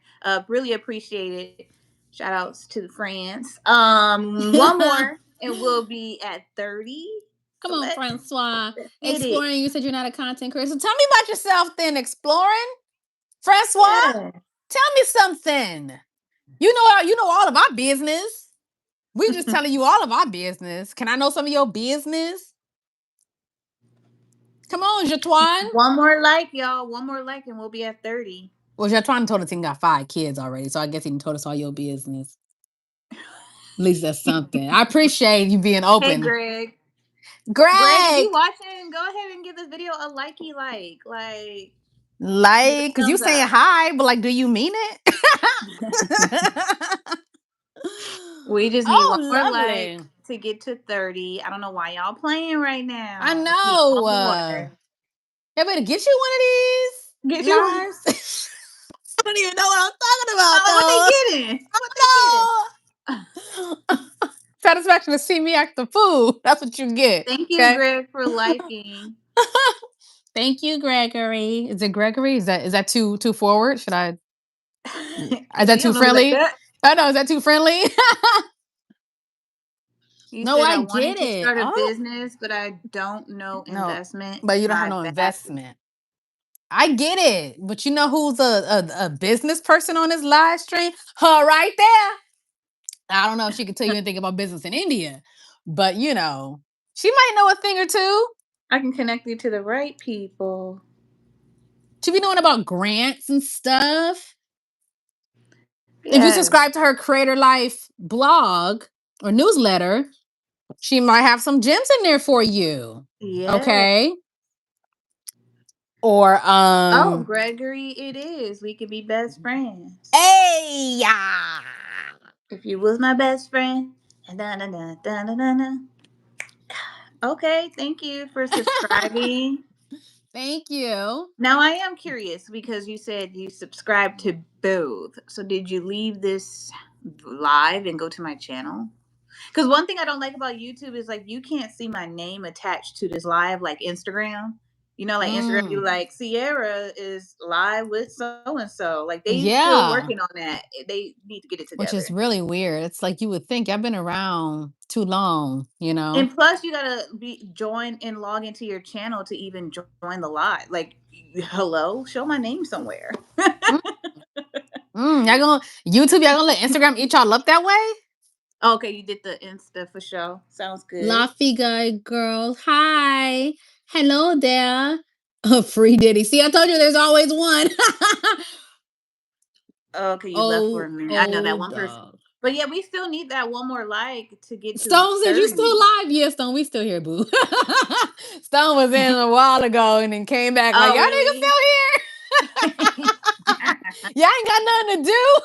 B: Really appreciate it. Shout outs to France. One more and we'll be at 30.
A: Come
B: So
A: on,
B: let's
A: Francois.
B: get it.
A: Exploring, you said you're not a content creator. So tell me about yourself then, exploring. Francois,
B: Yeah.
A: tell me something. You know all of our business. We just telling you all of our business. Can I know some of your business? Come on, Jatwan.
B: One more like, y'all. One more like, and we'll be at 30.
A: Well, Jatwan told us he got 5 kids already, so I guess he done told us all your business. At least that's something. I appreciate you being
B: Hey,
A: open.
B: Greg. Greg, if you
A: Greg,
B: watching, go ahead and give this video a likey like. Give it
A: like,
B: a
A: cause you
B: thumbs
A: saying
B: up.
A: hi, but like, do you mean it?
B: We just need
A: Oh,
B: one more
A: lovely.
B: like to get to 30. I don't know why y'all playing right
A: I
B: now. We need
A: know.
B: one more.
A: I better get you one of
B: Get
A: these
B: you one.
A: lives. I don't even know what I'm talking about,
B: Mama, what
A: though.
B: they getting? What they getting?
A: No. Satisfaction to see me act the fool. That's what you get.
B: Thank you,
A: Okay.
B: Greg, for liking.
A: Thank you, Gregory. Is it Gregory? Is that too forward? Should I? Is
B: Because
A: that
B: we
A: too
B: don't know who
A: friendly?
B: that.
A: I know. Is that too friendly?
B: You
A: No,
B: said
A: I
B: I
A: get
B: wanted to
A: it.
B: start a
A: Oh
B: business, but I don't know
A: no,
B: investment.
A: but you don't have
B: My
A: no
B: bad.
A: investment. I get it, but you know who's a business person on this live stream? Her right there. I don't know if she can tell you anything about business in India, but she might know a thing or two.
B: I can connect you to the right people.
A: She be knowing about grants and stuff. If you
B: Yes.
A: subscribe to her Creator Life blog or newsletter, she might have some gems in there for you.
B: Yeah.
A: Okay. Or
B: Oh, Gregory, it is. We could be best friends.
A: hey yeah.
B: If you was my best friend. Da, da, da, da, da, da, da. Okay, thank you for subscribing.
A: Thank you.
B: Now I am curious because you said you subscribed to both. So did you leave this live and go to my channel? Because one thing I don't like about YouTube is like you can't see my name attached to this live like Instagram. You know, like Instagram, you
A: Mm,
B: like Sierra is live with so and so. Like they still
A: yeah.
B: working on that. They need to get it
A: Which is
B: together.
A: really weird. It's like you would think I've been around too long.
B: And plus, you gotta be join and log into your channel to even join the live. Like, hello, show my name somewhere.
A: Mm, y'all gonna YouTube, y'all gonna let Instagram eat y'all up that way?
B: Okay, you did the Insta for sure. Sounds good.
A: Laughy guy girl. Hi. Hello there. A free Diddy. See, I told you there's always one.
B: Okay, you left for a
A: Oh,
B: minute. I know that
A: oh
B: one person.
A: dog.
B: But yeah, we still need that one more like to get to
A: Stone said you still
B: 30.
A: live. Yeah, Stone, we still here, boo. Stone was in a while ago and then came back like,
B: Oh,
A: y'all niggas
B: really?
A: still here? Y'all ain't got nothing to do.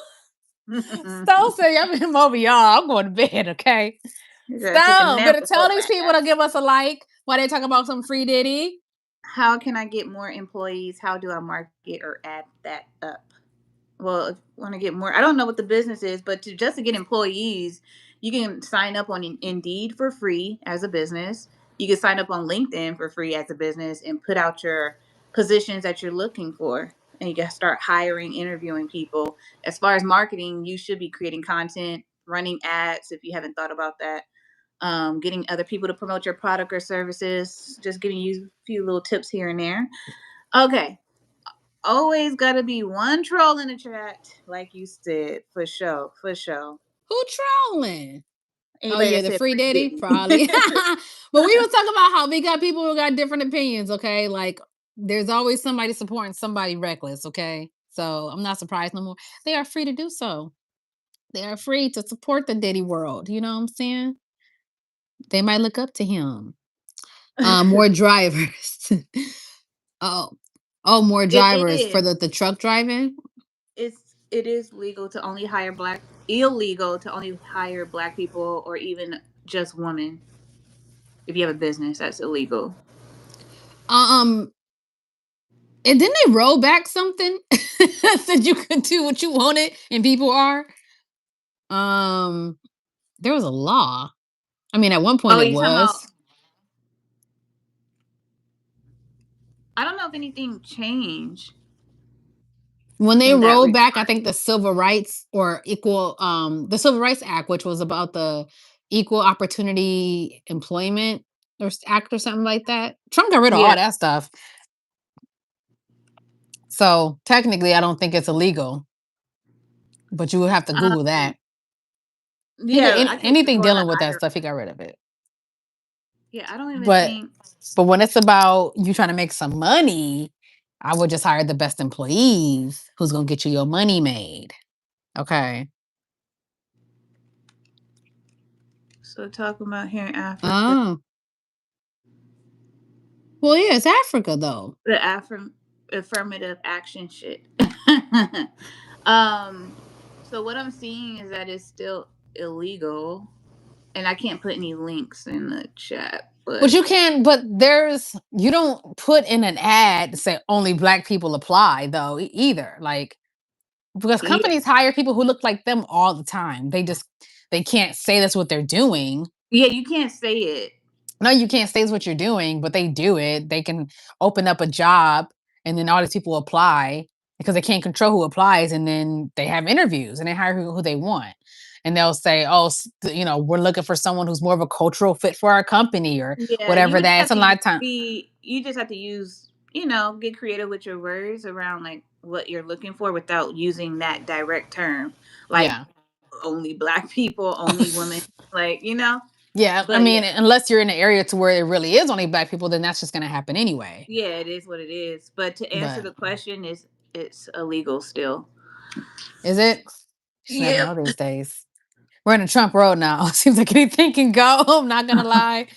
A: Stone said, y'all been over y'all. I'm going to bed, okay?
B: You gotta take a
A: Stone,
B: nap
A: better tell
B: before
A: these people
B: that.
A: to give us a like while they talk about some free Diddy.
B: How can I get more employees? How do I market or add that up? Well, if you want to get more, I don't know what the business is, but to get employees, you can sign up on Indeed for free as a business. You can sign up on LinkedIn for free as a business and put out your positions that you're looking for. And you can start hiring, interviewing people. As far as marketing, you should be creating content, running ads if you haven't thought about that, getting other people to promote your product or services, just giving you a few little tips here and there. Okay, always gotta be one troll in the chat, like you said, for sure, for sure.
A: Who trolling? Oh
B: Anybody
A: yeah,
B: that
A: the
B: said
A: free
B: free
A: Diddy
B: Diddy.
A: probably. But we was talking about how we got people who got different opinions. Okay, like there's always somebody supporting somebody reckless. Okay, so I'm not surprised no more. They are free to do so. They are free to support the Diddy world. You know what I'm saying? They might look up to him. More drivers. oh, oh, more
B: It
A: drivers for
B: is.
A: the truck driving.
B: It is legal to only hire black illegal to only hire black people or even just women. If you have a business, that's illegal.
A: Um, and didn't they roll back something said you could do what you wanted and people are? Um, there was a law. I mean, at one point
B: Oh,
A: it
B: you talking about
A: was.
B: I don't know if anything changed
A: When they
B: in that
A: rolled back, I
B: regard.
A: think the Civil Rights or equal the Civil Rights Act, which was about the equal opportunity employment act or something like that. Trump got rid of all
B: Yeah.
A: that stuff. So technically I don't think it's illegal, but you would have to Google
B: Um
A: that. He got
B: yeah, I think
A: anything
B: people are
A: dealing
B: not
A: with that
B: hiring.
A: stuff, he got rid of it.
B: Yeah, I don't even
A: But
B: think.
A: when it's about you trying to make some money, I would just hire the best employees who's gonna get you your money made. Okay.
B: So talking about here in Africa,
A: Oh. Well, yeah, it's Africa though.
B: the affirmative action shit. um, so what I'm seeing is that it's still illegal, and I can't put any links in the chat,
A: But
B: but
A: you can, but there's you don't put in an ad to say only black people apply though either. Like because
B: yeah,
A: companies hire people who look like them all the time. They can't say that's what they're doing.
B: yeah, you can't say it.
A: No, you can't say it's what you're doing, but they do it. They can open up a job and then all these people apply because they can't control who applies. And then they have interviews and they hire who they want. And they'll say, oh, we're looking for someone who's more of a cultural fit for our company or
B: Yeah,
A: whatever that. It's a lot of time.
B: you just have to use, get creative with your words around like what you're looking for without using that direct term. Like
A: Yeah.
B: only black people, only women, like,
A: Yeah. I
B: but
A: mean,
B: yeah,
A: unless you're in an area to where it really is only black people, then that's just going to happen anyway.
B: yeah, it is what it is. But to answer
A: But
B: the question is it's illegal still.
A: is it? Just never
B: Yep.
A: know these days. We're in a Trump road now. Seems like anything can go. I'm not gonna lie.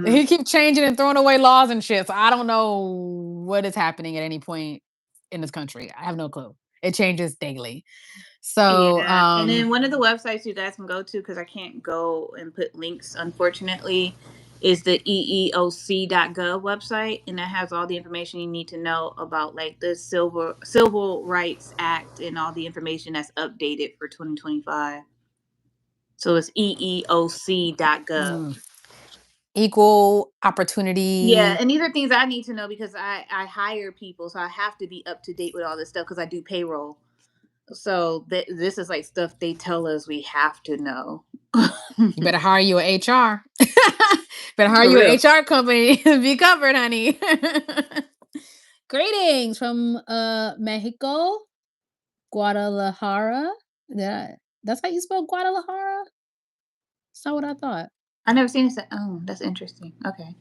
A: If he keep changing and throwing away laws and shit, so I don't know what is happening at any point in this country. I have no clue. It changes daily. So,
B: Yeah, and then one of the websites you guys can go to, because I can't go and put links, unfortunately, is the eeoc.gov website, and that has all the information you need to know about like the Civil Rights Act and all the information that's updated for 2025. So it's eeoc.gov.
A: mm, equal
B: Yeah,
A: opportunity.
B: and these are things I need to know because I hire people, so I have to be up to date with all this stuff because I do payroll. So this is like stuff they tell us we have to know.
A: You better hire you an HR. Better hire
B: For
A: you an
B: real.
A: HR company to be covered, honey. Greetings from Mexico. Guadalajara? Yeah, that's how you spell Guadalajara? That's not what I thought.
B: I never seen it. Oh, that's interesting. Okay.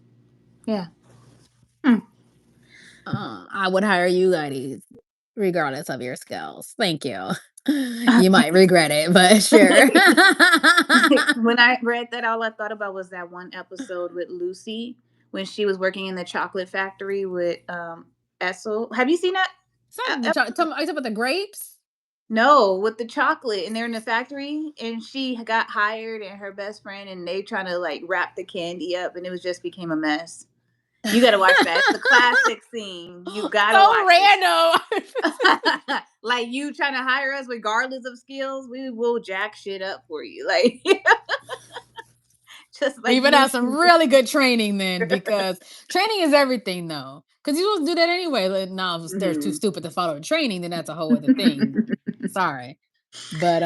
B: Yeah. Hmm.
A: I would hire you ladies, regardless of your skills. Thank you. You might regret it, but sure.
B: When I read that, all I thought about was that one episode with Lucy when she was working in the chocolate factory with Essel. Have you seen that?
A: It's not the are you talking about the grapes?
B: No, with the chocolate, and they're in the factory, and she got hired, and her best friend, and they trying to like wrap the candy up, and it was just became a mess. You got to watch that. It's a classic scene. You got to
A: So
B: watch it.
A: random.
B: Like you trying to hire us regardless of skills, we will jack shit up for you. Like just
A: You
B: like
A: better have some
B: Lucy.
A: really good training then, because training is everything, though. Because you supposed to do that anyway. Like, now, if they're too
B: Mhm.
A: stupid to follow the training, then that's a whole other thing. Sorry, but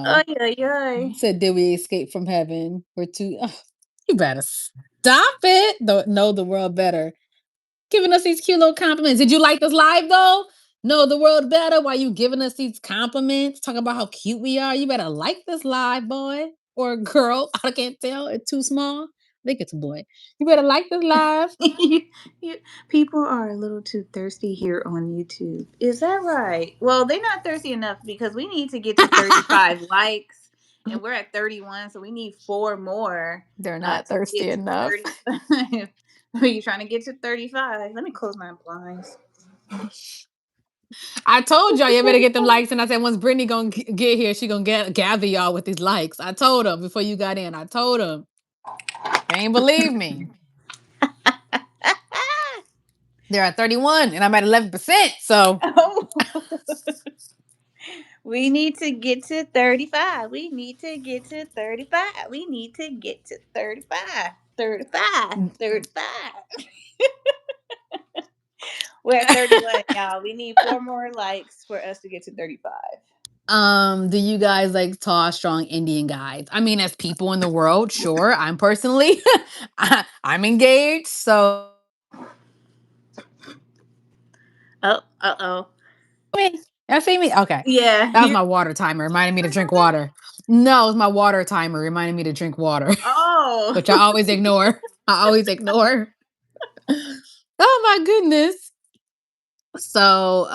B: Ay, ay, ay.
A: said, did we escape from heaven? We're too. Ugh, you better stop it. Know the world better. Giving us these cute little compliments. Did you like this live though? Know the world better. Why you giving us these compliments? Talking about how cute we are. You better like this live, boy or girl. I can't tell. It's too small. I think it's a boy. You better like this live.
B: You- People are a little too thirsty here on YouTube. Is that right? Well, they're not thirsty enough because we need to get to 35 likes and we're at 31, so we need four more
A: They're not
B: to
A: thirsty
B: get to
A: enough.
B: 35. Are you trying to get to 35? Let me close my blinds.
A: I told y'all you better get them likes, and I said once Brittany gonna get here, she gonna gather y'all with these likes. I told them before you got in. I told them. They ain't believe me. They're at 31, and I'm at 11%. So
B: Oh, we need to get to 35. We need to get to 35. We need to get to 35. 35. 35. We're at 31, y'all. We need four more likes for us to get to 35.
A: Do you guys like tall, strong Indian guys? I mean, as people in the world, sure. I'm personally, I'm engaged, so
B: Oh, uh oh.
A: wait, y'all see me? Okay,
B: Yeah,
A: that was my water timer. Reminding me to drink water. No, it's my water timer reminding me to drink water,
B: Oh.
A: which I always ignore. I always ignore. Oh my goodness. So,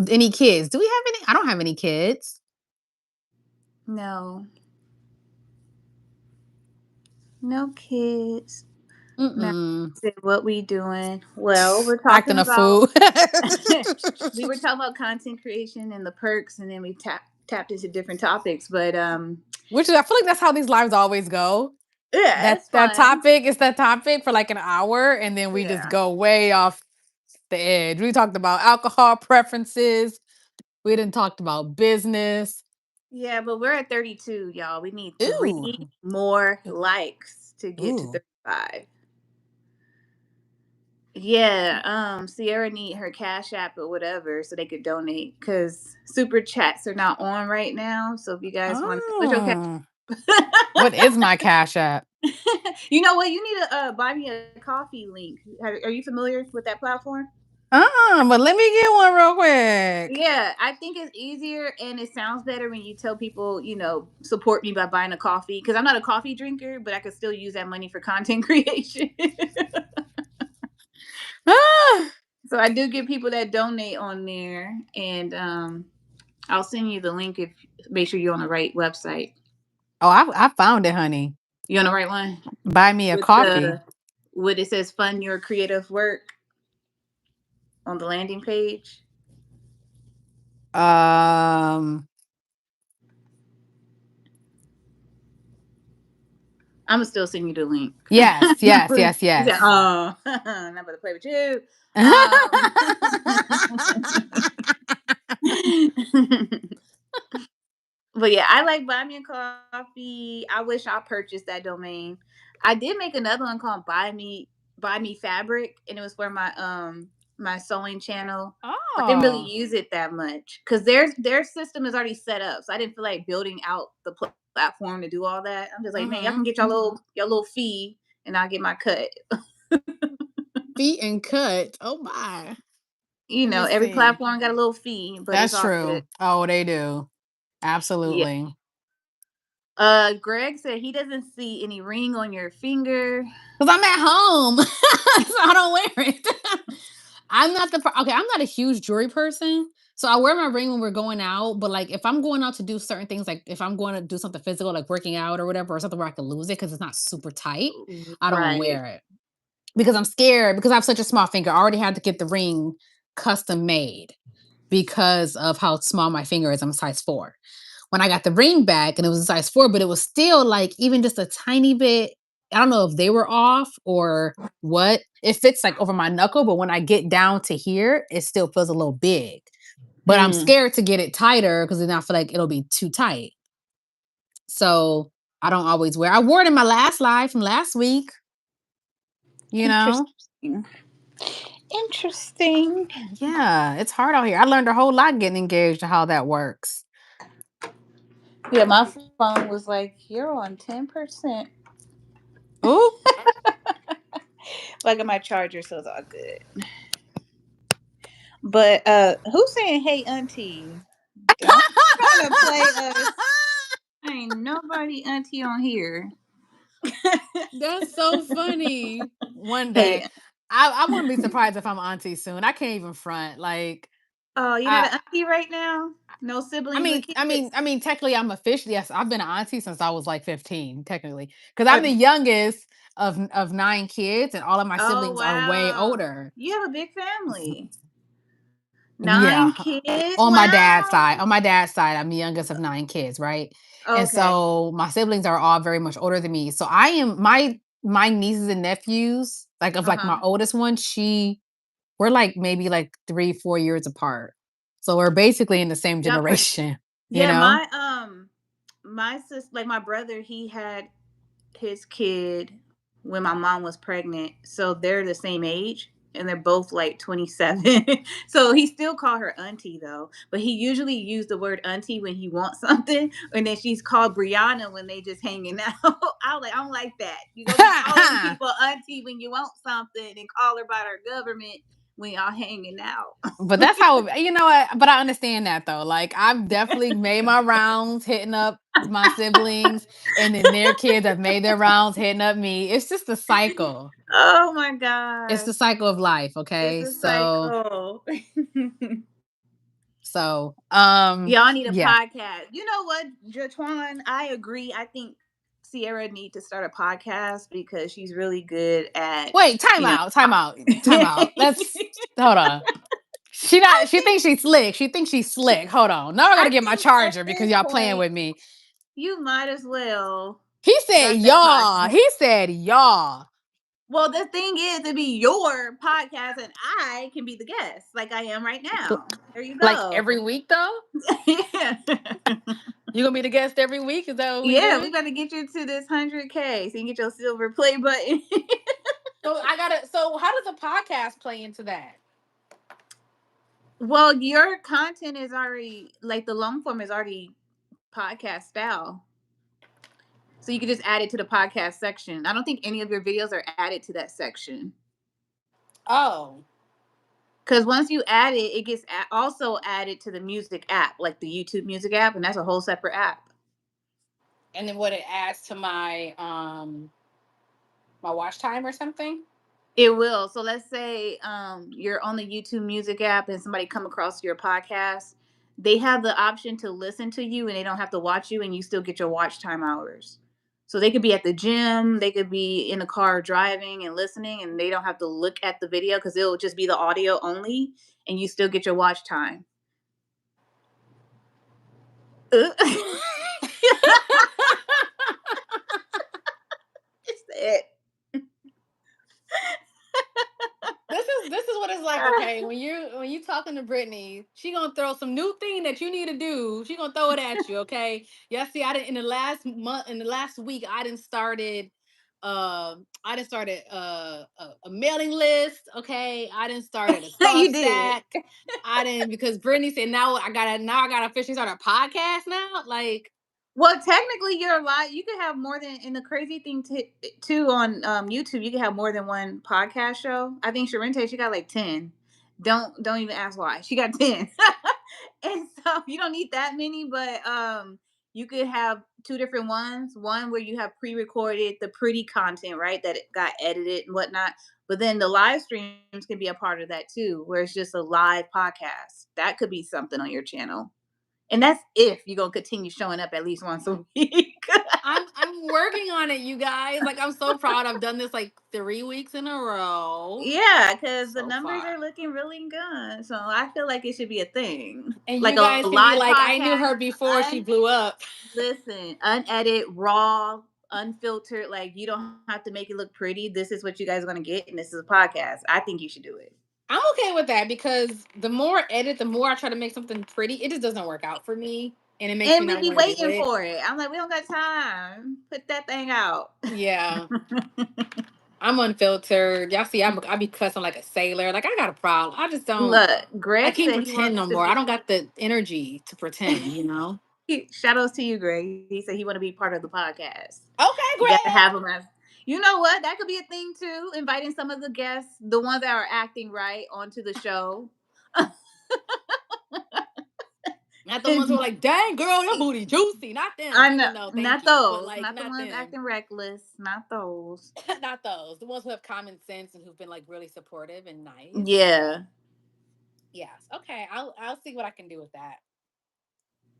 A: any kids? Do we have any? I don't have any kids.
B: No. No kids. Now,
A: Mm-mm.
B: what we doing? Well, we're
A: Acting
B: talking
A: a
B: about
A: fool.
B: we were talking about content creation and the perks, and then we tapped into different topics. But
A: Which is, I feel like that's how these lives always go.
B: yeah,
A: That
B: it's
A: that
B: fun.
A: topic is that topic for like an hour, and then we just
B: Yeah.
A: go way off the edge. We talked about alcohol preferences. We didn't talked about business.
B: Yeah, but we're at 32, y'all. We need
A: Ooh,
B: 3 more likes to get to
A: ooh.
B: 35. Yeah, Sierra need her Cash App or whatever so they could donate because super chats are not on right now. So if you guys want, what's your cash?
A: Oh, what is my cash app?
B: You know what? You need to buy me a coffee link. Are you familiar with that platform?
A: But let me get one real quick.
B: Yeah, I think it's easier and it sounds better when you tell people, support me by buying a coffee. Because I'm not a coffee drinker, but I could still use that money for content creation.
A: Ah.
B: So I do get people that donate on there, and I'll send you the link if make sure you're on the right website.
A: Oh, I found it, honey.
B: You on the right one
A: Buy me a
B: with
A: coffee.
B: the what it says fund your creative work on the landing page.
A: Um,
B: I'm gonna still send you the link.
A: yes, yes, yes,
B: You said,
A: yes.
B: "Oh, I'm not gonna play with you." Um, But yeah, I like Buy Me a Coffee. I wish I purchased that domain. I did make another one called Buy Me Fabric, and it was for my sewing channel. But I didn't really
A: Oh.
B: use it that much because their system is already set up, so I didn't feel like building out the platform to do all that. I'm just like, man, y'all
A: Mm-hmm.
B: can get your little fee, and I'll get my cut.
A: Feet and cut. Oh my. Let me
B: Every
A: see.
B: platform got a little fee, but it's
A: That's
B: all good.
A: true. Oh, they do.
B: Yeah.
A: Absolutely.
B: Greg said he doesn't see any ring on your finger.
A: Because I'm at home. So I don't wear it. I'm not okay. I'm not a huge jewelry person. So I wear my ring when we're going out. But like if I'm going out to do certain things, like if I'm going to do something physical, like working out or whatever, or something where I could lose it because it's not super tight, I don't
B: Right.
A: wear it. Because I'm scared because I have such a small finger. I already had to get the ring custom made because of how small my finger is. I'm a size 4. When I got the ring back and it was a size 4, but it was still like even just a tiny bit. I don't know if they were off or what. It fits like over my knuckle, but when I get down to here, it still feels a little big. But I'm
B: Mm.
A: scared to get it tighter because then I feel like it'll be too tight. So I don't always wear. I wore it in my last live from last week, you know?
B: Interesting. Interesting.
A: Yeah, it's hard out here. I learned a whole lot getting engaged and how that works.
B: Yeah, my phone was like, "You're on 10%."
A: Ooh.
B: Like my charger, so it's all good. But who's saying hey auntie? Don't try to play us. Ain't nobody auntie on here.
A: That's so funny. One day,
B: Hey,
A: I wouldn't be surprised if I'm auntie soon. I can't even front. Like,
B: oh, you're not
A: I,
B: an auntie right now? No
A: I
B: siblings with
A: mean, I mean,
B: kids?
A: I mean, technically, I'm officially yes. I've been an auntie since I was like 15, technically, because I'm
B: Uh,
A: the youngest of 9 kids, and all of my
B: oh
A: siblings are way
B: wow.
A: older.
B: You have a big family.
A: Yeah,
B: 9 kids?
A: on my dad's
B: Wow.
A: side. On my dad's side, I'm the youngest of 9 kids, right? And
B: Okay.
A: so my siblings are all very much older than me. So I am my nieces and nephews, like of like
B: Uh-huh.
A: my oldest one, we're like maybe like 3, 4 years apart. So we're basically in the same
B: Y'all pretty.
A: generation, you
B: Yeah,
A: know?
B: my sis like my brother, he had his kid when my mom was pregnant. So they're the same age and they're both like 27. So he still called her auntie though. But he usually used the word auntie when he wants something. And then she's called Brianna when they just hanging out. I'm like that. You gonna be calling people auntie when you want something and call her by her government. when y'all hanging out.
A: But that's how, you know what? But I understand that though. Like I've definitely made my rounds hitting up my siblings, and then their kids have made their rounds hitting up me. It's just a cycle.
B: Oh my
A: It's
B: gosh.
A: the cycle of life,
B: It's
A: okay?
B: a
A: So
B: cycle.
A: so
B: Y'all need a
A: yeah.
B: podcast. You know what, Jatwan? I agree. I think Sierra need to start a podcast because she's really good at,
A: Wait, time
B: you know,
A: out, time out, time
B: I
A: out. Let's hold on. She
B: think
A: thinks she's slick. She thinks she's slick. Hold on. Now I gotta
B: I
A: get my
B: think at
A: charger because
B: this
A: y'all playing
B: point
A: with me.
B: you might as well
A: He said
B: start that
A: y'all.
B: podcast.
A: He said y'all.
B: Well, the thing is, it'd be your podcast, and I can be the guest, like I am right now. There you
A: Like
B: go.
A: every week though?
B: Yeah.
A: You gonna be the guest every week? Is that what we
B: Yeah, we
A: doing?
B: got to get you to this 100K so you can get your silver play button.
A: So how does a podcast play into that?
B: Well, your content is already like the long form is already podcast style. So you can just add it to the podcast section. I don't think any of your videos are added to that section.
A: Oh.
B: Because once you add it, it gets also added to the music app, like the YouTube music app, and that's a whole separate app.
A: And then what it adds to my watch time or something?
B: It will. So let's say you're on the YouTube Music app and somebody come across your podcast. They have the option to listen to you and they don't have to watch you, and you still get your watch time hours. So they could be at the gym, they could be in the car driving and listening, and they don't have to look at the video because it'll just be the audio only, and you still get your watch time. It's it.
A: This is what it's like, okay? When you talking to Brittany, she gonna throw some new thing that you need to do. She gonna throw it at you, okay? Yeah, see, I didn't in the last week, I didn't started a mailing list, okay? I didn't started a
B: You did.
A: Substack. I didn't because Brittany said now I gotta officially start a podcast now. Like,
B: Well, technically, you're alive. You could have more than, and the crazy thing too on YouTube, you can have more than one podcast show. I think Sharente, she got like 10. Don't even ask why she got 10. And so you don't need that many, but you could have two different ones. One where you have pre-recorded the pretty content, right? That it got edited and whatnot. But then the live streams can be a part of that too, where it's just a live podcast. That could be something on your channel. And that's if you're gonna continue showing up at least once a week.
A: I'm working on it, you guys. Like, I'm so proud. I've done this like 3 weeks in a row
B: Yeah, because the
A: so
B: numbers
A: far.
B: are looking really good. So I feel like it should be a thing.
A: And
B: Like
A: you
B: a
A: guys can be
B: live
A: like, I knew
B: podcast.
A: her before she blew up.
B: Listen, unedited, raw, unfiltered. Like you don't have to make it look pretty. This is what you guys are gonna get, and this is a podcast. I think you should do it.
A: I'm okay with that because the more I edit, the more I try to make something pretty, it just doesn't work out for me. And it makes me
B: And we
A: not
B: be
A: want to do
B: waiting
A: it.
B: for it. I'm like, we don't got time. Put that thing out.
A: Yeah. I'm unfiltered. Y'all see, I be cussing like a sailor. Like, I got a problem.
B: Look,
A: I
B: Greg
A: can't
B: said he
A: pretend
B: wants
A: no
B: to
A: more. I
B: be.
A: don't got the energy to pretend, you know?
B: Shout outs to you, Greg. He said he want to be part of the podcast.
A: Okay,
B: You got to
A: Greg.
B: have him as. You know what? That could be a thing too. Inviting some of the guests, the ones that are acting right, onto the show.
A: Not the ones who are like, dang, girl, your booty juicy. Not them.
B: I know,
A: Even though, thank
B: not
A: you. But,
B: those,
A: like,
B: not the
A: not
B: ones
A: them.
B: acting reckless, not those.
A: Not those. The ones who have common sense and who've been like really supportive and nice.
B: Yeah.
A: Yes. Okay. I'll see what I can do with that.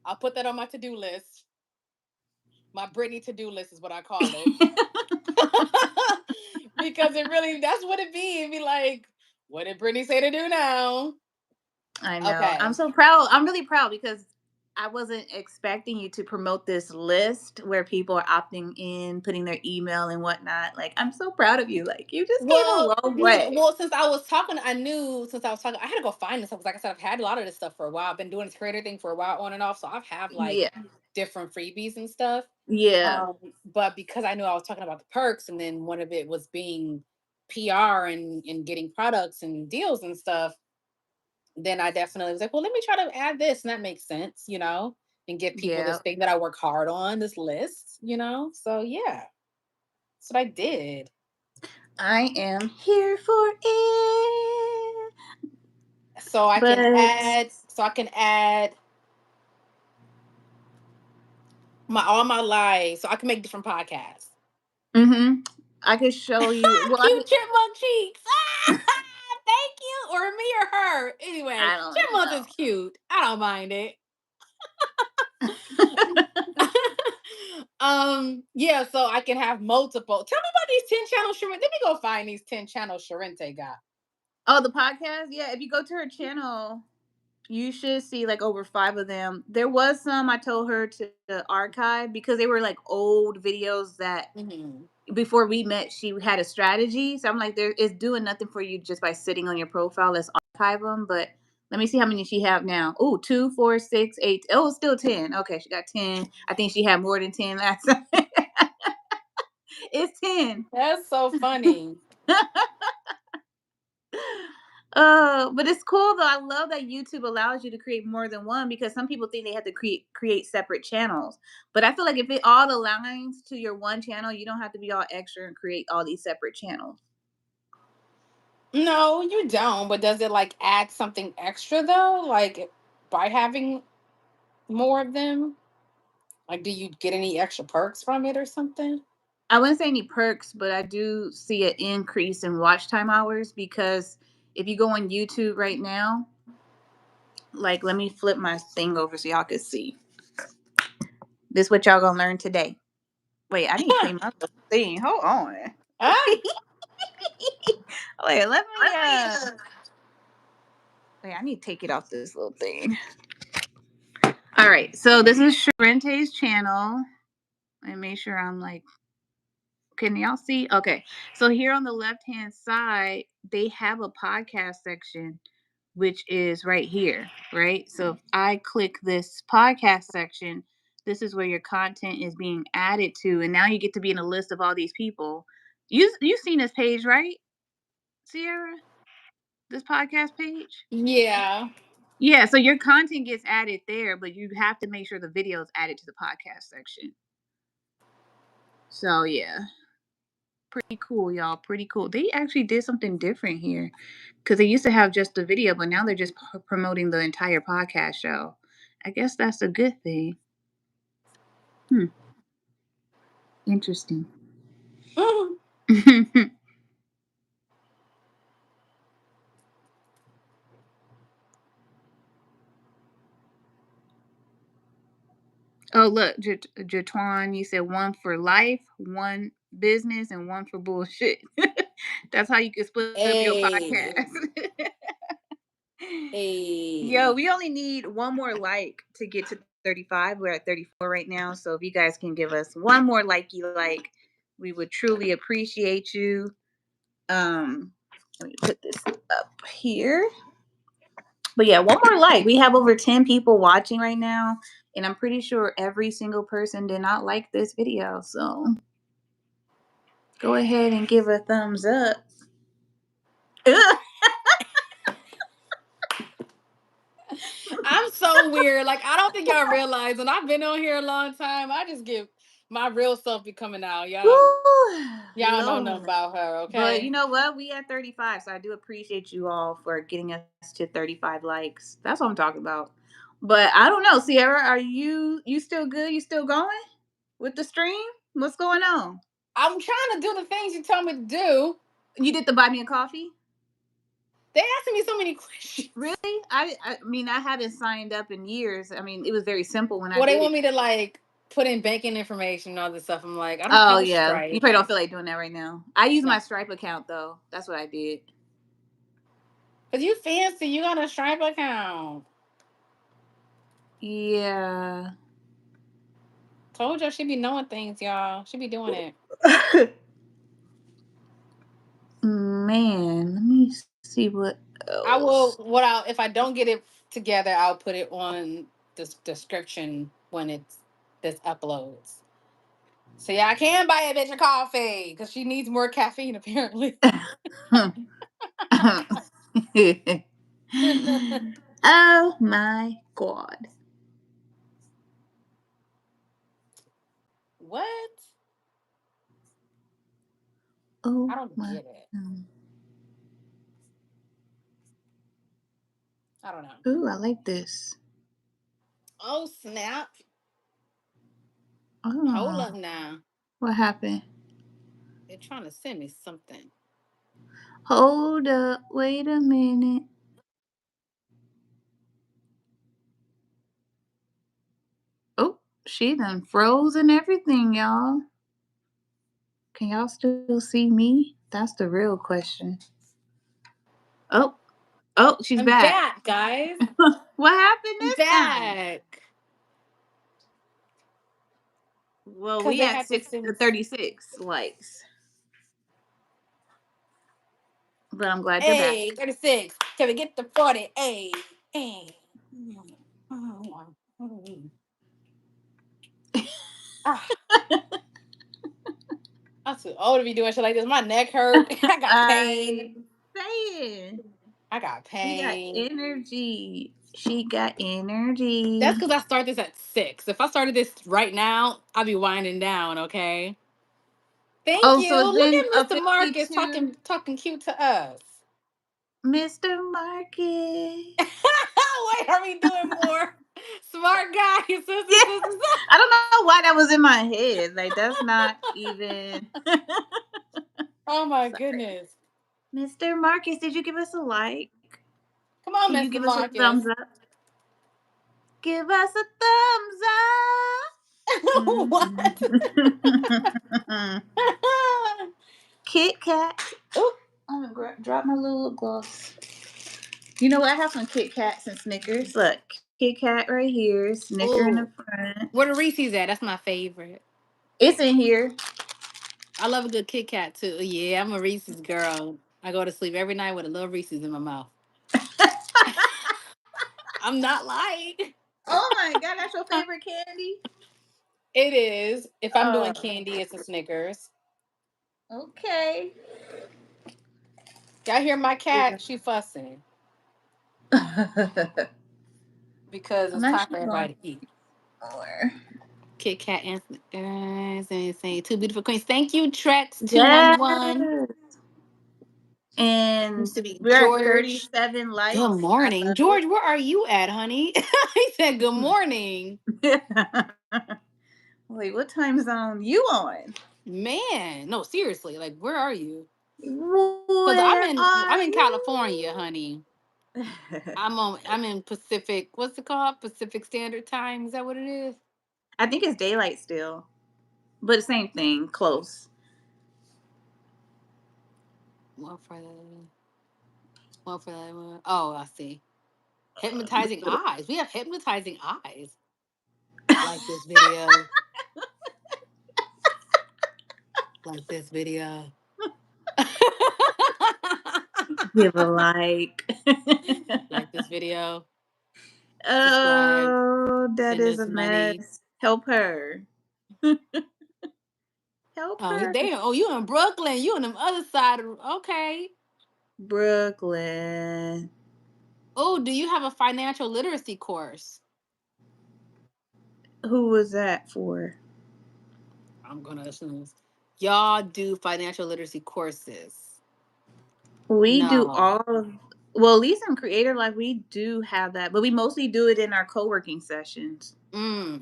A: I'll put that on my to-do list. My Britney to-do list is what I call it. Because it really that's what it be. It'd be like, what did Britney say to do now?
B: I know. I'm
A: Okay.
B: so proud. I'm really proud because I wasn't expecting you to promote this list where people are opting in, putting their email and whatnot. Like, I'm so proud of you. Like, you just came a long way.
A: Since I was talking, I knew since I was talking, I had to go find this stuff. Like I said, I've had a lot of this stuff for a while. I've been doing this creator thing for a while, on and off. So I've had like
B: Yeah.
A: different freebies and stuff.
B: Yeah.
A: But because I knew I was talking about the perks, and then one of it was being PR and getting products and deals and stuff, then I definitely was like, well, let me try to add this, and that makes sense, and give people this
B: Yeah.
A: thing that I work hard on, this list. So yeah, that's what I did.
B: I am here for it.
A: So I can
B: But
A: add. So I can add my all my lives. So I can make different podcasts.
B: mm-hmm, I could show you. Well, I
A: Cute
B: could.
A: chipmunk cheeks. Thank you. Or me or her. Anyway,
B: I don't
A: chipmunk is
B: know.
A: cute. I don't mind it. Yeah, so I can have multiple. Tell me about these 10 channels Sharente. Let me go find these 10 channels Sharente got.
B: Oh, the podcast. Yeah, if you go to her channel, you should see like over five of them. There was some I told her to archive because they were like old videos that
A: Mhm.
B: before we met, she had a strategy. So I'm like, there is doing nothing for you just by sitting on your profile. Let's archive them. But let me see how many she have now. Oh, 2, 4, 6, 8. Oh, still 10. Okay, she got 10. I think she had more than 10 last time. It's 10.
A: That's so funny.
B: But it's cool though. I love that YouTube allows you to create more than one because some people think they have to create separate channels. But I feel like if it all aligns to your one channel, you don't have to be all extra and create all these separate channels.
A: No, you don't. But does it like add something extra though? Like by having more of them? Like, do you get any extra perks from it or something?
B: I wouldn't say any perks, but I do see an increase in watch time hours because if you go on YouTube right now, like let me flip my thing over so y'all can see. This is what y'all gonna learn today. Wait, I need to clean my thing. Hold on.
A: Ah,
B: Wait, let me wait, I need to take it off this little thing. All right, so this is Sharente's channel. And make sure I'm like, can y'all see? Okay, so here on the left hand side, they have a podcast section, which is right here, right? So if I click this podcast section, this is where your content is being added to, and now you get to be in a list of all these people. You seen this page, right, Sierra? This podcast page?
A: yeah.
B: Yeah, so your content gets added there, but you have to make sure the video is added to the podcast section. So yeah, pretty cool, y'all. Pretty cool. They actually did something different here because they used to have just the video, but now they're just promoting the entire podcast show. I guess that's a good thing. Hmm. Interesting.
A: Mhm.
B: Oh, look, Jatwan, you said one for life, one business, and one for bullshit. That's how you can split up your
A: Hey.
B: podcast. Yo,
A: Hey.
B: we only need one more like to get to 35. We're at 34 right now. So if you guys can give us one more like, we would truly appreciate you. Let me put this up here. But yeah, one more like. We have over 10 people watching right now. And I'm pretty sure every single person did not like this video. So go ahead and give a thumbs up.
A: I'm so weird. Like, I don't think y'all realize, and I've been on here a long time. I just give my real self be coming out.
B: Woo,
A: Y'all don't know
B: Lord.
A: about her,
B: But you
A: okay?
B: know what? We at 35, so I do appreciate you all for getting us to 35 likes. That's what I'm talking about. But I don't know, Sierra, are you still good? You still going with the stream? What's going on?
A: I'm trying to do the things you told me to do.
B: You did the buy me a coffee?
A: They asking me so many questions.
B: Really? I mean, I haven't signed up in years. I mean, it was very simple when I
A: Well, they
B: did it.
A: want me to like put in banking information and all this stuff. I'm like, I don't
B: Oh
A: have a
B: yeah, you
A: Stripe.
B: probably don't feel like doing that right now. I use
A: No,
B: my Stripe account though. That's what I did.
A: cause you fancy. You got a Stripe account.
B: Yeah.
A: Told y'all she be knowing things, y'all. She be doing it.
B: Man, let me see what
A: I will.
B: else.
A: What I if I don't get it together, I'll put it on the description when it's this uploads. So yeah, I can buy a bitch a coffee because she needs more caffeine apparently.
B: Oh my god.
A: What?
B: Oh
A: I don't
B: my.
A: get it. I don't know.
B: Ooh, I like this.
A: Oh snap! Hold
B: Oh,
A: up now.
B: what happened?
A: They're trying to send me something.
B: Hold up, wait a minute. Oh, she done froze and everything, y'all. Can y'all still see me? That's the real question. Oh, oh, she's
A: I'm
B: back.
A: back, guys.
B: What happened
A: I'm
B: this time?
A: back.
B: Well,
A: Cause
B: we
A: they
B: at
A: had to send.
B: 36 likes, but I'm glad you're back.
A: Hey, 36. Can we get to 40? Hey, hey. Ah, I'm too old to be doing shit like this. My neck hurt. I got pain.
B: I'm saying
A: I got
B: she got
A: pain.
B: energy. She got
A: That's
B: energy.
A: because I started this at 6. If I started this right now, I'd be winding down, okay? Thank
B: Oh, so
A: you.
B: it's
A: Look
B: been a
A: at Mr. Marcus
B: 52,
A: talking cute to us.
B: Mr. Market.
A: Wait, are we doing more? Smart guy,
B: Yeah,
A: sisters.
B: I don't know why that was in my head. Like that's not even.
A: Oh my
B: Sorry,
A: goodness.
B: Mr. Marcus. Did you give us a like?
A: Come on,
B: Can you
A: Mr.
B: give us a
A: Marcus.
B: thumbs up? Give us a thumbs up.
A: What?
B: Mhm. Kit Kat. Oh, I'm gonna drop my little lip gloss. You know what? I have some Kit Kats and Snickers. Look, Kit Kat right here, Snicker in the
A: Oh,
B: front.
A: where the Reese's at? That's my favorite.
B: It's in here.
A: I love a good Kit Kat too. Yeah, I'm a Reese's girl. I go to sleep every night with a little Reese's in my mouth. I'm not lying.
B: Oh my god, that's your favorite candy?
A: It is. If I'm doing
B: Oh,
A: candy, it's a Snickers.
B: okay.
A: Y'all hear my
B: Yeah.
A: cat? She fussing because
B: I'm
A: it's time for
B: actually going
A: everybody to eat.
B: more.
A: Kit Kat and Snickers and saying two beautiful queens. Thank you, Trex two one
B: Yes.
A: one.
B: And
A: Used to be
B: we're at
A: George.
B: 37
A: Good
B: likes. I
A: morning,
B: love
A: George. Where are you at, honey? He said good morning.
B: it. Wait, what time zone you on?
A: Man, no, seriously. Like, where are you? Because
B: Where
A: I'm
B: are
A: in California,
B: you?
A: honey. I'm in Pacific. What's it called? Pacific Standard Time. Is that what it is?
B: I think it's daylight still, but same thing, close.
A: One for the one for that one. Oh, I see. Hypnotizing eyes. We have hypnotizing eyes. Like this video. Like this video.
B: Give a like.
A: Like this video. Subscribe.
B: Oh, that
A: Send
B: is
A: us
B: a
A: money.
B: mess. Help her. Help
A: Oh,
B: her.
A: damn. Oh, you in Brooklyn. You on the other side of okay.
B: Brooklyn.
A: Oh, do you have a financial literacy course?
B: Who was that for?
A: I'm gonna assume y'all do financial literacy courses.
B: We do
A: No.
B: all of, well, at least in Creator Life, we do have that, but we mostly do it in our co working sessions.
A: Mm.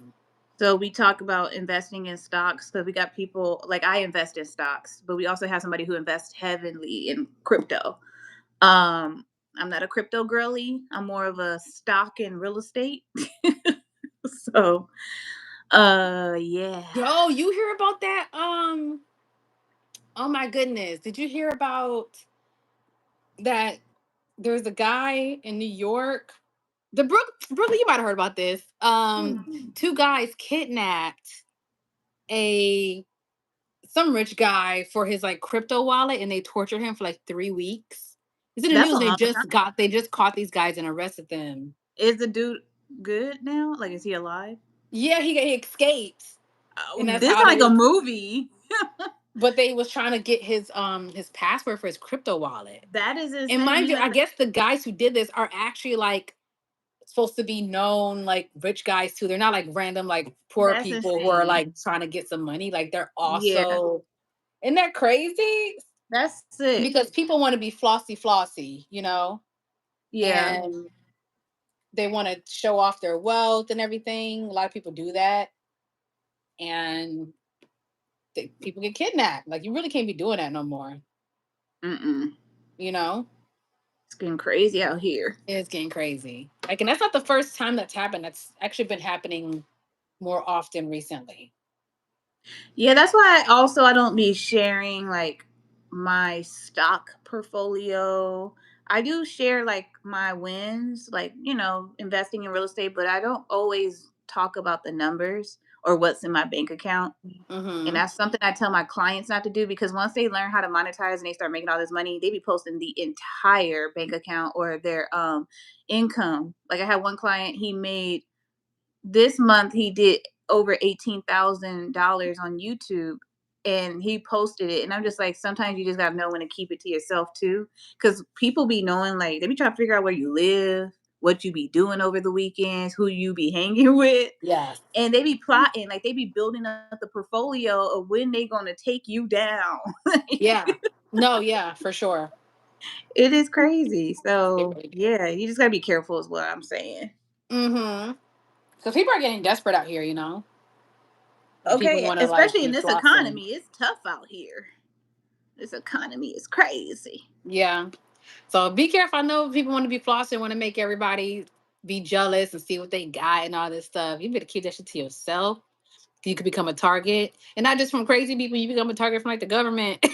B: So we talk about investing in stocks because we got people like I invest in stocks, but we also have somebody who invests heavily in crypto. I'm not a crypto girly. I'm more of a stock and real estate. So, yeah.
A: Yo, you hear about that? Oh my goodness. Did you hear about that? There's a guy in New York. Brooklyn, you might have heard about this. Two guys kidnapped a some rich guy for his like crypto wallet and they tortured him for like 3 weeks. It's in the
B: That's
A: news.
B: a long time.
A: They just caught these guys and arrested them.
B: Is the dude good now? Like, is he alive?
A: Yeah, he escaped.
B: Oh,
A: And that's
B: this is
A: how they
B: like a
A: was
B: movie.
A: but they was trying to get his password for his crypto wallet.
B: That is
A: And
B: insane.
A: mind
B: You
A: you,
B: know,
A: I guess the guys who did this are actually like supposed to be known like rich guys too. They're not like random like poor
B: that's
A: people who are
B: insane.
A: like trying to get some money. Like they're
B: Yeah,
A: also isn't that crazy?
B: that's sick.
A: Because people want to be flossy, you know?
B: Yeah,
A: And they want to show off their wealth and everything. A lot of people do that, and people get kidnapped. Like, you really can't be doing that no more.
B: Mm-mm.
A: You know,
B: It's getting crazy out here.
A: it's getting crazy. Like, and that's not the first time that's happened. That's actually been happening more often recently.
B: Yeah, that's why I don't be sharing like my stock portfolio. I do share like my wins, like, investing in real estate, but I don't always talk about the numbers or what's in my bank account. And
A: Mm-hmm.
B: that's something I tell my clients not to do, because once they learn how to monetize and they start making all this money, they be posting the entire bank account or their income. Like, I had one client, he made this month, he did over $18,000 on YouTube, and he posted it. And I'm just like, sometimes you just gotta know when to keep it to yourself too. Cause people be knowing, like, they be trying to figure out where you live, what you be doing over the weekends, who you be hanging with.
A: Yes.
B: And they be plotting, like they be building up the portfolio of when they gonna take you down.
A: Yeah. No. Yeah. For sure.
B: It is crazy.
A: They
B: So
A: really do.
B: yeah, you just gotta be careful is what I'm saying.
A: Mm-hmm. Because people are getting desperate out here. And people
B: Okay,
A: want to like
B: especially in
A: be
B: this
A: flossing.
B: economy, it's tough out here. This economy is crazy.
A: Yeah. So be careful. I know people want to be flossing, want to make everybody be jealous and see what they got and all this stuff. You better keep that shit to yourself. You could become a target, and not just from crazy people. You become a target from like the government.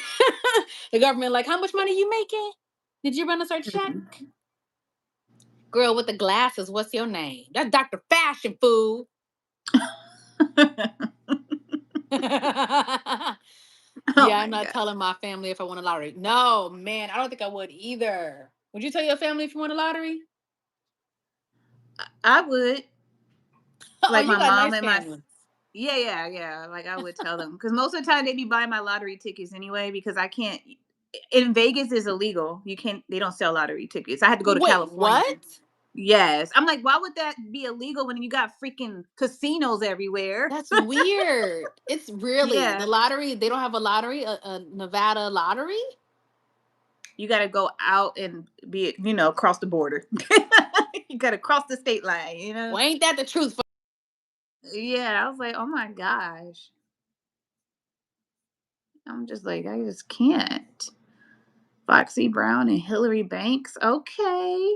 A: The government, like, how much money you making? Did you run us our check?
B: Mhm.
A: Girl with the glasses, what's your name? That's Dr. Fashion Food.
B: Oh
A: Yeah, I'm
B: my
A: not
B: god.
A: telling my family if I won a lottery. No, man, I don't think I would either. Would you tell your family if you won a lottery?
B: I would,
A: Oh,
B: like,
A: you
B: my
A: got a
B: mom
A: nice
B: and my
A: family.
B: yeah, yeah, yeah. Like, I would tell them, because most of the time they be buying my lottery tickets anyway. Because I can't, in Vegas is illegal. You can't. They don't sell lottery tickets. I had to go to
A: Wait,
B: California.
A: what?
B: Yes, I'm like, why would that be illegal when you got freaking casinos everywhere?
A: That's weird. It's really
B: Yeah,
A: the lottery. They don't have a lottery, a Nevada lottery.
B: you got to go out and be, across the border. You got to cross the state line.
A: Well, ain't that the truth?
B: Yeah, I was like, oh my gosh. I'm just like, I just can't. Foxy Brown and Hillary Banks. Okay.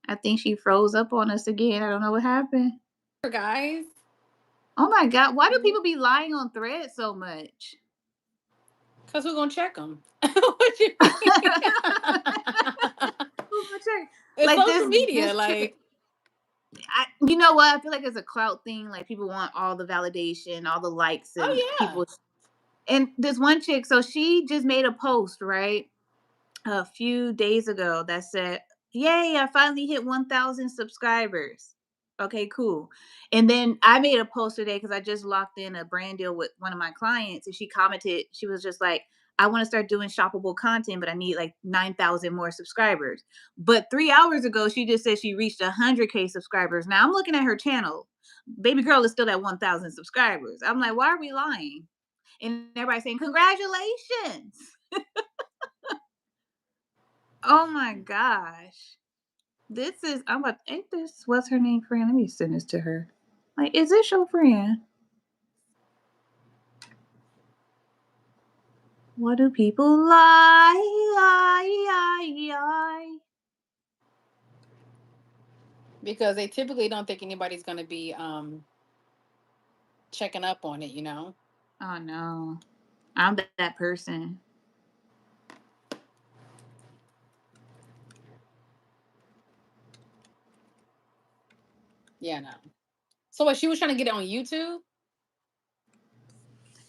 B: I think she froze up on us again. I don't know what happened.
A: For guys?
B: Oh my God. Why do people be lying on thread so much?
A: Because who's going to check them? What you mean?
B: Who's gonna check?
A: It's
B: Like
A: social
B: this,
A: media.
B: this chick.
A: Like,
B: You know what? I feel like it's a clout thing. Like, people want all the validation, all the likes, and
A: oh, yeah.
B: people. And this one chick, so she just made a post, right, a few days ago that said, "Yay, I finally hit 1,000 subscribers." Okay, cool. And then I made a post today because I just locked in a brand deal with one of my clients, and she commented, she was just like, "I want to start doing shoppable content, but I need like 9,000 more subscribers." But 3 hours ago, she just said she reached 100K subscribers. Now I'm looking at her channel. Baby girl is still at 1,000 subscribers. I'm like, why are we lying? And everybody's saying, "Congratulations." Oh my gosh. This is, I'm about, ain't this, what's her name, friend? Let me send this to her. Like, is this your friend? What do people lie?
A: Because they typically don't think anybody's going to be checking up on it.
B: Oh no. I'm that person.
A: Yeah, no. So what, she was trying to get it on YouTube?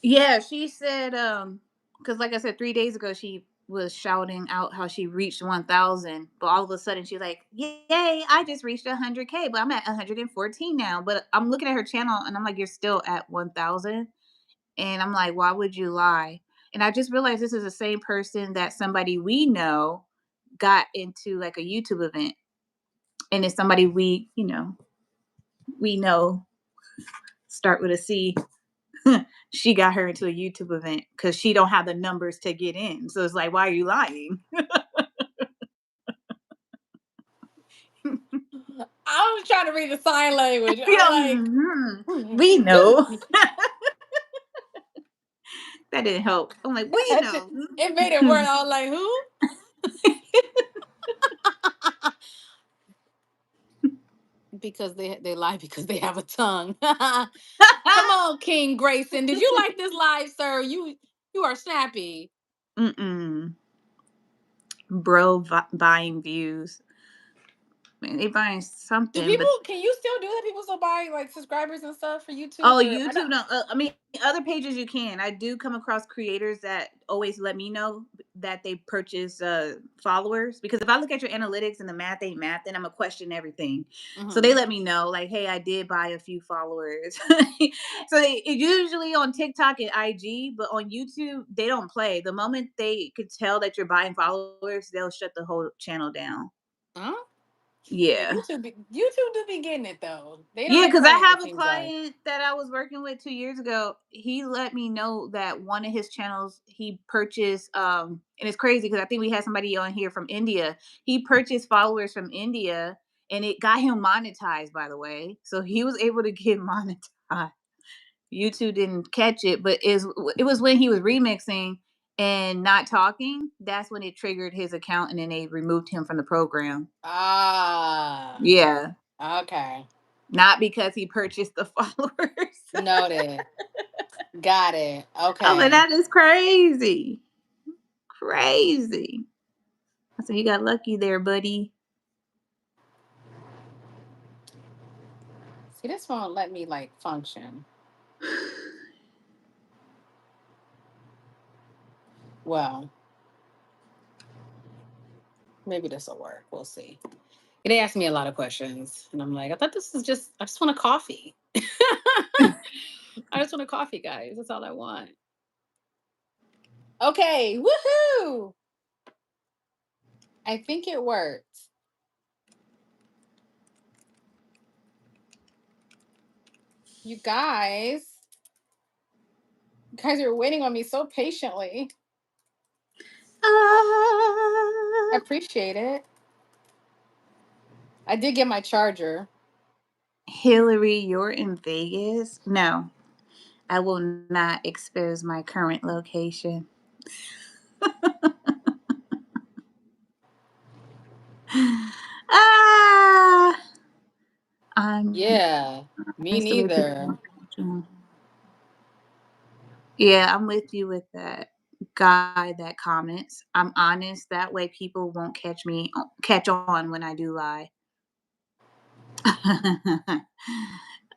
B: Yeah, she said, because like I said, 3 days ago, she was shouting out how she reached 1,000, but all of a sudden she's like, "Yay, I just reached 100K, but I'm at 114 now." But I'm looking at her channel and I'm like, "You're still at 1,000?" And I'm like, "Why would you lie?" And I just realized this is the same person that somebody we know got into like a YouTube event. And it's somebody we know, start with a C. She got her into a YouTube event because she don't have the numbers to get in. So it's like, why are you lying?
A: I'm was trying to read the sign language.
B: Yeah,
A: I'm
B: we know.
A: like,
B: That didn't help. I'm like, we know.
A: it made it worse. I was like, who? Because they lie because they have a tongue. Come on, King Grayson. Did you like this live, sir? You are snappy.
B: Mm-mm. Bro buying views. Man, they buying
A: Do
B: something,
A: people?
B: but
A: Can you still do that? People still buy like subscribers and stuff for YouTube,
B: oh,
A: or I know.
B: YouTube. No, I mean other pages you can. I do come across creators that always let me know that they purchase followers because if I look at your analytics and the math ain't math, then I'm gonna question everything. So they
A: Mhm.
B: let me know, like, hey, I did buy a few followers. So it usually on TikTok and IG, but on YouTube they don't play. The moment they could tell that you're buying followers, they'll shut the whole channel down.
A: Huh? Yeah,
B: Yeah.
A: YouTube do be getting it though. They don't
B: Yeah,
A: be
B: because I
A: playing. It
B: have a
A: seems like.
B: client that I was working with 2 years ago. He let me know that one of his channels he purchased, and it's crazy because I think we had somebody on here from India. He purchased followers from India, and it got him monetized. By the way, so he was able to get monetized. YouTube didn't catch it, but it was when he was remixing and not talking. That's when it triggered his account, and then they removed him from the program.
A: Ah,
B: Yeah,
A: okay.
B: not because he purchased the followers.
A: Noted. Got it.
B: I was like,
A: Okay.
B: that is crazy. Crazy. I said, you got lucky there, buddy.
A: See, this won't let me like function. Well, maybe this will work. We'll see. They asked me a lot of questions, and I'm like, I thought this is just. I just want a coffee. I just want a coffee, guys. That's all I want. Okay, woohoo! I think it worked. You guys are waiting on me so patiently. I
B: Ah,
A: appreciate it. I did get my charger.
B: Hillary, you're in Vegas? No, I will not expose my current location. Ah, I'm
A: Yeah, me
B: honest the way people
A: neither.
B: won't catch on. Yeah, I'm with you with that guy that comments. I'm honest that way people won't catch on when I do lie.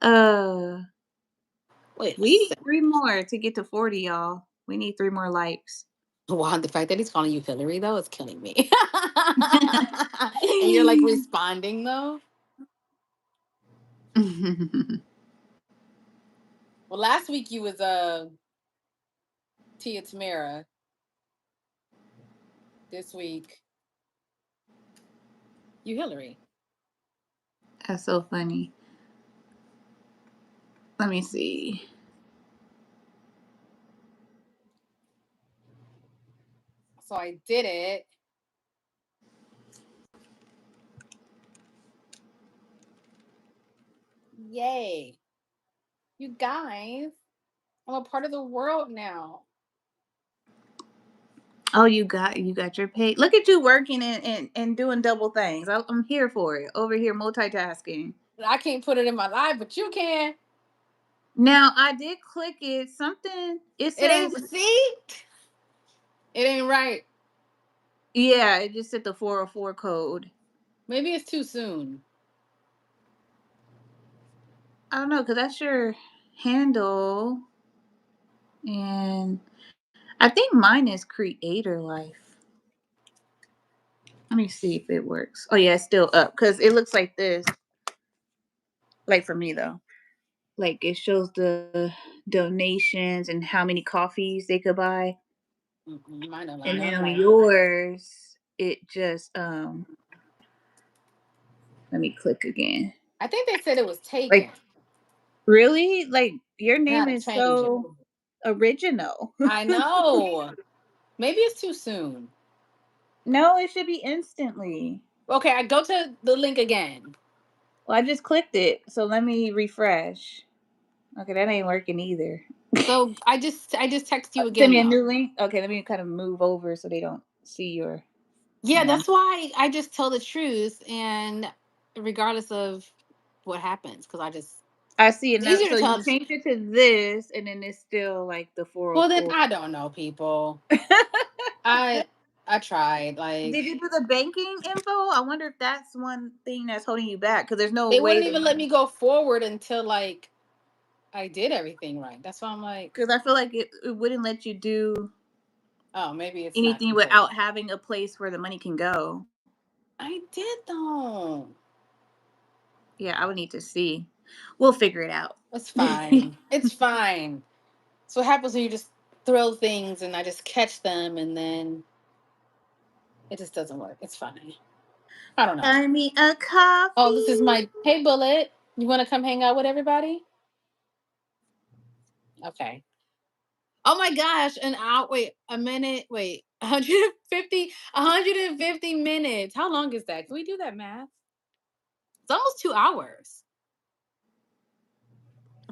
B: uh,
A: Wait a
B: we need
A: second.
B: 3 more to get to 40, y'all. We need 3 more likes.
A: Wow, the fact that he's calling you Hillary though is killing me. And you're like responding though. Well, last week you was Tia Tamara. This week you Hillary.
B: That's so funny. Let me see.
A: So I did it. Yay. You guys, I'm a part of the world now.
B: Oh, you got your pay. Look at you working and doing double things. I'm here for it. Over here multitasking.
A: I can't put it in my life, but you can.
B: Now I did click it. Something it
A: It ain't,
B: says,
A: see? It ain't right.
B: yeah, it just said the 404 code.
A: Maybe it's too soon.
B: I don't know, because that's your handle. And I think mine is creator life. Let me see if it works. Oh yeah, it's still up because it looks like this. Like for me though. Like it shows the donations and how many coffees they could buy.
A: Mine don't line
B: And then
A: up.
B: on yours, it just let me click again.
A: I think they said it was taken.
B: Like really? Like your
A: I
B: name
A: gotta
B: is
A: change it.
B: so original.
A: I know. Maybe it's too soon.
B: No, it should be instantly.
A: Okay, I go to the link again.
B: Well, I just clicked it, so let me refresh. Okay, that ain't working either.
A: So I just text you
B: Send
A: again
B: me a
A: though.
B: new link. Okay, let me kind of move over so they don't see your
A: Yeah,
B: one.
A: that's why I just tell the truth, and regardless of what happens, because
B: I see it
A: it's
B: now.
A: easier
B: So
A: to
B: you
A: tell.
B: changed it to this, and then it's still like the
A: Well, then
B: 404.
A: I don't know, people. I I tried.
B: Did
A: Like,
B: you do the banking info? I wonder if that's one thing that's holding you back because there's no
A: they
B: way
A: wouldn't
B: to.
A: even let me go forward until like I did everything right. That's why I'm like,
B: Because I feel like it wouldn't let you do
A: oh, maybe it's not
B: anything
A: complete.
B: without having a place where the money can go.
A: I did though.
B: Yeah, I would need to see. We'll figure it out.
A: It's fine. It's fine. So what happens when you just throw things and I just catch them and then it just doesn't work. It's fine. I don't know.
B: Buy me a
A: Oh, this is
B: coffee.
A: my hey bullet. You want to come hang out with everybody? Okay. Oh my gosh, an hour. Wait, a minute. Wait, 150 minutes. How long is that? Can we do that math? It's almost 2 hours.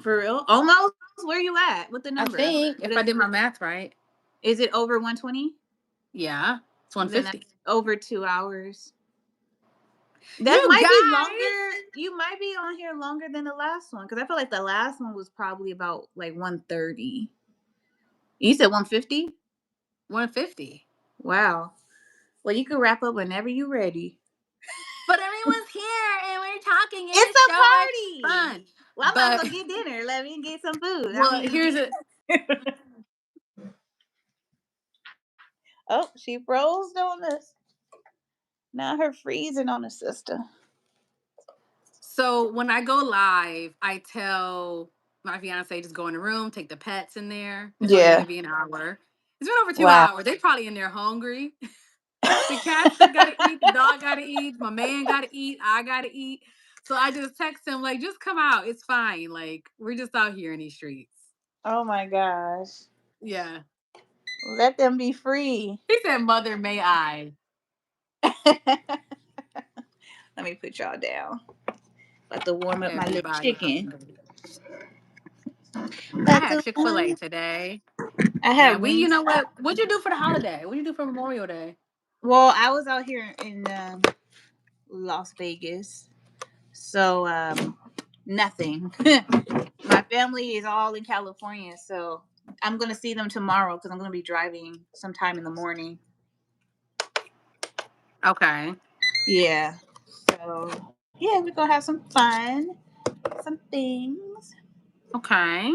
B: For real? Almost? Where you at with the
A: I
B: number?
A: think if I
B: Does
A: did
B: it
A: my math right.
B: is it over 120?
A: Yeah, it's
B: Then
A: 150.
B: that's over 2 hours. That
A: You
B: might be longer.
A: guys,
B: You might be on here longer than the last one because I feel like the last one was probably about like 130. You said 150?
A: 150.
B: Wow. Well, you can wrap up whenever you're ready.
A: But everyone's here and we're talking and
B: It's
A: it's
B: a
A: so much
B: party.
A: fun.
B: Well, I might as
A: But
B: well get dinner. Let me get some food. I
A: well,
B: mean,
A: here's it.
B: oh, she froze on us. Now her freezing on the sister.
A: So when I go live, I tell my fiance just go in the room, take the pets in there. It's only going to
B: Yeah.
A: be an hour. It's been over two
B: Wow.
A: hours. They probably in there hungry. The cats still got to eat. The dog got to eat. My man got to eat. I got to eat. So I just text him like, just come out. It's fine. Like we're just out here in these streets.
B: Oh my gosh.
A: Yeah.
B: Let them be free.
A: He said, "Mother, may I?"
B: Let me put y'all down. About to warm up my little
A: Everybody
B: chicken.
A: hungry. I
B: About
A: had
B: to
A: Chick-fil-A
B: warm.
A: today.
B: I
A: And
B: had
A: we, you
B: wings.
A: know what? What'd you do for the holiday? What'd you do for Memorial Day?
B: Well, I was out here in Las Vegas, so nothing. My family is all in California, so I'm gonna see them tomorrow because I'm gonna be driving sometime in the morning.
A: Okay.
B: Yeah. So yeah, we're gonna have some fun, some things.
A: Okay.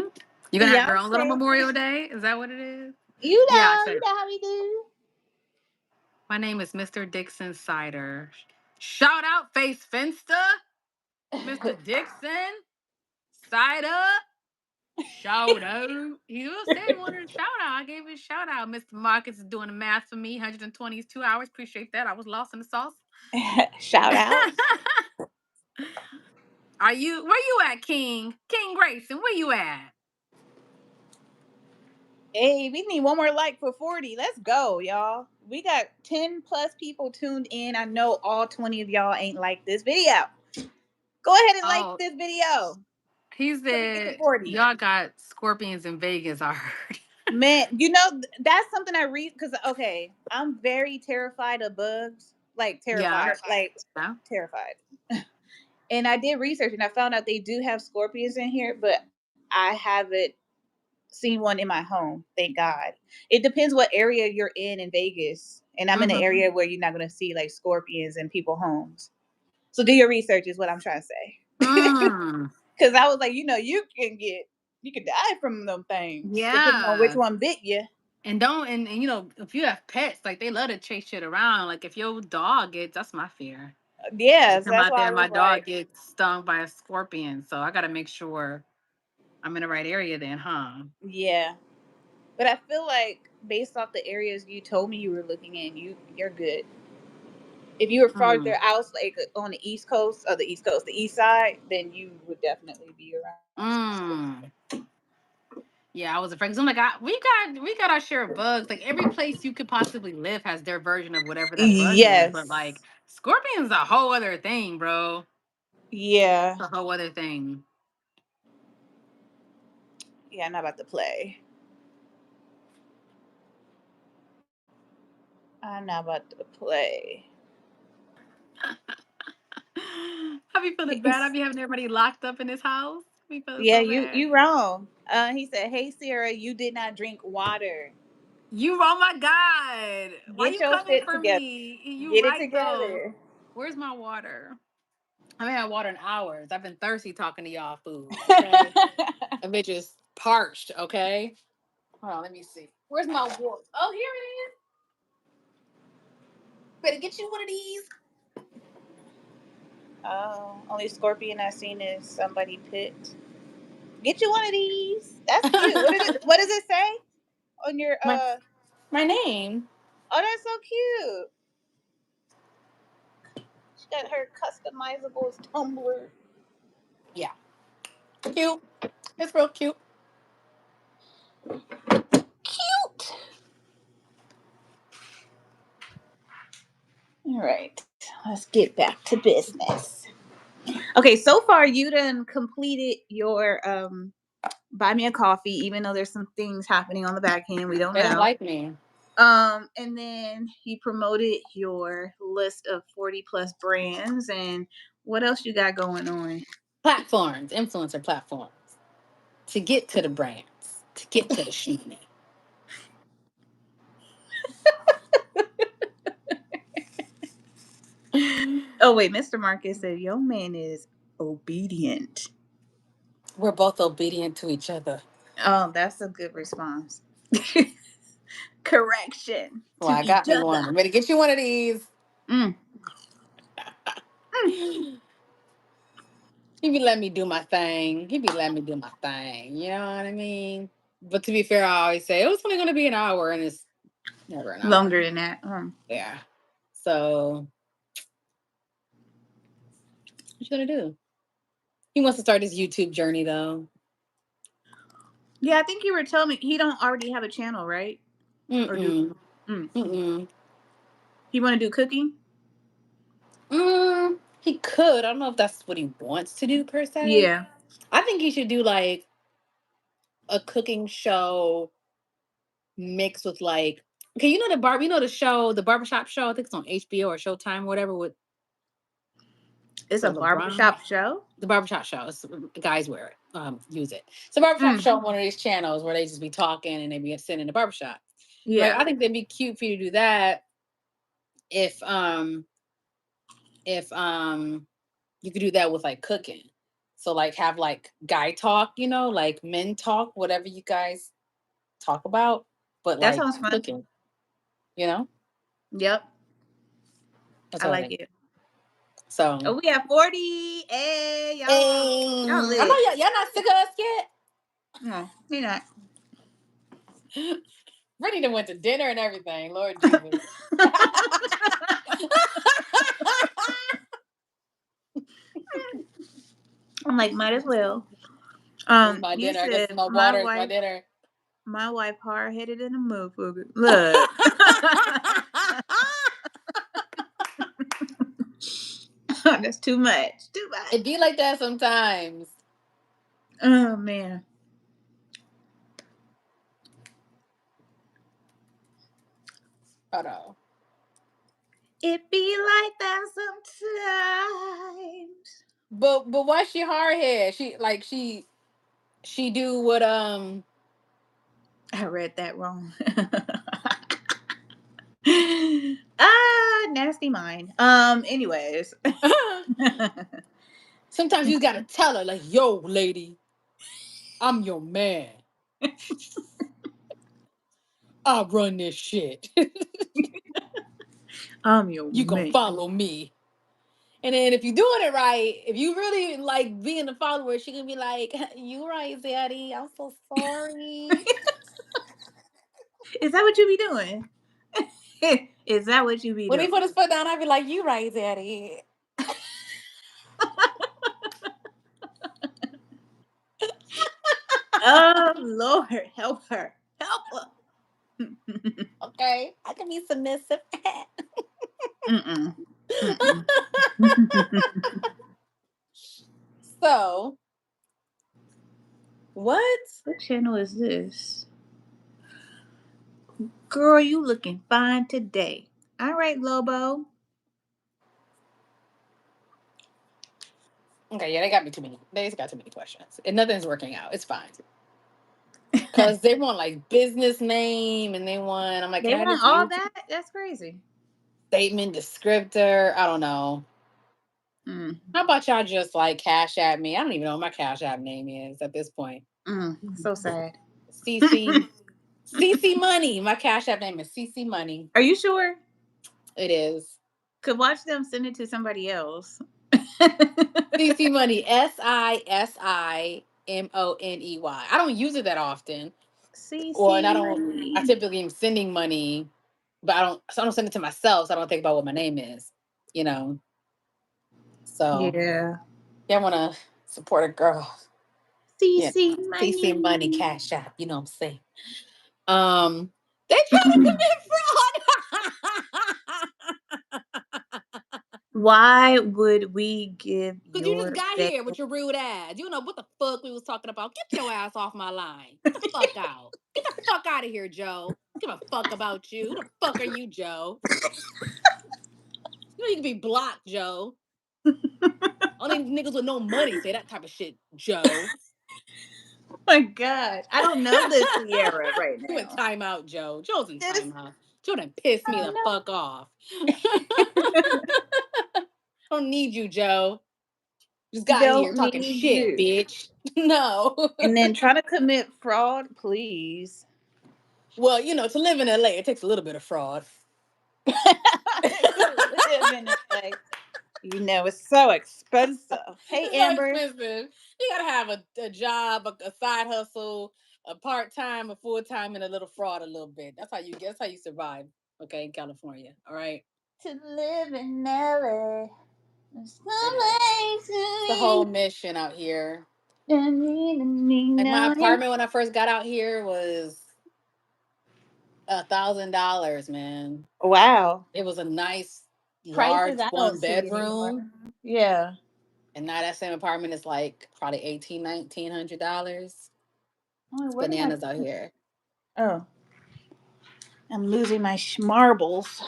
A: You're gonna have your own little
B: Beyonce.
A: Memorial Day? Is that what it is? Yeah, I
B: You
A: said
B: know how we do.
A: my name is Mr. Dixon Cider. Shout out Face Finsta, Mr. Dixon Cider. Shout out. He was saying he wanted a shout out. I gave him a shout out. Mr. Marcus is doing the math for me. 120 is 2 hours. Appreciate that. I was lost in the sauce.
B: Shout out.
A: Are you where you at, King? King Grayson, where you at?
B: Hey, we need one more like for 40. Let's go, y'all. We got 10 plus people tuned in. I know all 20 of y'all ain't like this video. Go ahead and like
A: Oh,
B: this video
A: he
B: so we get to
A: said
B: 40.
A: y'all got scorpions in Vegas, I heard.
B: Man, that's something I read because, okay, I'm very terrified of bugs. Like,
A: Yeah.
B: terrified. Like,
A: Yeah.
B: terrified. And I did research and I found out they do have scorpions in here, but I haven't seen one in my home. Thank God. It depends what area you're in Vegas. And I'm in an
A: Mm-hmm.
B: area where you're not going to see like scorpions in people homes. So do your research is what I'm trying to say.
A: Mm.
B: Cuz I was like, you can die from them things depending on which
A: Yeah.
B: one bit you.
A: And don't and if you have pets, like they love to chase shit around. Like if your dog gets that's my fear. I
B: Yes,
A: come
B: that's
A: out
B: why
A: there
B: I
A: and my
B: was
A: dog
B: like,
A: gets stung by a scorpion. So I gotta make sure I'm in the right area then, huh?
B: yeah. But I feel like based off the areas you told me you were looking in, you're good. If you were farther
A: Mm.
B: out, like on the east coast, or the east coast, the east side, then you would definitely be around some scorpions.
A: Mm. Yeah, I was afraid. 'Cause I'm like, we got our share of bugs. Like every place you could possibly live has their version of whatever that bug is. But like
B: Yes.
A: scorpions a whole other thing, bro.
B: Yeah.
A: A whole other thing.
B: Yeah, I'm not about to play. I'm not about to play.
A: I be feeling bad. I be having everybody locked up in this house. I be feeling
B: Yeah,
A: so
B: you
A: bad.
B: you wrong. He said, "Hey Sarah, you did not drink water.
A: You, oh my God. Why
B: Get
A: you
B: your
A: coming
B: shit
A: for
B: together.
A: me? You
B: Get it
A: right though.
B: together."
A: Where's my water? I haven't had water in hours. I've been thirsty talking to y'all fools. Okay. A bitch is parched, okay? Hold on, let me see. Where's my water? Oh, here it is. Better get you one of these.
B: Oh, only scorpion I've seen is somebody picked. Get you one of these. That's cute. What does it say on your
A: my my name.
B: Oh, that's so cute. She got her customizable tumbler.
A: Yeah. Cute. It's real cute.
B: Cute. All right. Let's get back to business. Okay, so far you done completed your buy me a coffee, even though there's some things happening on the back end we don't
A: They don't
B: know.
A: like me.
B: And then you promoted your list of 40 plus brands, and what else you got going on?
A: Platforms, influencer platforms. To get to the brands. To get to the shooting.
B: Oh wait, Mr. Marcus said your man is obedient.
A: We're both obedient to each other.
B: Oh, that's a good response. Correction
A: Well,
B: to
A: I
B: each
A: got me
B: other.
A: one. I'm ready to get you one of these.
B: Mm, mm.
A: He be letting me do my thing. He be letting me do my thing. You know what I mean? But to be fair, I always say it was only going to be an hour, and it's never an hour.
B: Longer than that.
A: Yeah. So what you gonna do? He wants to start his YouTube journey though.
B: Yeah, I think you were telling me he don't already have a channel, right? Or do
A: Mm-mm.
B: mm.
A: Mm-mm.
B: He want to do cooking?
A: He could. I don't know if that's what he wants to do per se.
B: Yeah.
A: I think he should do like a cooking show mixed with like, okay, you know you know the show, the barbershop show. I think it's on HBO or Showtime, or whatever. With
B: It's
A: is it
B: a
A: LeBron?
B: barbershop show?
A: The barbershop show. It's, guys wear it. Use it. It's a barbershop
B: Mm.
A: show on one of these channels where they just be talking and they be sitting in the barbershop. Like
B: Yeah.
A: I think that'd be cute for you to do that if if you could do that with like cooking. So like have like guy talk, like men talk, whatever you guys talk about, but
B: That
A: like
B: sounds fun.
A: cooking, you know?
B: Yep.
A: That's
B: I
A: what I
B: like
A: think.
B: it.
A: So
B: Oh, we have 40. Hey, y'all
A: I know
B: lit.
A: y'all not sick of us yet.
B: No, he not.
A: Ready to went to dinner and everything. Lord Jesus.
B: I'm like, might as well.
A: This is my
B: You
A: dinner. I guess
B: said
A: my water is my dinner.
B: my wife hard headed in a motherfucker. Look. That's too much. Too much.
A: It be like that sometimes.
B: Oh man.
A: Hold on.
B: It be like that sometimes.
A: But why she hard head? She do what
B: I read that wrong. Nasty mind. Anyways.
A: sometimes you gotta tell her, like, yo, lady, I'm your man. I run this shit.
B: I'm your
A: You gonna
B: man.
A: follow me. And then if you're doing it right, if you really like being the follower, she can be like, you right, daddy. I'm so sorry.
B: Is that what you be doing? Is that what you be
A: When he
B: doing?
A: put his foot down, I'd be like, you right, daddy.
B: Oh Lord, help her. Help her.
A: Okay. I can be submissive.
B: Mm-mm. Mm-mm.
A: So, what?
B: What channel is this? Girl, you looking fine today. All right, Lobo.
A: Okay, yeah, they got me too many. They just got too many questions, and nothing's working out. It's fine because they want like business name, and they want. I'm like,
B: They
A: can I
B: want
A: just
B: all
A: use
B: that? That's crazy.
A: statement descriptor? I don't know.
B: Mm,
A: How about y'all just like cash at me? I don't even know what my cash app name is at this point.
B: so sad.
A: CC CC Money. My cash app name is CC Money.
B: Are you sure?
A: It is
B: Could watch them send it to somebody else.
A: CC Money. SISIMONEY. I don't use it that often, or and
B: CC
A: I don't. I
B: money.
A: typically am sending money, but I don't. So I don't send it to myself. So I don't think about what my name is. You know. So
B: Yeah.
A: yeah, I want to support a girl. Yeah,
B: CC
A: CC Money
B: money.
A: cash app. You know what I'm saying? They trying to commit fraud.
B: Why would we give
A: Cause you just
B: your
A: got
B: best?
A: here with your rude ass. You know what the fuck we was talking about. Get your ass off my line. Get the fuck out. Get the fuck out of here, Joe. Give a fuck about you. Who the fuck are you, Joe? You know you can be blocked, Joe. Only niggas with no money say that type of shit, Joe.
B: Oh my God. I don't know this Sierra right
A: You in
B: now.
A: timeout, Joe. Joe's in
B: This,
A: timeout. Joe done pissed me
B: I
A: the
B: don't
A: fuck off. Don't need you, Joe. Just
B: know.
A: got here
B: Don't
A: talking
B: need
A: shit,
B: you.
A: bitch. No.
B: And then trying to commit fraud, please.
A: Well, you know, to live in LA, it takes a little bit of fraud.
B: To live in LA. You know, it's so expensive. Hey,
A: It's so
B: Amber.
A: expensive. You gotta have a job, a side hustle, a part time, a full time, and a little fraud, a little bit. That's how you get. That's how you survive. Okay, in California. All right.
B: To live in LA. There's
A: It is.
B: no
A: It's the whole mission out here. Like my
B: place
A: apartment when I first got out here was $1,000, man.
B: Wow.
A: It was a nice,
B: Prices
A: large
B: I don't
A: one
B: see anymore.
A: bedroom.
B: Yeah.
A: And now that same apartment is like probably $1,800, $1,900.
B: I'm like,
A: It's
B: where did my
A: bananas out here.
B: oh, I'm losing my marbles.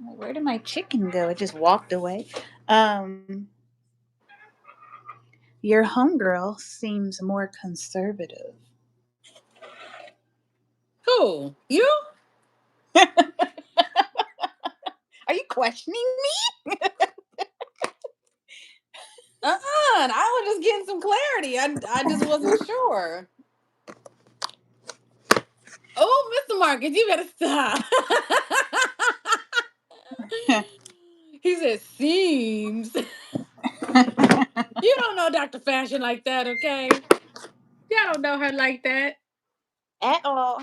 B: I'm like, where did my chicken go? It just walked away. Um, your homegirl seems more conservative.
A: Who? You?
B: Are you questioning
A: I was just getting some clarity. I just wasn't sure. Oh, Mr. Marcus, you better stop.
B: me?
A: He said seems. You don't know Dr. Fashion like that, okay? Y'all don't know her like that.
B: At all.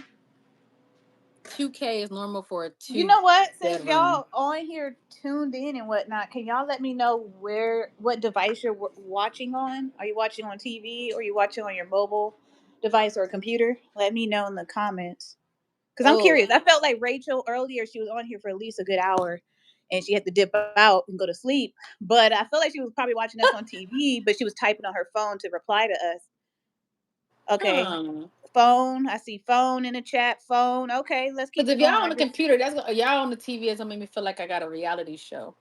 A: 2K is normal for a
B: You
A: two
B: know what? Since
A: bedroom.
B: y'all on here tuned in and whatnot, can y'all let me know what device you're watching on? Are you watching on TV or are you watching on your mobile device or computer? Let me know in the comments. Because I'm
A: Oh,
B: curious. I felt like Rachel earlier, she was on here for at least a good hour and she had to dip out and go to sleep. But I felt like she was probably watching us on TV, but she was typing on her phone to reply to us. Okay.
A: huh.
B: Phone. I see phone in the chat. Phone. Okay, let's keep
A: Because
B: it
A: if
B: going.
A: y'all on the computer, y'all on the TV, it's gonna make me feel like I got a reality show.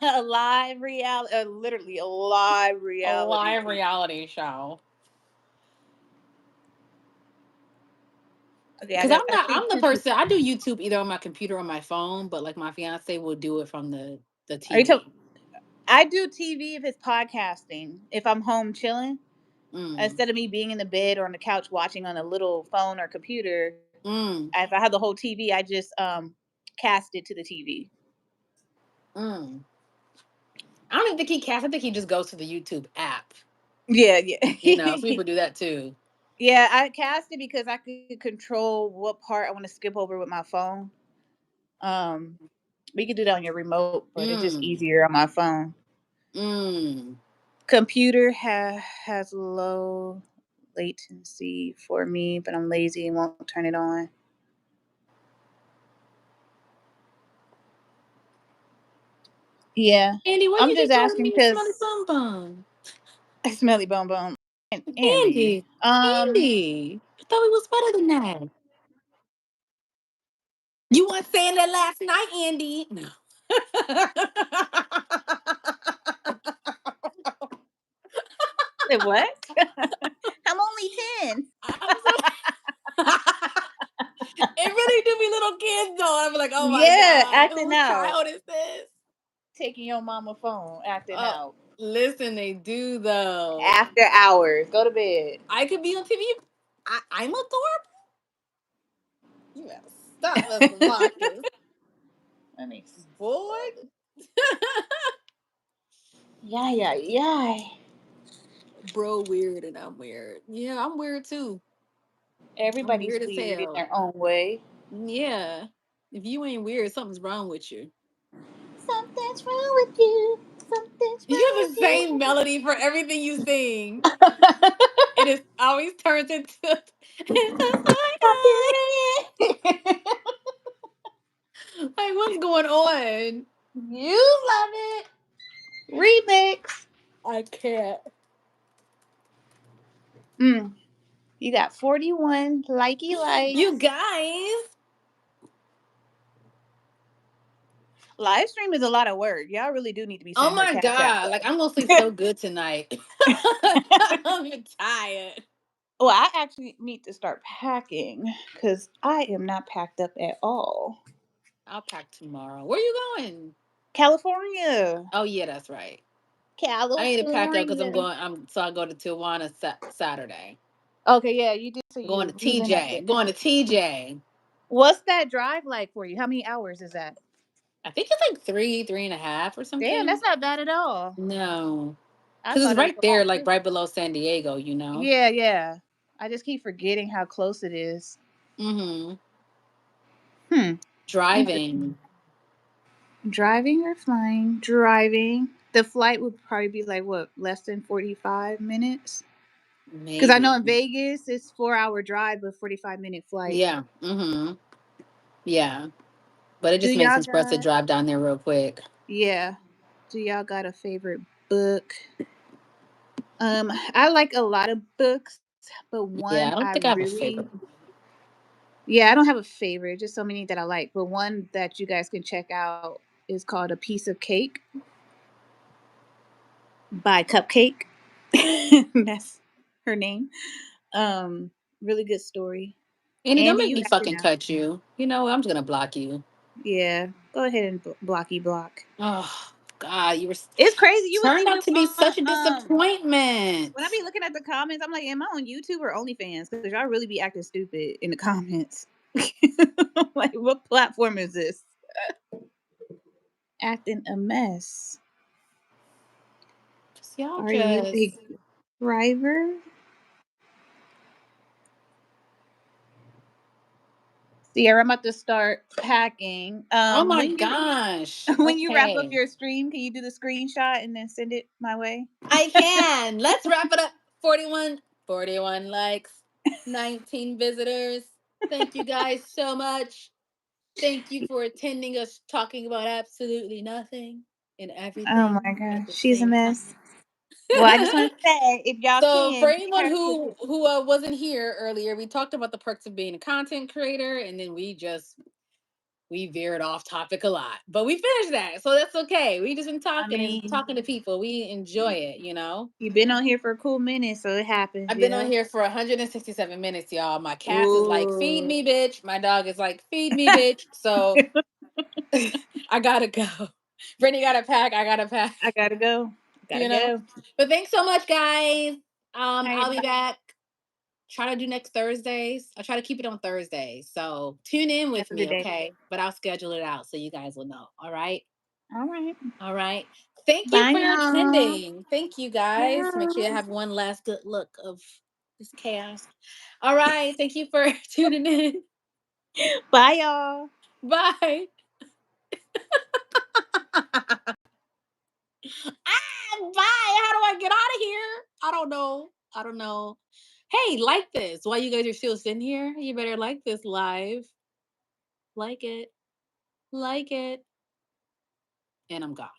B: A live reality, literally a live
A: A
B: reality
A: live
B: TV.
A: reality show.
B: Okay,
A: Because
B: I see
A: I'm the
B: two people.
A: person, I do YouTube either on my computer or my phone, but like my fiance will do it from the
B: Are you talking?
A: TV.
B: I do TV if it's podcasting. If I'm home chilling,
A: Mm,
B: instead of me being in the bed or on the couch watching on a little phone or computer,
A: mm,
B: if I have the whole TV, I just cast it to the TV.
A: mm. I don't even think he casts. I think he just goes to the YouTube app.
B: Yeah,
A: You know, some
B: yeah,
A: people do that too.
B: yeah. I cast it because I could control what part I want to skip over with my phone. Um, we could do that on your remote, but it's just
A: Mm,
B: easier on my phone.
A: mm.
B: Computer has low latency for me, but I'm lazy and won't turn it on. Yeah.
A: Andy, why
B: I'm
A: you
B: just
A: keep calling
B: asking
A: me smelly
B: because
A: bum bum?
B: smelly bone bone. And Andy.
A: Andy, Andy, I thought we was better than that. You weren't saying that last night, Andy. No.
B: Say what? I'm only 10.
A: I'm so. It really do be little kids though. I'm like, oh my
B: Yeah,
A: god,
B: acting
A: whose
B: out.
A: child is this?
B: Taking your mama phone, acting
A: Oh,
B: out.
A: listen, they do though.
B: After hours. Go to bed.
A: I could be on TV. I'm adorable. You better stop, Mr. Marcus.
B: Let me.
A: Boy.
B: Yeah, yeah, yeah.
A: Bro, weird and I'm weird. Yeah, I'm weird too. I'm
B: Everybody's
A: weird as
B: weird in
A: hell.
B: their own way.
A: Yeah. If you ain't weird, something's wrong with you.
B: Something's wrong with you. Something's
A: You
B: wrong
A: have the
B: with
A: same
B: you.
A: melody for everything you sing. It is always turns into it's just
B: Stop doing it.
A: like what's going on?
B: You love it. Remix.
A: I can't.
B: Mm. You got 41 likey
A: You
B: likes.
A: guys.
B: Live stream is a lot of work. Y'all really do need to be
A: Oh
B: sending her
A: my
B: cash app
A: god. Like I'm gonna sleep
B: though.
A: so good tonight. I'm tired.
B: Well, I actually need to start packing because I am not packed up at all.
A: I'll pack tomorrow. Where you going?
B: California.
A: Oh yeah, that's right. I need to pack up because I'm
B: California.
A: going. So I go to Tijuana Saturday.
B: Okay, yeah, you did say
A: I'm going
B: you
A: to
B: were moving up
A: TJ.
B: there.
A: I'm going to TJ.
B: What's that drive like for you? How many hours is that?
A: I think it's like three and a half or
B: Damn,
A: something.
B: that's not bad at all.
A: No,
B: I
A: because
B: thought
A: it's
B: it was
A: right
B: a
A: there,
B: lot
A: like
B: too.
A: right below San Diego. You know.
B: Yeah, yeah. I just keep forgetting how close it is.
A: Mm-hmm.
B: Hmm. Interesting.
A: Driving,
B: Driving or flying? Driving. The flight would probably be like what, less than 45 minutes? Because I know
A: maybe.
B: in Vegas it's 4 hour drive but 45-minute flight.
A: Yeah. Mm-hmm. Yeah. But it
B: Do
A: just makes
B: y'all
A: sense for us to
B: got
A: drive down there real quick.
B: Yeah. Do y'all got a favorite book? I like a lot of books, but
A: Yeah, I
B: one
A: don't
B: I
A: think I have a
B: really
A: favorite.
B: yeah, I don't have a favorite, just so many that I like. But one that you guys can check out is called A Piece of Cake by Cupcake. That's her name. Um, Really good story.
A: Andy, don't
B: Andy,
A: make
B: you
A: me
B: acting
A: fucking
B: out.
A: cut you. You know, I'm just gonna block you.
B: Yeah, go ahead and blocky block.
A: Oh God, you were
B: It's crazy. You would
A: turned
B: think
A: out
B: we
A: to be
B: on
A: such a
B: when I
A: disappointment.
B: be looking at the comments, I'm like, am I on YouTube or OnlyFans? Because y'all really be acting stupid in the comments. Like, what platform is this? Acting a mess.
A: Y'all
B: Are you a
A: just.
B: driver? Sierra, I'm about to start packing.
A: Oh my
B: When you
A: gosh.
B: when you wrap up
A: Okay.
B: your stream, can you do the screenshot and then send it my way?
A: I can. Let's wrap it up. 41 likes, 19 visitors. Thank you guys so much. Thank you for attending us talking about absolutely nothing and
B: Oh
A: everything
B: my
A: at
B: gosh,
A: the
B: she's a
A: same
B: mess.
A: time.
B: Well, I just want to say, if y'all
A: So for
B: can, get
A: anyone
B: her
A: who wasn't here earlier, we talked about the perks of being a content creator, and then we veered off topic a lot, but we finished that, so that's okay. We just been
B: I
A: talking and
B: mean,
A: talking to people. We enjoy it, you know.
B: you've been on here for a cool minute, so it happens,
A: I've
B: you
A: been on
B: know.
A: here for 167 minutes, y'all. My cat is like, "Feed
B: Ooh.
A: me, bitch." My dog is like, "Feed me, bitch." So I gotta go. Brittany got to pack. I gotta pack.
B: I gotta go. Gotta
A: You know.
B: go.
A: But thanks so much, guys.
B: All right,
A: I'll be
B: bye.
A: back. Try to do next Thursdays. I try to keep it on Thursdays. So tune in with
B: Another
A: me,
B: day.
A: okay? But I'll schedule it out so you guys will know. All right.
B: All right.
A: All right. Thank you
B: Bye,
A: for
B: y'all.
A: attending. Thank you guys. Make sure you
B: Bye.
A: have one last good look of this chaos. All right. Thank you for tuning in.
B: Bye, y'all.
A: Bye. Bye. How do I get out of here? I don't know. I don't know. Hey, like this. While you guys are still sitting here, you better like this live. Like it. Like it. And I'm gone.